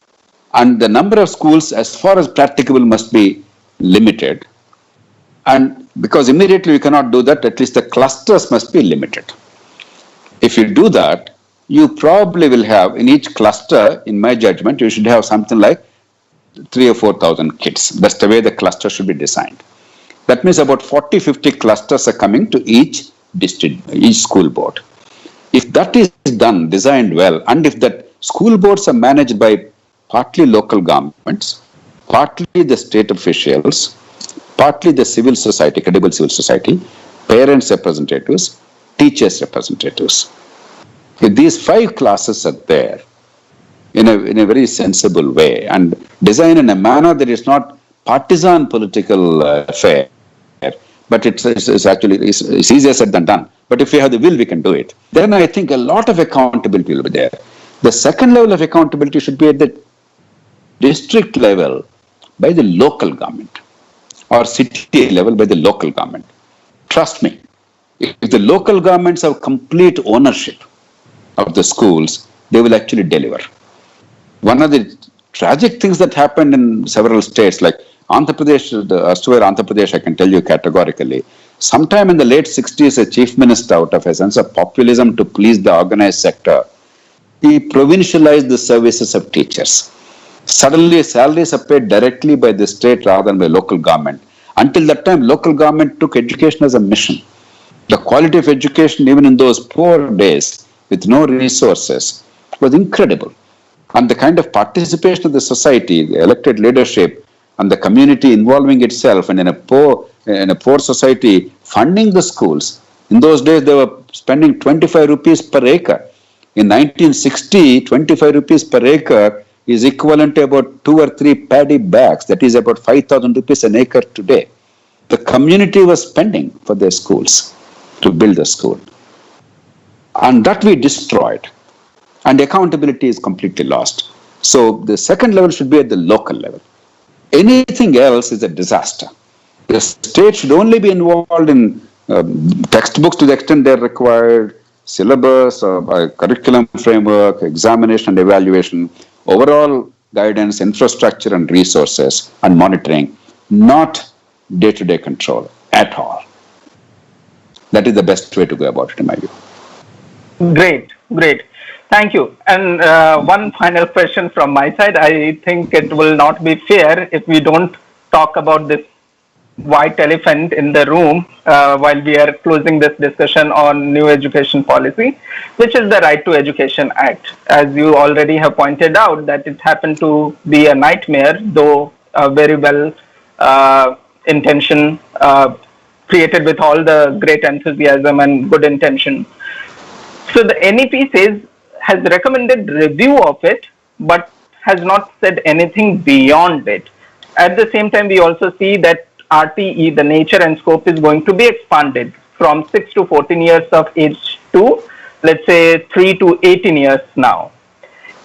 And the number of schools, as far as practicable, must be limited. And because immediately we cannot do that, at least the clusters must be limited. If you do that, you probably will have, in each cluster, in my judgment, you should have something like 3,000 or 4,000 kids. That's the way the cluster should be designed. That means about 40-50 clusters are coming to each district, each school board. If that is done, designed well, and if that school boards are managed by partly local governments, partly the state officials, partly the civil society, credible civil society, parents representatives, teachers representatives. If these 5 classes are there in a very sensible way and designed in a manner that is not partisan political affair, but it's easier said than done. But if we have the will, we can do it. Then I think a lot of accountability will be there. The second level of accountability should be at the district level by the local government or city level by the local government. Trust me, if the local governments have complete ownership of the schools, they will actually deliver. One of the tragic things that happened in several states, like Andhra Pradesh, Andhra Pradesh, I can tell you categorically, sometime in the late 60s, a chief minister, out of a sense of populism to please the organized sector, he provincialized the services of teachers. Suddenly, salaries are paid directly by the state rather than by local government. Until that time, local government took education as a mission. The quality of education, even in those poor days, with no resources, was incredible. And the kind of participation of the society, the elected leadership, and the community involving itself, and in a poor society, funding the schools. In those days, they were spending 25 rupees per acre. In 1960, 25 rupees per acre is equivalent to about 2 or 3 paddy bags, that is about 5,000 rupees an acre today. The community was spending for their schools to build the school. And that we destroyed. And accountability is completely lost. So the second level should be at the local level. Anything else is a disaster. The state should only be involved in textbooks to the extent they're required, syllabus, curriculum framework, examination and evaluation, overall guidance, infrastructure and resources and monitoring, not day-to-day control at all. That is the best way to go about it, in my view. Great. Thank you. And one final question from my side. I think it will not be fair if we don't talk about this white elephant in the room while we are closing this discussion on new education policy, which is the Right to Education Act. As you already have pointed out, that it happened to be a nightmare, though very well intention created with all the great enthusiasm and good intention. So the NEP has recommended review of it, but has not said anything beyond it. At the same time, we also see that RTE, the nature and scope, is going to be expanded from 6 to 14 years of age to, let's say, 3 to 18 years now.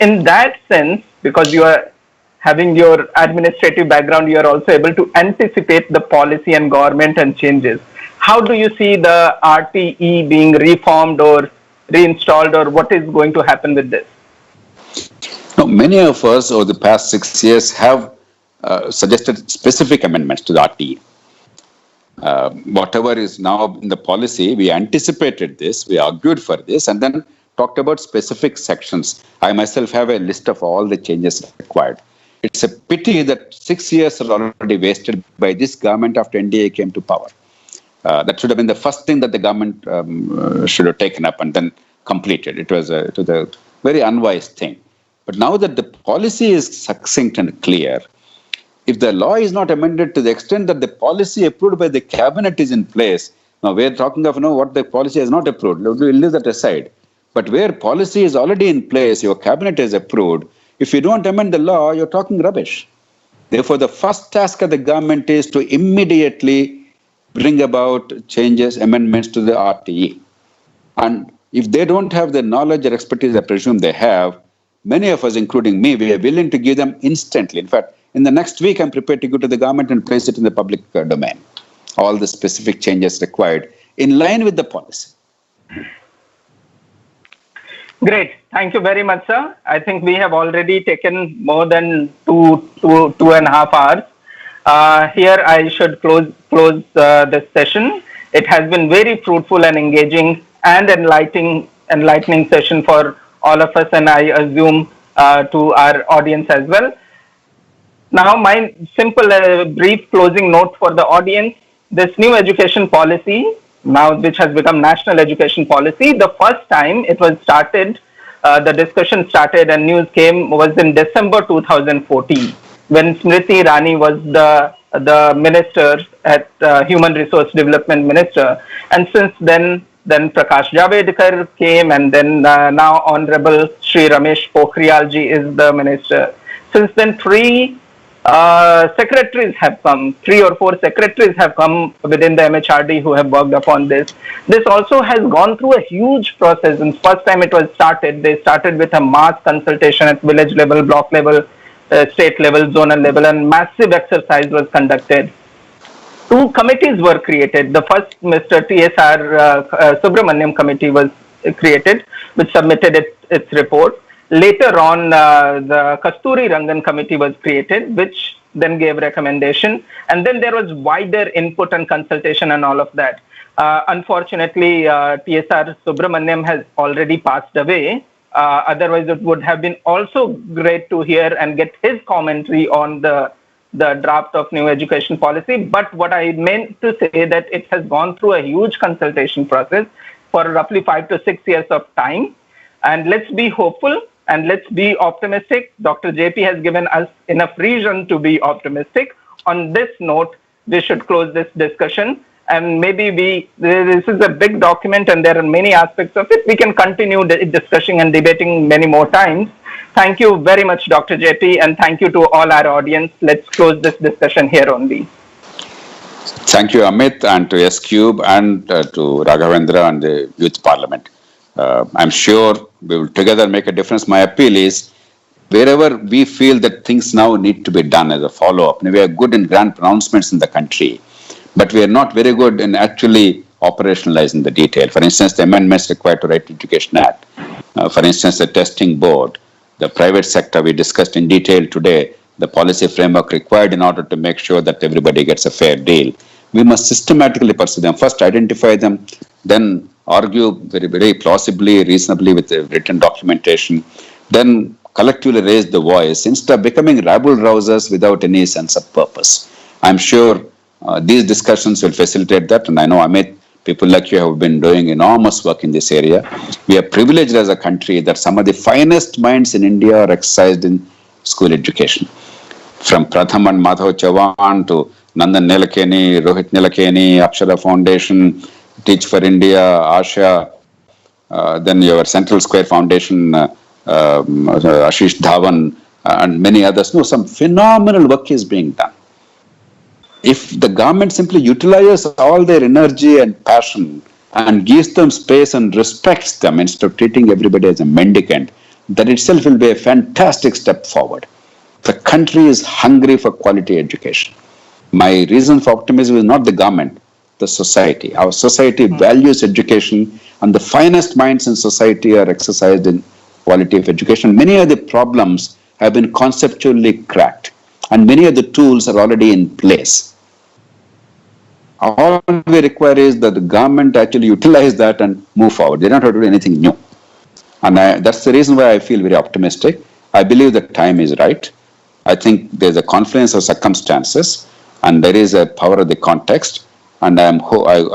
In that sense, because you are having your administrative background, you are also able to anticipate the policy and government and changes. How do you see the RTE being reformed or reinstalled, or what is going to happen with this? No, many of us over the past 6 years have suggested specific amendments to the RTE. Whatever is now in the policy, we anticipated this, we argued for this, and then talked about specific sections. I myself have a list of all the changes required. It's a pity that 6 years are already wasted by this government after NDA came to power. That should have been the first thing that the government should have taken up and then completed. It was a very unwise thing. But now that the policy is succinct and clear, if the law is not amended to the extent that the policy approved by the cabinet is in place, now we're talking of what the policy has not approved, we'll leave that aside. But where policy is already in place, your cabinet has approved, if you don't amend the law, you're talking rubbish. Therefore, the first task of the government is to immediately bring about changes, amendments to the RTE. And if they don't have the knowledge or expertise I presume they have, many of us, including me, we are willing to give them instantly. In fact, in the next week, I'm prepared to go to the government and place it in the public domain. All the specific changes required in line with the policy. Great. Thank you very much, sir. I think we have already taken more than two and a half hours. Here I should close this session. It has been very fruitful and engaging and enlightening session for all of us, and I assume to our audience as well. Now, my simple, brief closing note for the audience: this new education policy, now which has become national education policy, the first time it was started, the discussion started and news came was in December 2014, when Smriti Irani was the minister at Human Resource Development Minister, and since then Prakash Javadekar came, and then now Honorable Shri Ramesh Pokhriyal ji is the minister. Since then, three secretaries have come, 3 or 4 secretaries have come within the MHRD who have worked upon this. This also has gone through a huge process. And first time it was started, they started with a mass consultation at village level, block level, state level, zonal level, and massive exercise was conducted. 2 committees were created. The first, Mr. TSR Subramaniam committee was created, which submitted its report. Later on, the Kasturi Rangan committee was created, which then gave recommendation. And then there was wider input and consultation and all of that. Unfortunately, TSR Subramaniam has already passed away. Otherwise, it would have been also great to hear and get his commentary on the draft of new education policy. But what I meant to say that it has gone through a huge consultation process for roughly 5 to 6 years of time. And let's be hopeful and let's be optimistic. Dr. JP has given us enough reason to be optimistic. On this note, we should close this discussion. And maybe this is a big document and there are many aspects of it. We can continue discussing and debating many more times. Thank you very much, Dr. JP, and thank you to all our audience. Let's close this discussion here only. Thank you, Amit, and to S-Cube and to Raghavendra and the Youth Parliament. I'm sure we will together make a difference. My appeal is wherever we feel that things now need to be done as a follow-up. We are good in grand pronouncements in the country, but we are not very good in actually operationalizing the detail. For instance, the amendments required to Right to Education Act. For instance, the testing board, the private sector we discussed in detail today, the policy framework required in order to make sure that everybody gets a fair deal. We must systematically pursue them. First, identify them, then argue very, very plausibly, reasonably with the written documentation, then collectively raise the voice instead of becoming rabble-rousers without any sense of purpose. I'm sure these discussions will facilitate that, and I know, Amit, people like you have been doing enormous work in this area. We are privileged as a country that some of the finest minds in India are exercised in school education. From Pratham and Madhav Chavan to Nandan Nilekani, Rohit Nilekani, Akshara Foundation, Teach for India, Asha, then your Central Square Foundation, Ashish Dhawan, and many others. No, some phenomenal work is being done. If the government simply utilizes all their energy and passion and gives them space and respects them instead of treating everybody as a mendicant, that itself will be a fantastic step forward. The country is hungry for quality education. My reason for optimism is not the government, the society. Our society values education, and the finest minds in society are exercised in quality of education. Many of the problems have been conceptually cracked, and many of the tools are already in place. All we require is that the government actually utilize that and move forward. They don't have to do anything new. And that's the reason why I feel very optimistic. I believe the time is right. I think there's a confluence of circumstances, and there is a power of the context. And I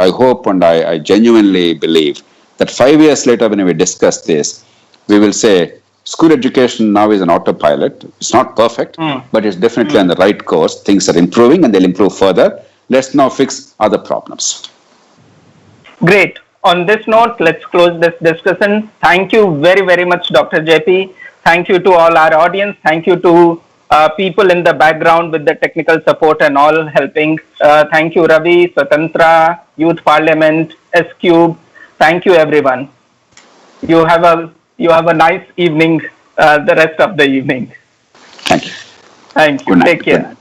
hope and I genuinely believe that 5 years later, when we discuss this, we will say school education now is an autopilot. It's not perfect, but it's definitely on the right course. Things are improving, and they'll improve further. Let's now fix other problems. Great. On this note, let's close this discussion. Thank you very, very much, Dr. JP. Thank you to all our audience. Thank you to people in the background with the technical support and all helping. Thank you, Ravi, Swatantra, Youth Parliament, S-Cube. Thank you, everyone. You have a nice evening, the rest of the evening. Thank you. Thank you. Good night. Take care.